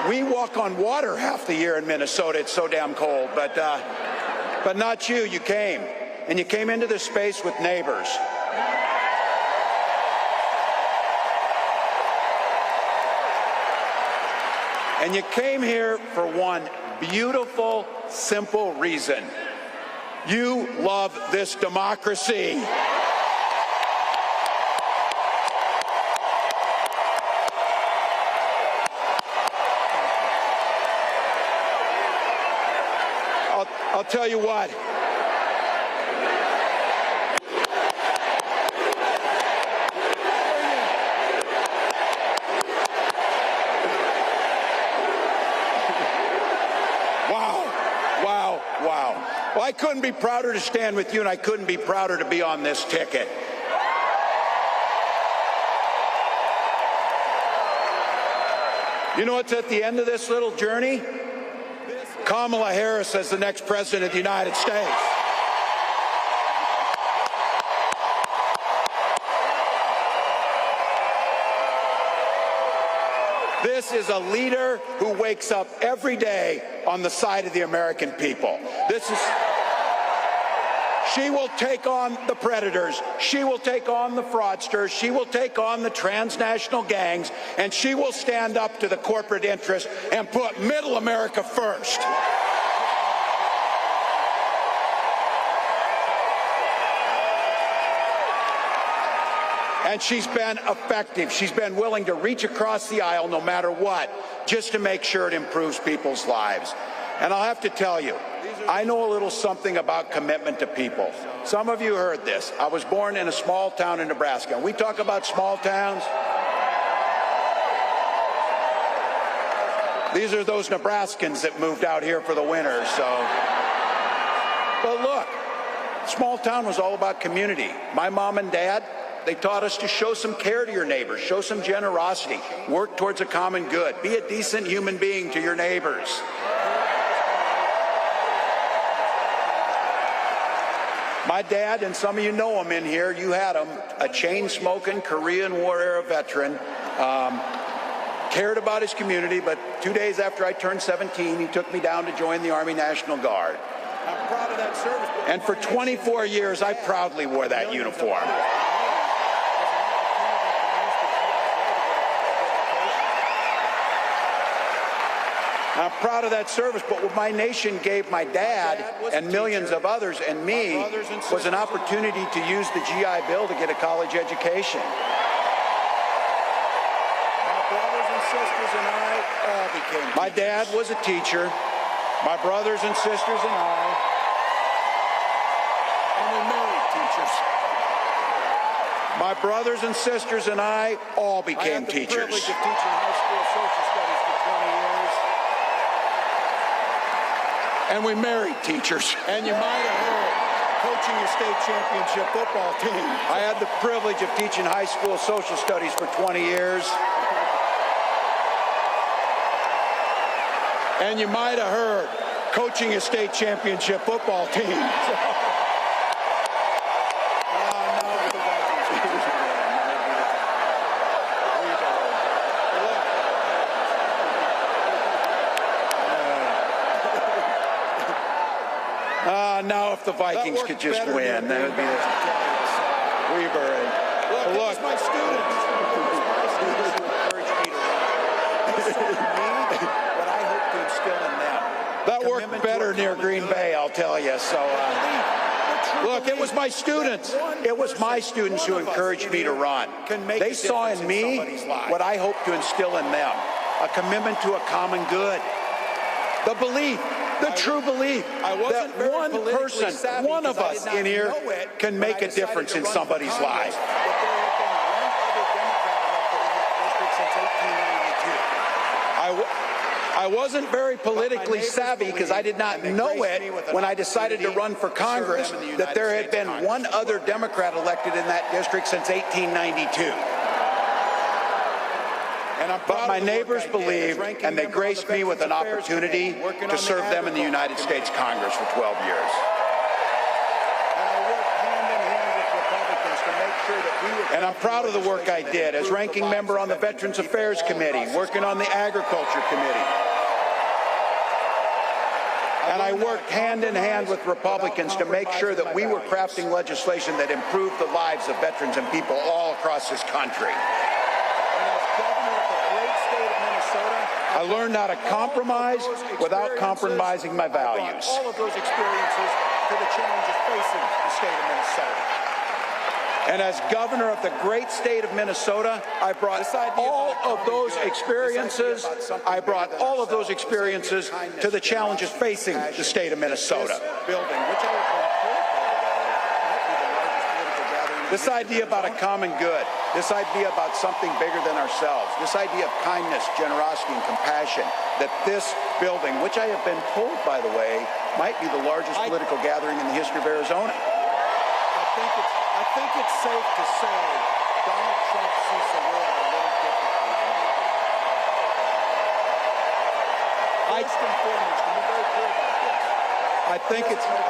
We walk on water half the year in Minnesota. It's so damn cold. But not you. You came. And you came into this space with neighbors. And you came here for one beautiful, simple reason. You love this democracy. I'll tell you what. Wow. Well, I couldn't be prouder to stand with you, and I couldn't be prouder to be on this ticket. You know what's at the end of this little journey? Kamala Harris as the next president of the United States. This is a leader who wakes up every day on the side of the American people. She will take on the predators. She will take on the fraudsters. She will take on the transnational gangs, and she will stand up to the corporate interests and put middle America first. And she's been effective. She's been willing to reach across the aisle no matter what, just to make sure it improves people's lives. And I'll have to tell you, I know a little something about commitment to people. Some of you heard this. I was born in a small town in Nebraska. We talk about small towns. These are those Nebraskans that moved out here for the winter, so. But look, small town was all about community. My mom and dad, they taught us to show some care to your neighbors, show some generosity, work towards a common good, be a decent human being to your neighbors. My dad, and some of you know him in here, you had him, a chain-smoking Korean War era veteran, cared about his community, but 2 days after I turned 17, he took me down to join the Army National Guard. I'm proud of that service. And for 24 years, I proudly wore that uniform. I'm proud of that service, but what my nation gave my dad and millions of others and me was an opportunity to use the GI Bill to get a college education. My brothers and sisters and I all became teachers. My dad was a teacher. My brothers and sisters and we married teachers. My brothers and sisters and I all became teachers. I had the privilege of teaching high school social studies for 20 years. And we married teachers. And you might have heard, coaching a state championship football team. I had the privilege of teaching high school social studies for 20 years. And you might have heard, coaching a state championship football team. Now if the Vikings could just win, that would be Weber and look. My students. What I hope to instill in them. That worked better near Green Bay, I'll tell you. So look, it was my students. It was my students who encouraged me to run. They saw in me what I hope to instill in them: a commitment to a common good, the belief. The true belief that one person, one of us in here can make a difference in somebody's life. I wasn't very politically savvy because I did not know it when I decided to run for Congress that there had been one other Democrat elected in that district since 1892. But my neighbors believed, and they graced me with an opportunity to serve them in the United States Congress for 12 years. And I'm proud of the work I did as ranking member on the Veterans Affairs Committee, working on the Agriculture Committee. And I worked hand in hand with Republicans to make sure that we were crafting legislation that improved the lives of veterans and people all across this country. I learned how to compromise without compromising my values. All of those experiences to the challenges facing the state of Minnesota. And as governor of the great state of Minnesota, I brought all of those experiences. I brought all of those experiences to the challenges facing the state of Minnesota. This idea about a common good, this idea about something bigger than ourselves, this idea of kindness, generosity, and compassion, that this building, which I have been told, by the way, might be the largest political gathering in the history of Arizona. I think it's safe to say Donald Trump sees the world a little differently than we do. First and foremost, and be very clear about this. I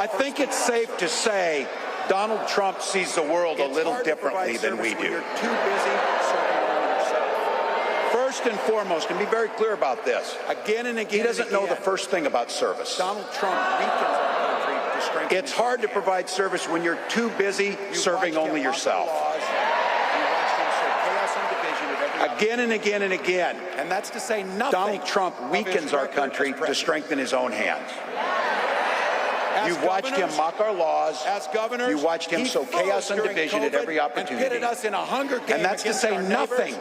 think it's safe to say Donald Trump sees the world a little differently than we do. You're too busy serving only yourself. First and foremost, and be very clear about this, again and again, he doesn't know the first thing about service. Donald Trump weakens our country to strengthen. It's hard to provide service when you're too busy serving only yourself. Again and again and again. And that's to say nothing. Donald Trump weakens our country to strengthen his own hands. You've watched him mock our laws. As governors, you watched him sow chaos and division at every opportunity. And pitted us in a hunger game. And that's to say nothing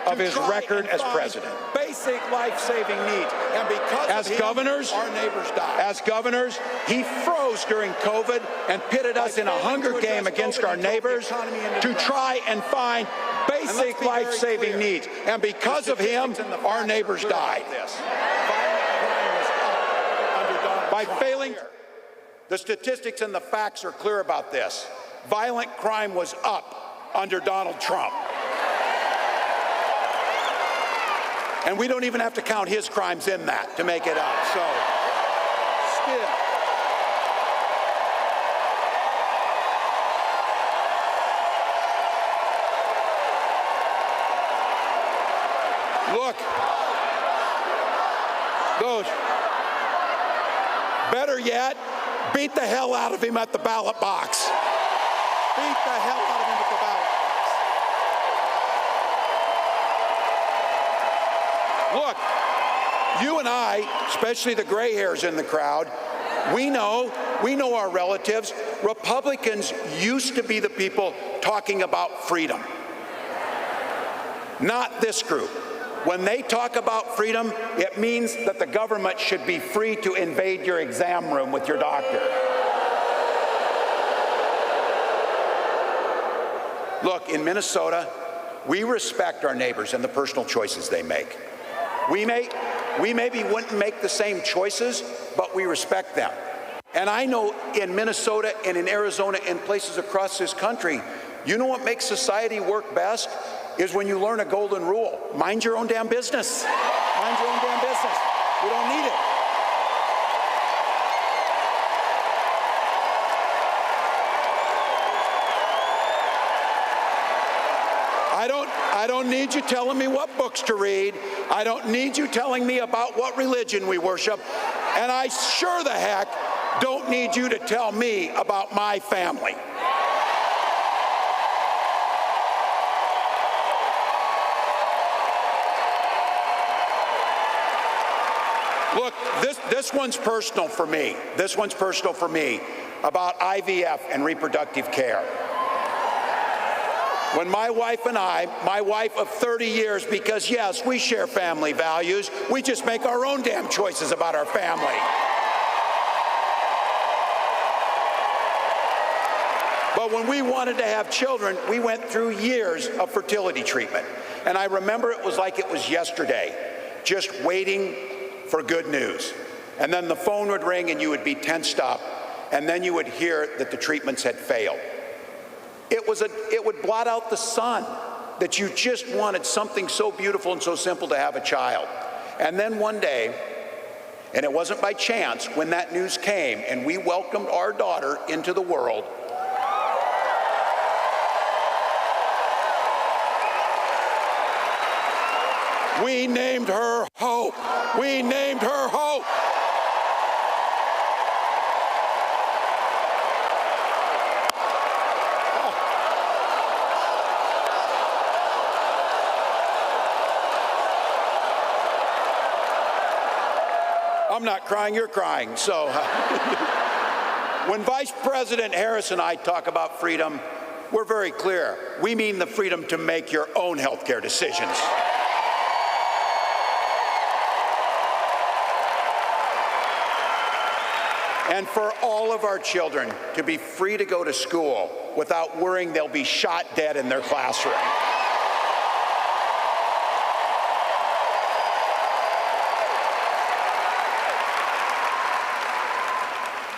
of his record as president. Basic life-saving needs. And because of governors, our neighbors died. As governors, he froze during COVID and pitted us in a hunger game against our neighbors to try and find basic life-saving needs. And because of him, our neighbors died. By failing, the statistics and the facts are clear about this. Violent crime was up under Donald Trump. And we don't even have to count his crimes in that to make it up. So, still. Look, those, better yet, beat the hell out of him at the ballot box. Beat the hell out of him at the ballot box. Look, you and I, especially the gray hairs in the crowd, we know our relatives. Republicans used to be the people talking about freedom. Not this group. When they talk about freedom, it means that the government should be free to invade your exam room with your doctor. Look, in Minnesota, we respect our neighbors and the personal choices they make. We may We maybe wouldn't make the same choices, but we respect them. And I know in Minnesota and in Arizona and places across this country, you know what makes society work best? Is when you learn a golden rule. Mind your own damn business. Mind your own damn business. We don't need it. I don't need you telling me what books to read. I don't need you telling me about what religion we worship. And I sure the heck don't need you to tell me about my family. Look, this one's personal for me. This one's personal for me about IVF and reproductive care. When my wife and I, my wife of 30 years, because yes, we share family values, we just make our own damn choices about our family. But when we wanted to have children, we went through years of fertility treatment. And I remember it was like it was yesterday, just waiting for good news. And then the phone would ring and you would be tensed up, and then you would hear that the treatments had failed. It would blot out the sun, that you just wanted something so beautiful and so simple to have a child. And then one day, and it wasn't by chance, when that news came and we welcomed our daughter into the world, we named her Hope. We named her Hope. I'm not crying, you're crying. So when Vice President Harris and I talk about freedom, we're very clear. We mean the freedom to make your own health care decisions. And for all of our children to be free to go to school without worrying they'll be shot dead in their classroom.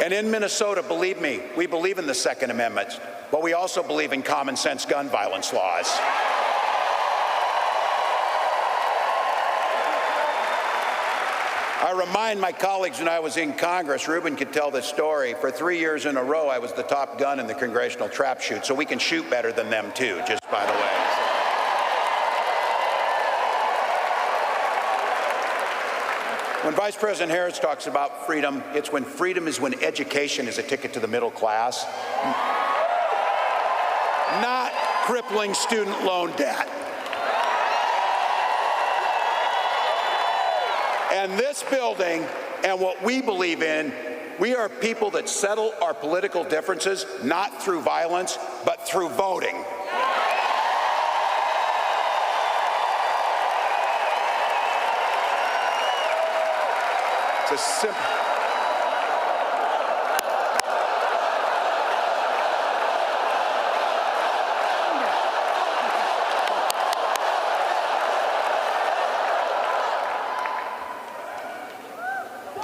And in Minnesota, believe me, we believe in the Second Amendment, but we also believe in common sense gun violence laws. I remind my colleagues when I was in Congress, Ruben could tell this story, for 3 years in a row I was the top gun in the congressional trap shoot, so we can shoot better than them too, just by the way. When Vice President Harris talks about freedom, it's when freedom is when education is a ticket to the middle class, not crippling student loan debt. And this building and what we believe in, we are people that settle our political differences not through violence, but through voting. It's a simple.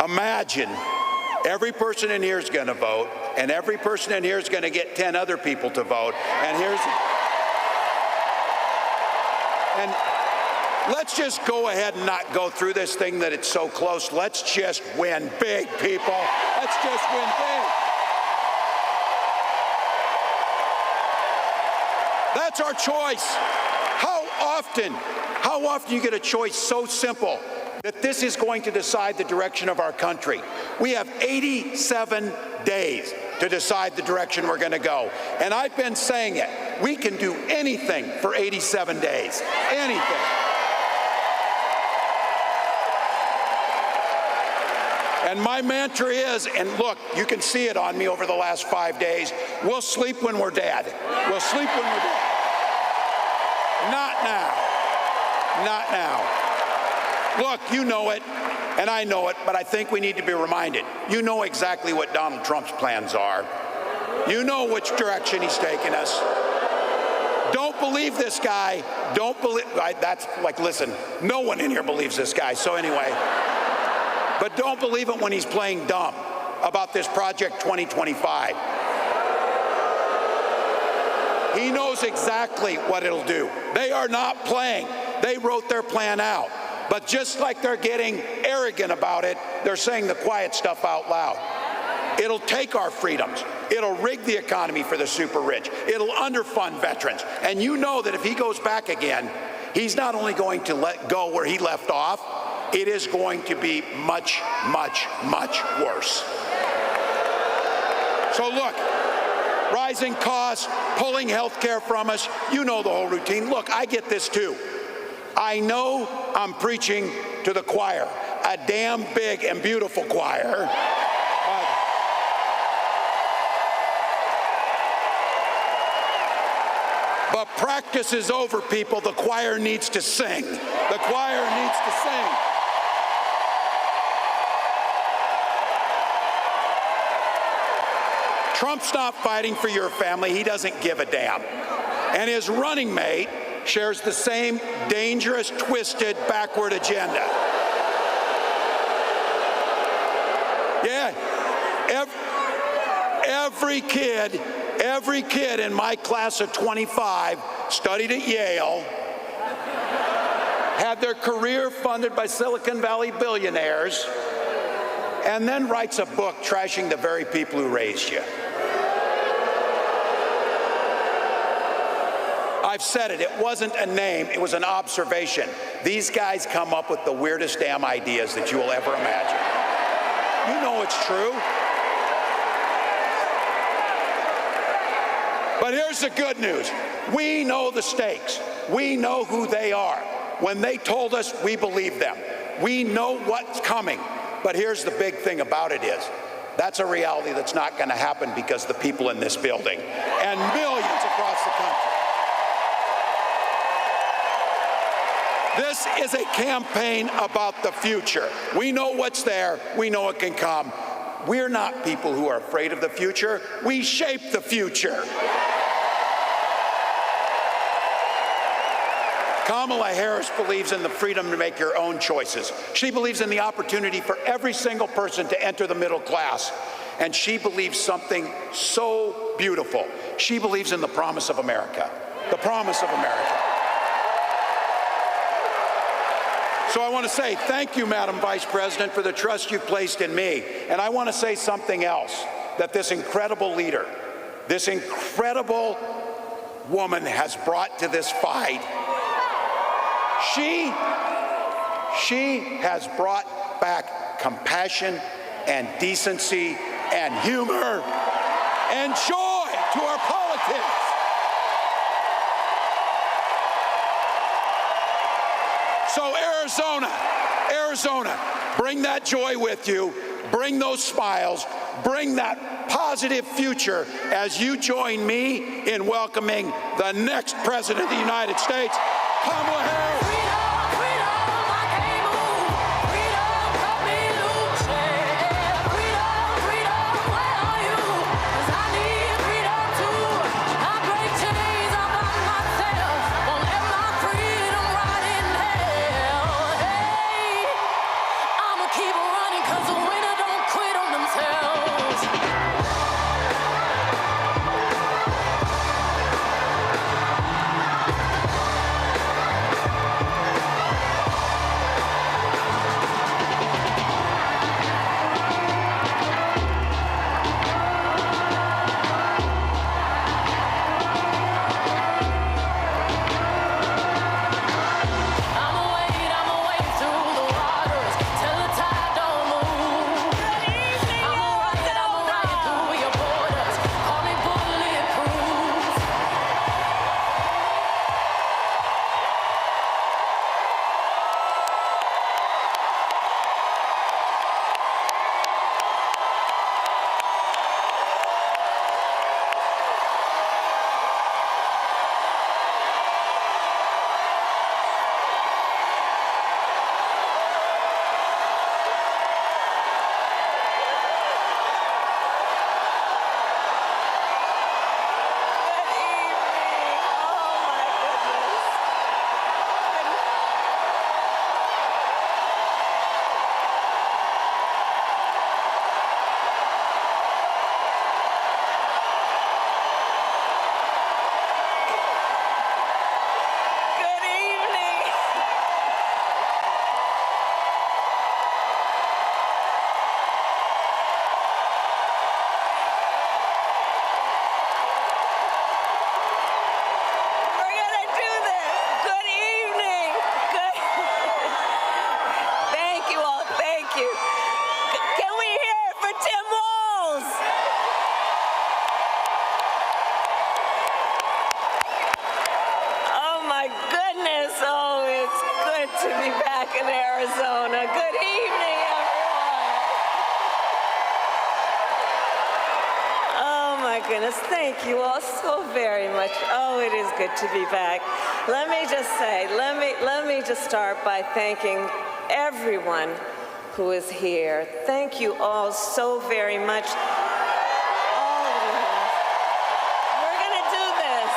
Imagine every person in here is going to vote, and every person in here is going to get 10 other people to vote. And let's just go ahead and not go through this thing that it's so close. Let's just win big, people. Let's just win big. That's our choice. How often you get a choice so simple that this is going to decide the direction of our country? We have 87 days to decide the direction we're going to go. And I've been saying it. We can do anything for 87 days. Anything. And my mantra is, and look, you can see it on me over the last 5 days, we'll sleep when we're dead. We'll sleep when we're dead. Not now. Not now. Look, you know it, and I know it, but I think we need to be reminded. You know exactly what Donald Trump's plans are. You know which direction he's taking us. Don't believe this guy. Don't believe, that's like, listen, no one in here believes this guy, so anyway. But don't believe it when he's playing dumb about this Project 2025. He knows exactly what it'll do. They are not playing. They wrote their plan out. But just like they're getting arrogant about it, they're saying the quiet stuff out loud. It'll take our freedoms. It'll rig the economy for the super rich. It'll underfund veterans. And you know that if he goes back again, he's not only going to let go where he left off, it is going to be much, much, much worse. So look, rising costs, pulling health care from us, you know the whole routine. Look, I get this too. I know I'm preaching to the choir, a damn big and beautiful choir. But practice is over, people. The choir needs to sing. The choir needs to sing. Trump's not fighting for your family. He doesn't give a damn. And his running mate shares the same dangerous, twisted, backward agenda. Yeah, every kid in my class of 25 studied at Yale, had their career funded by Silicon Valley billionaires, and then writes a book trashing the very people who raised you. I've said it, it wasn't a name, it was an observation. These guys come up with the weirdest damn ideas that you will ever imagine. You know it's true. But here's the good news. We know the stakes. We know who they are. When they told us, we believed them. We know what's coming. But here's the big thing about it is, that's a reality that's not going to happen because the people in this building and millions across the country. This is a campaign about the future. We know what's there. We know it can come. We're not people who are afraid of the future. We shape the future. Kamala Harris believes in the freedom to make your own choices. She believes in the opportunity for every single person to enter the middle class. And she believes something so beautiful. She believes in the promise of America. The promise of America. So I want to say thank you, Madam Vice President, for the trust you've placed in me. And I want to say something else, that this incredible leader, this incredible woman has brought to this fight. She has brought back compassion and decency and humor and joy to our politics. So Arizona, bring that joy with you, bring those smiles, bring that positive future as you join me in welcoming the next President of the United States, Kamala Harris. Youngkin, Arizona. Good evening, everyone. Oh my goodness, thank you all so very much. Oh, it is good to be back. Let me just say, let me just start by thanking everyone who is here. Thank you all so very much. All of you. We're going to do this.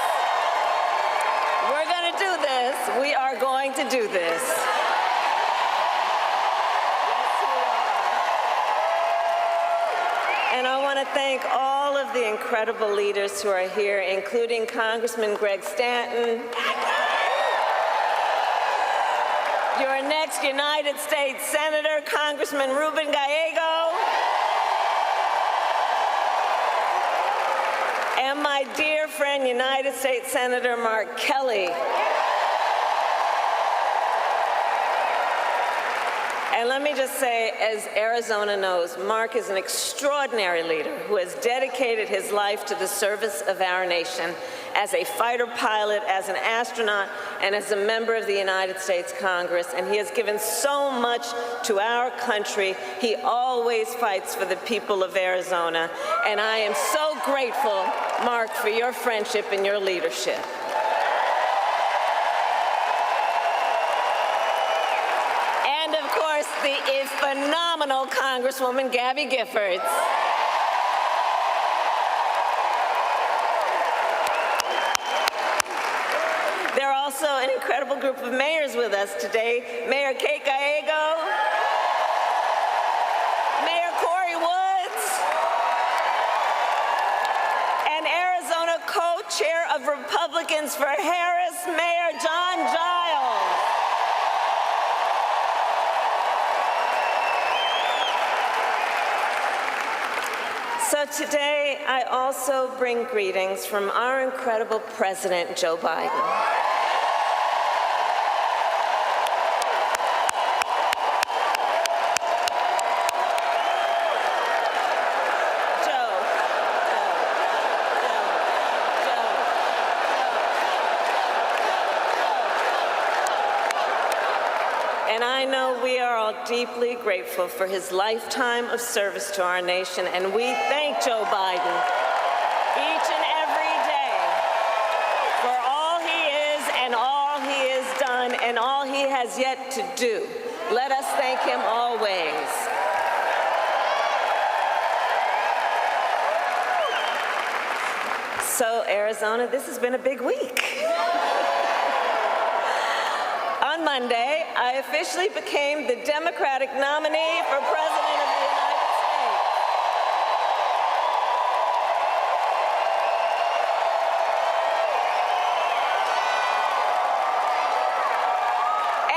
We're going to do this. We are going to do this. And I want to thank all of the incredible leaders who are here, including Congressman Greg Stanton, your next United States Senator, Congressman Ruben Gallego, and my dear friend, United States Senator Mark Kelly. And let me just say, as Arizona knows, Mark is an extraordinary leader who has dedicated his life to the service of our nation as a fighter pilot, as an astronaut, and as a member of the United States Congress. And he has given so much to our country. He always fights for the people of Arizona. And I am so grateful, Mark, for your friendship and your leadership. The phenomenal Congresswoman Gabby Giffords. There are also an incredible group of mayors with us today. Mayor Kate Gallego, Mayor Corey Woods, and Arizona co-chair of Republicans for Harris, Mayor John Giles. So today, I also bring greetings from our incredible President, Joe Biden. And I know we are all deeply grateful for his lifetime of service to our nation, and we thank Joe Biden each and every day for all he is and all he has done and all he has yet to do. Let us thank him always. So, Arizona, this has been a big week. On Monday, I officially became the Democratic nominee for President of the United States.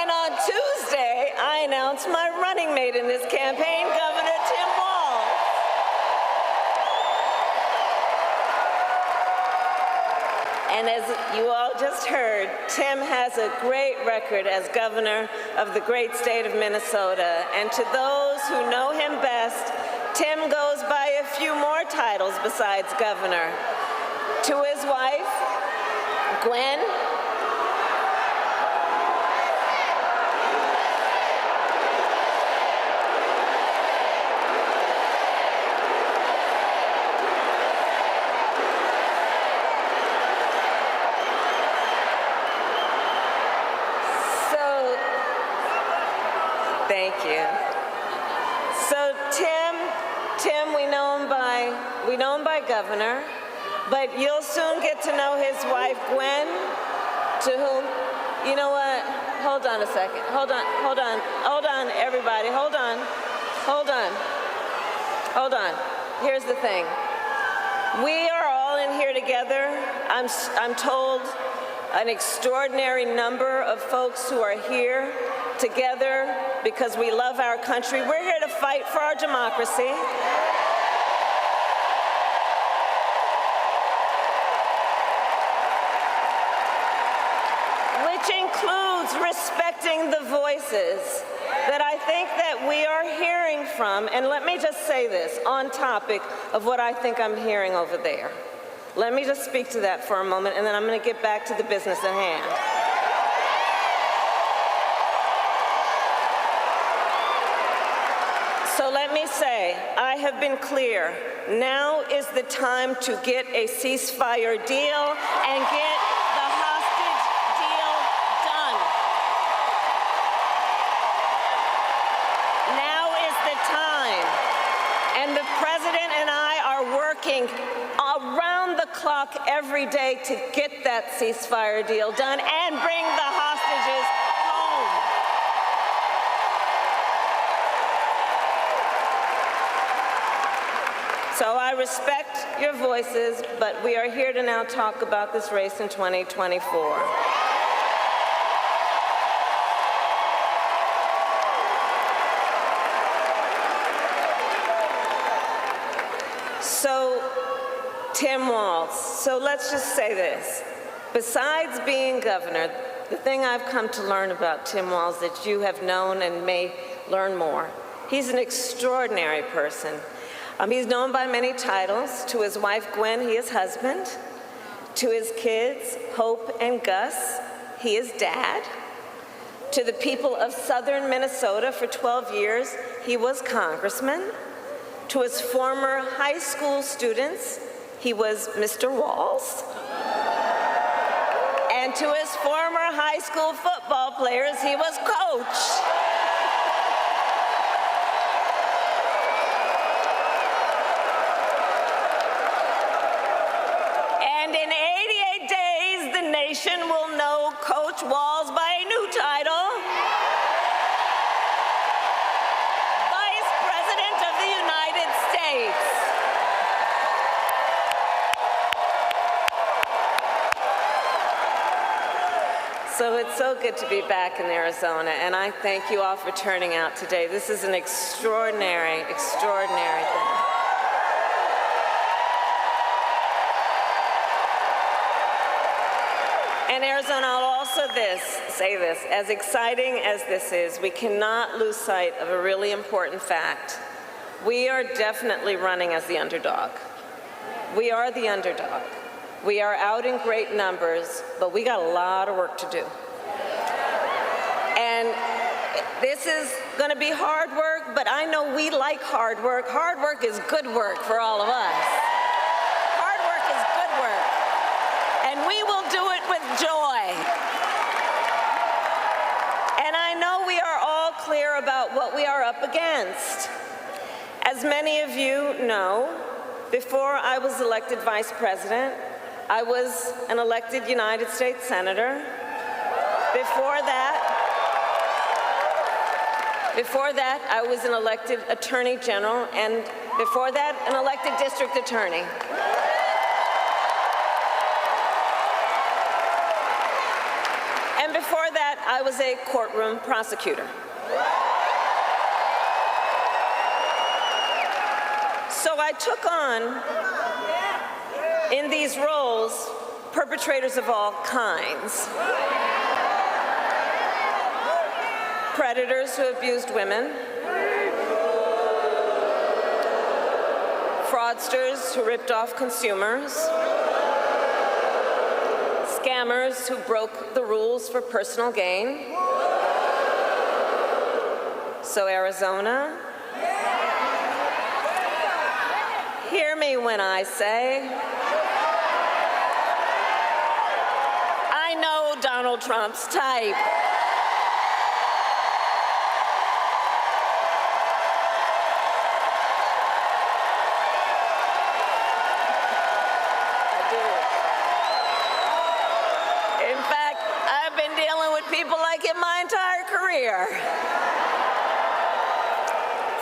And on Tuesday, I announced my running mate in this campaign, Governor Tim Walz. And as you all just heard, Tim has a great record as governor of the great state of Minnesota. And to those who know him best, Tim goes by a few more titles besides governor. To his wife, Gwen, thank you. So Tim, we know him by governor, but you'll soon get to know his wife, Gwen, to whom, you know what? Hold on a second. Hold on, everybody. Hold on. Here's the thing. We are all in here together. I'm told an extraordinary number of folks who are here together because we love our country. We're here to fight for our democracy. Which includes respecting the voices that I think that we are hearing from. And let me just say this on topic of what I think I'm hearing over there. Let me just speak to that for a moment, and then I'm going to get back to the business at hand. say, I have been clear. Now is the time to get a ceasefire deal and get the hostage deal done. Now is the time. And the President and I are working around the clock every day to get that ceasefire deal done and bring the hostages home. So I respect your voices, but we are here to now talk about this race in 2024. So, Tim Walz, so let's just say this. Besides being governor, the thing I've come to learn about Tim Walz that you have known and may learn more, he's an extraordinary person. He's known by many titles. To his wife, Gwen, he is husband. To his kids, Hope and Gus, he is dad. To the people of southern Minnesota for 12 years, he was congressman. To his former high school students, he was Mr. Walz. And to his former high school football players, he was coach. And in 88 days, the nation will know Coach Walz by a new title, Vice President of the United States. So it's so good to be back in Arizona, and I thank you all for turning out today. This is an extraordinary, extraordinary thing. And Arizona, I'll also say this, as exciting as this is, we cannot lose sight of a really important fact. We are definitely running as the underdog. We are the underdog. We are out in great numbers, but we got a lot of work to do. And this is going to be hard work, but I know we like hard work. Hard work is good work for all of us. Hard work is good work. And we will do it with joy. And I know we are all clear about what we are up against. As many of you know, before I was elected vice president, I was an elected United States Senator. Before that, I was an elected Attorney General, and before that, an elected District Attorney. And before that, I was a courtroom prosecutor. So I took on, in these roles, perpetrators of all kinds. Predators who abused women, fraudsters who ripped off consumers, scammers who broke the rules for personal gain. So Arizona, hear me when I say, I know Donald Trump's type.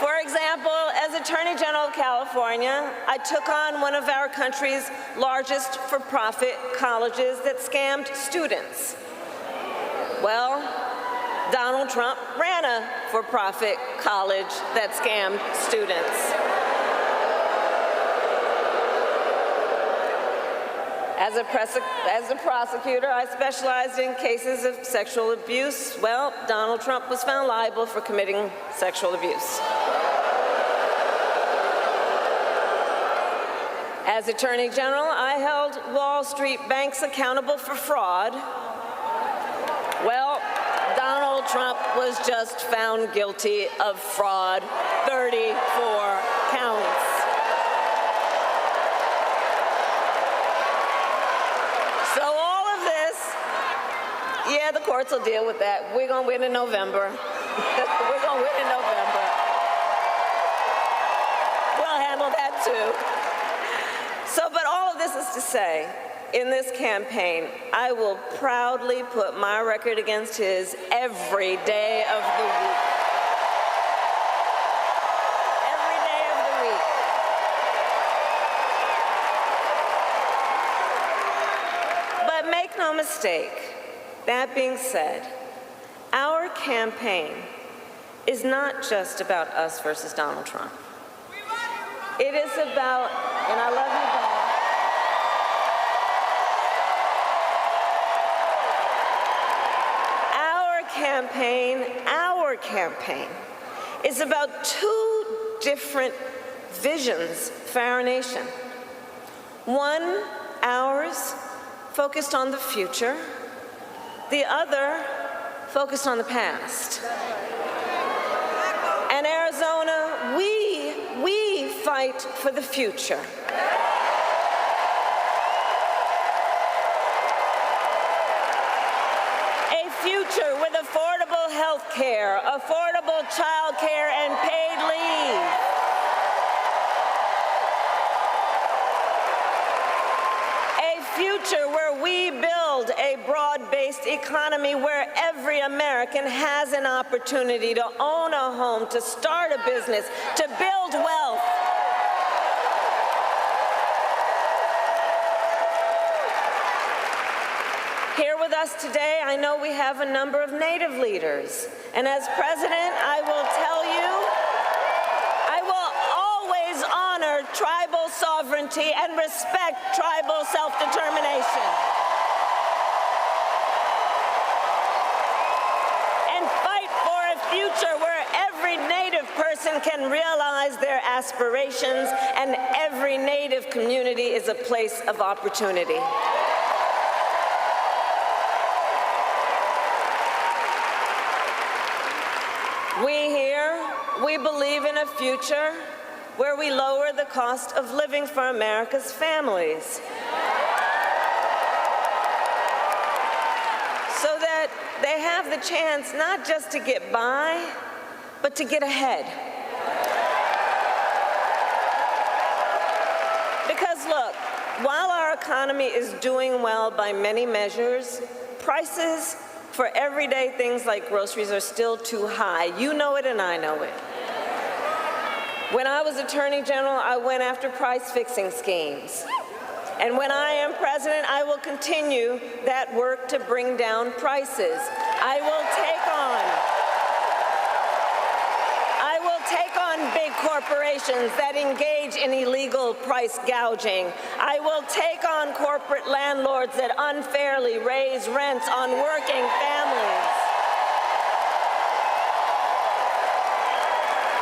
For example, as Attorney General of California, I took on one of our country's largest for-profit colleges that scammed students. Well, Donald Trump ran a for-profit college that scammed students. As a prosecutor, I specialized in cases of sexual abuse. Well, Donald Trump was found liable for committing sexual abuse. As Attorney General, I held Wall Street banks accountable for fraud. Well, Donald Trump was just found guilty of fraud 30 34 counts. So all of this, yeah, the courts will deal with that. We're going to win in November. We're going to win in November. We'll handle that too. So, but all of this is to say, in this campaign, I will proudly put my record against his every day of the week. Every day of the week. But make no mistake, that being said, our campaign is not just about us versus Donald Trump. It is about, and I love you guys. Our campaign is about two different visions for our nation. One, ours, focused on the future. The other, focused on the past. And Arizona, we fight for the future. A future with affordable health care, affordable child care, and paid leave. A future where we build a broad-based economy where every American has an opportunity to own a home, to start a business, to build wealth. Here with us today, I know we have a number of Native leaders. And as president, I will tell you, I will always honor tribal sovereignty and respect tribal self-determination. And fight for a future where every Native person can realize their aspirations and every Native community is a place of opportunity. We believe in a future where we lower the cost of living for America's families so that they have the chance not just to get by, but to get ahead. Because look, while our economy is doing well by many measures, prices for everyday things like groceries are still too high. You know it and I know it. When I was Attorney General, I went after price-fixing schemes. And when I am president, I will continue that work to bring down prices. I will take on big corporations that engage in illegal price gouging. I will take on corporate landlords that unfairly raise rents on working families.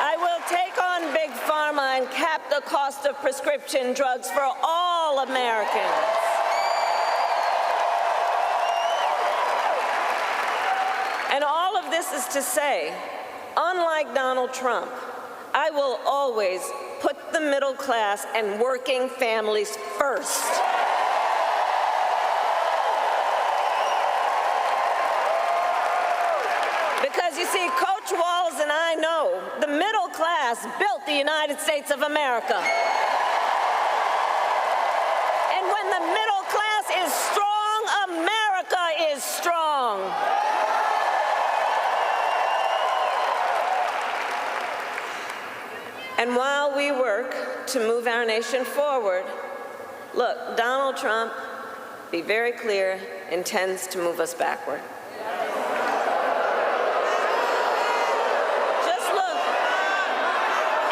I will take on big pharma and cap the cost of prescription drugs for all Americans. And all of this is to say, unlike Donald Trump, I will always put the middle class and working families first. Because you see, Coach Walz and I know the middle class built the United States of America. And when the middle class is strong, America is strong. And while we work to move our nation forward, look, Donald Trump, be very clear, intends to move us backward. Just look,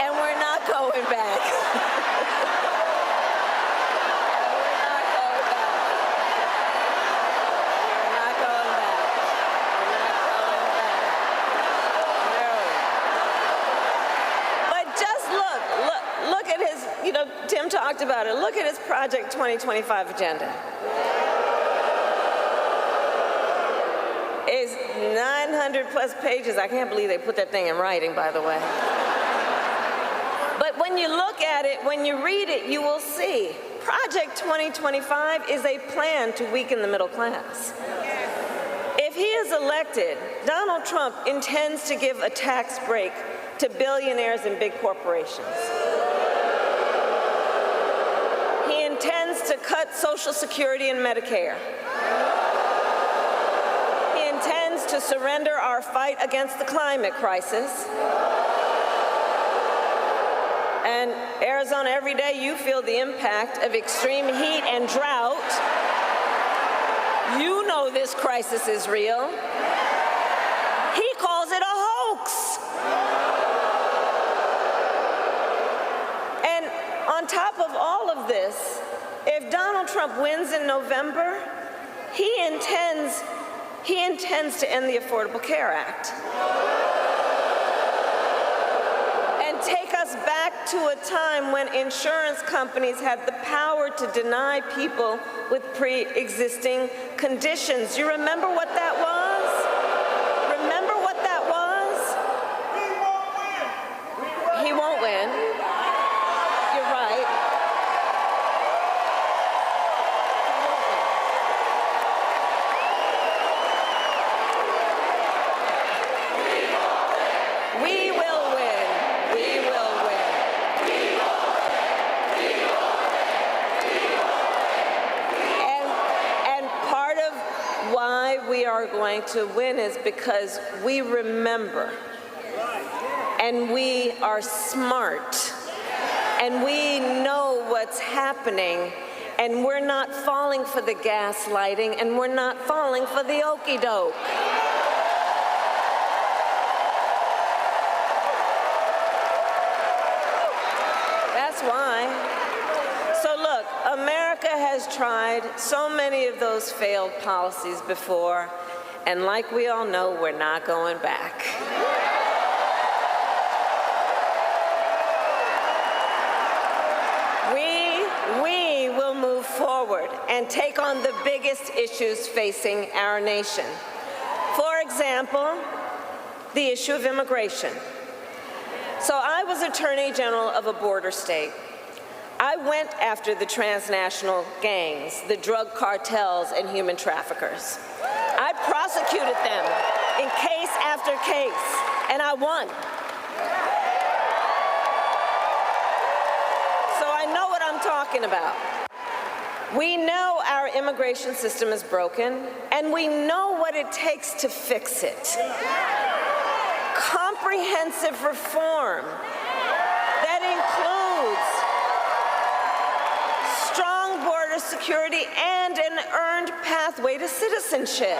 and we're not going back. Tim talked about it. Look at his Project 2025 agenda. It's 900 plus pages. I can't believe they put that thing in writing, by the way. when you look at it, when you read it, you will see Project 2025 is a plan to weaken the middle class. If he is elected, Donald Trump intends to give a tax break to billionaires and big corporations. He intends to cut Social Security and Medicare. He intends to surrender our fight against the climate crisis. And Arizona, every day you feel the impact of extreme heat and drought. You know this crisis is real. He calls it a hoax. And on top of all of this, if Donald Trump wins in November, he intends to end the Affordable Care Act. Take us back to a time when insurance companies had the power to deny people with pre-existing conditions. You remember what that was? Remember what that was? He won't win. You're right. We will win. We are going to win is because we remember, and we are smart, and we know what's happening, and we're not falling for the gaslighting, and we're not falling for the okie doke. That's why. So look, America has tried so many of those failed policies before, and like we all know, we're not going back. We will move forward and take on the biggest issues facing our nation. For example, the issue of immigration. So I was Attorney General of a border state. I went after the transnational gangs, the drug cartels, and human traffickers. I prosecuted them in case after case, and I won. So I know what I'm talking about. We know our immigration system is broken, and we know what it takes to fix it. Comprehensive reform that includes strong border security and an earned pathway to citizenship.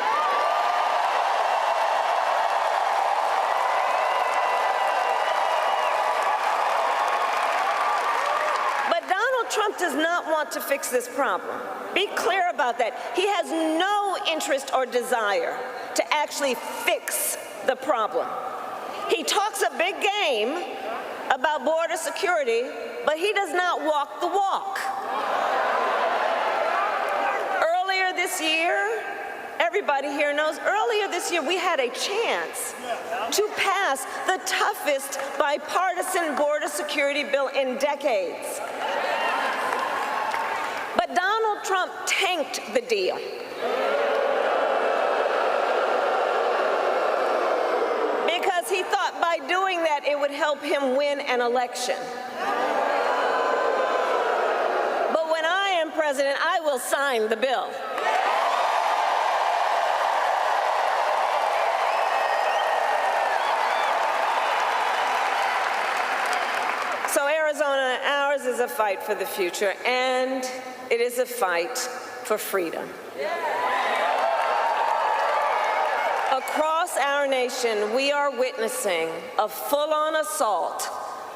But Donald Trump does not want to fix this problem. Be clear about that. He has no interest or desire to actually fix the problem. He talks a big game about border security, but he does not walk the walk. Earlier this year, everybody here knows, earlier this year we had a chance to pass the toughest bipartisan border security bill in decades. But Donald Trump tanked the deal. Because he thought by doing that it would help him win an election. But when I am president, I will sign the bill. So Arizona, ours is a fight for the future, and it is a fight for freedom. Across our nation, we are witnessing a full-on assault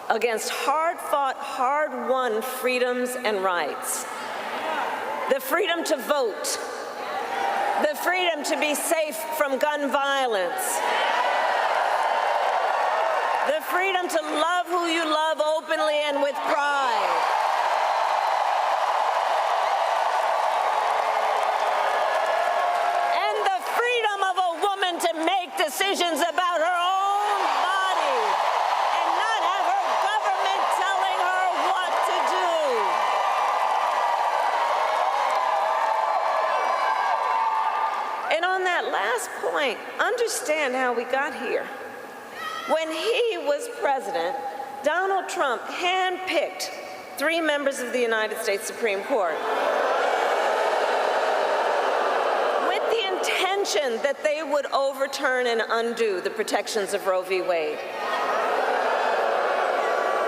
against hard-fought, hard-won freedoms and rights. The freedom to vote, the freedom to be safe from gun violence, the freedom to love who you love openly and with pride. And the freedom of a woman to make decisions about her own body and not have her government telling that last point, understand how we got here. When he was president, Donald Trump handpicked 3 members of the United States Supreme Court with the intention that they would overturn and undo the protections of Roe v. Wade.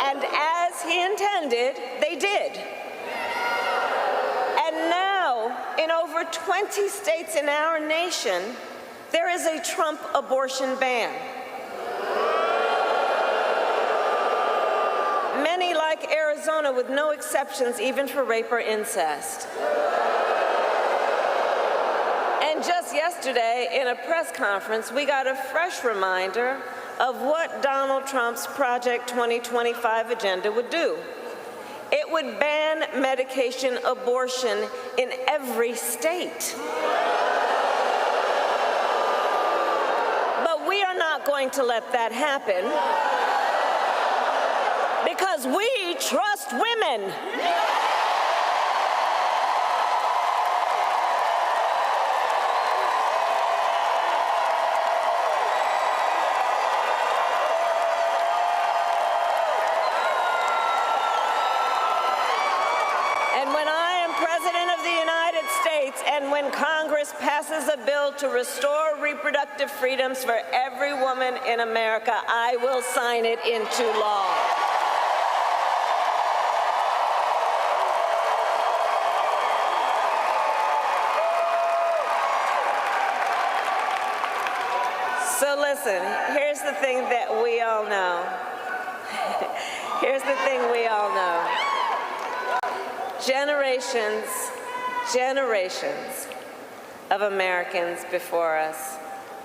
And as he intended, they did. And now, in over 20 states in our nation, there is a Trump abortion ban. Many, like Arizona, with no exceptions even for rape or incest. And just yesterday, in a press conference, we got a fresh reminder of what Donald Trump's Project 2025 agenda would do. It would ban medication abortion in every state. But we are not going to let that happen because we trust women. And when Congress passes a bill to restore reproductive freedoms for every woman in America, I will sign it into law. So listen, here's the thing that we all know. Here's the thing we all know. Generations of Americans before us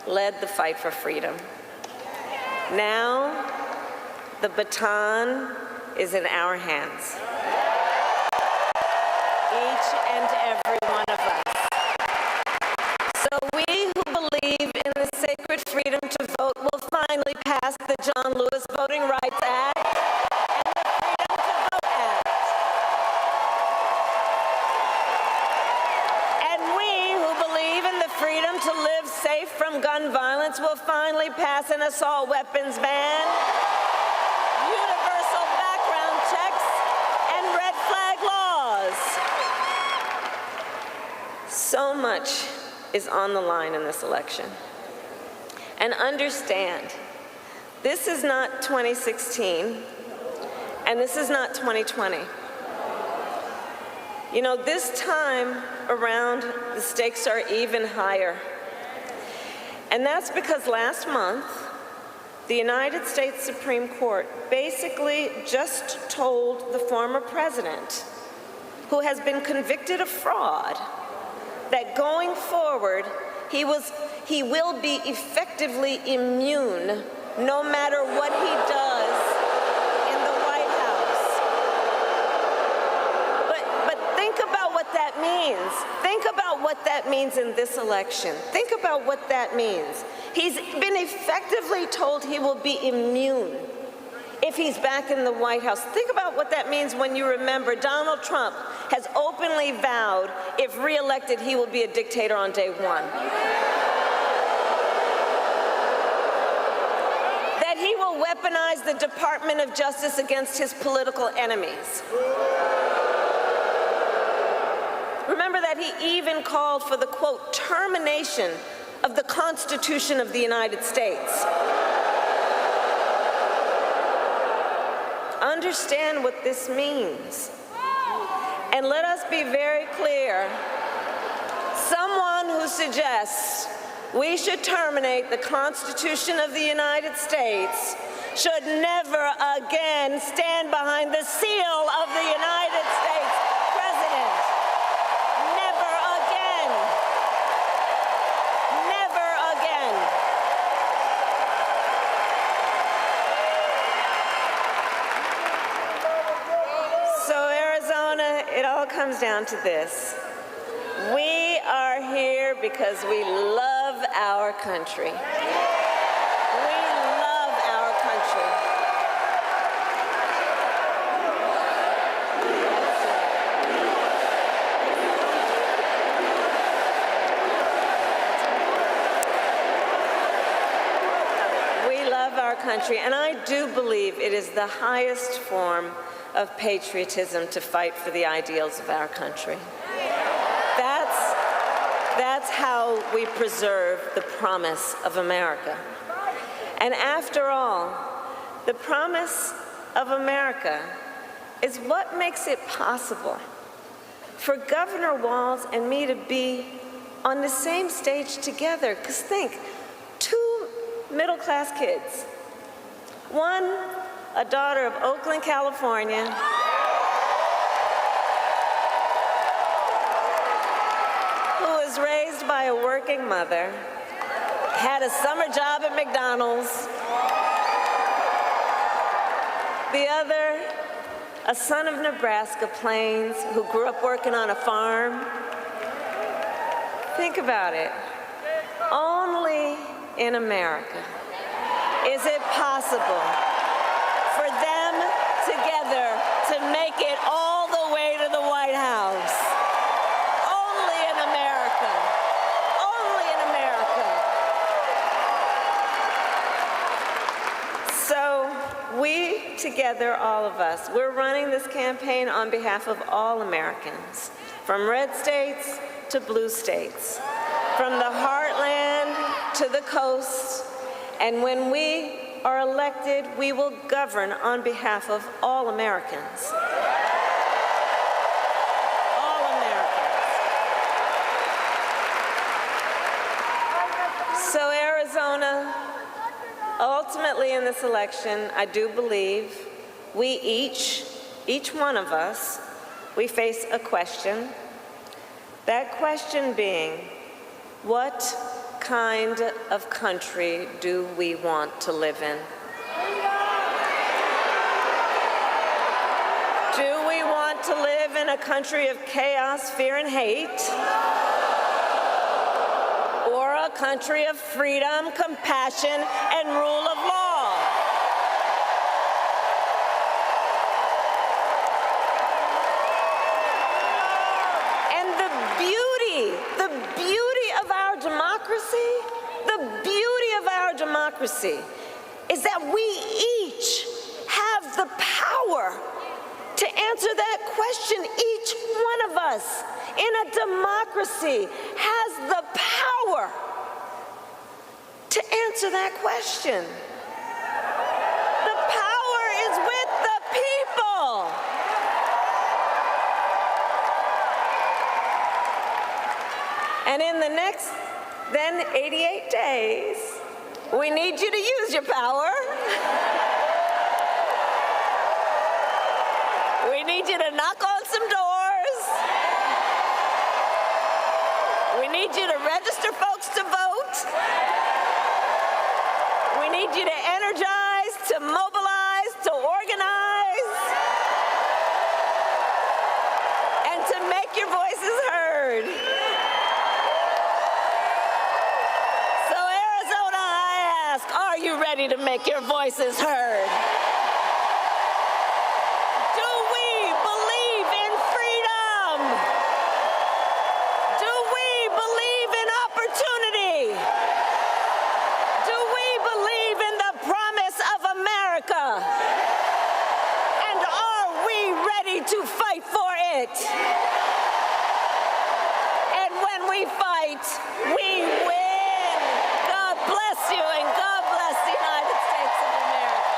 led the fight for freedom. Now, the baton is in our hands. Each and every one of us. So we who believe in the sacred freedom to vote will finally pass the John Lewis Voting Rights Act and the Freedom to Vote Act. Freedom to live safe from gun violence will finally pass an assault weapons ban, universal background checks, and red flag laws. So much is on the line in this election. And understand, this is not 2016, and this is not 2020. You know, this time around, the stakes are even higher. And that's because last month, the United States Supreme Court basically just told the former president, who has been convicted of fraud, that going forward, he will be effectively immune no matter what he does in the White House. But think about what that means. Think about what that means in this election. Think about what that means. He's been effectively told he will be immune if he's back in the White House. Think about what that means when you remember Donald Trump has openly vowed if reelected he will be a dictator on day one. That he will weaponize the Department of Justice against his political enemies. Remember that he even called for the, quote, termination of the Constitution of the United States. Understand what this means. And let us be very clear. Someone who suggests we should terminate the Constitution of the United States should never again stand behind the seal of the United States President. Never again. Never again. So Arizona, it all comes down to this. We are here because we love our country. We love our country. country, and I do believe it is the highest form of patriotism to fight for the ideals of our country. That's how we preserve the promise of America. And after all, the promise of America is what makes it possible for Governor Walz and me to be on the same stage together. Because think, two middle-class kids, one a daughter of Oakland, California, who was raised by a working mother, had a summer job at McDonald's. The other, a son of Nebraska Plains who grew up working on a farm. Think about it. Only in America is it possible for them together to make it all the way to the White House. Only in America. Only in America. So we together, all of us, we're running this campaign on behalf of all Americans, from red states to blue states, from the heartland to the coast. And when we are elected, we will govern on behalf of all Americans. All Americans. So Arizona, ultimately in this election, I do believe we each one of us, we face a question. That question being, what kind of country do we want to live in? Do we want to live in a country of chaos, fear, and hate? Or a country of freedom, compassion, and rule of law? Democracy is that we each have the power to answer that question. Each one of us in a democracy has the power to answer that question. The power is with the people. And in the next, then 88 days, we need you to use your power. We need you to knock on some doors. We need you to register folks to vote. We need you to energize, to mobilize, to organize, and to make your voices heard. Are you ready to make your voices heard? Do we believe in freedom? Do we believe in opportunity? Do we believe in the promise of America? And are we ready to fight for it? And when we fight, we win. God bless you and God bless the United States of America.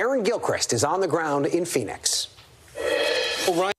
Aaron Gilchrist is on the ground in Phoenix. Well, Ryan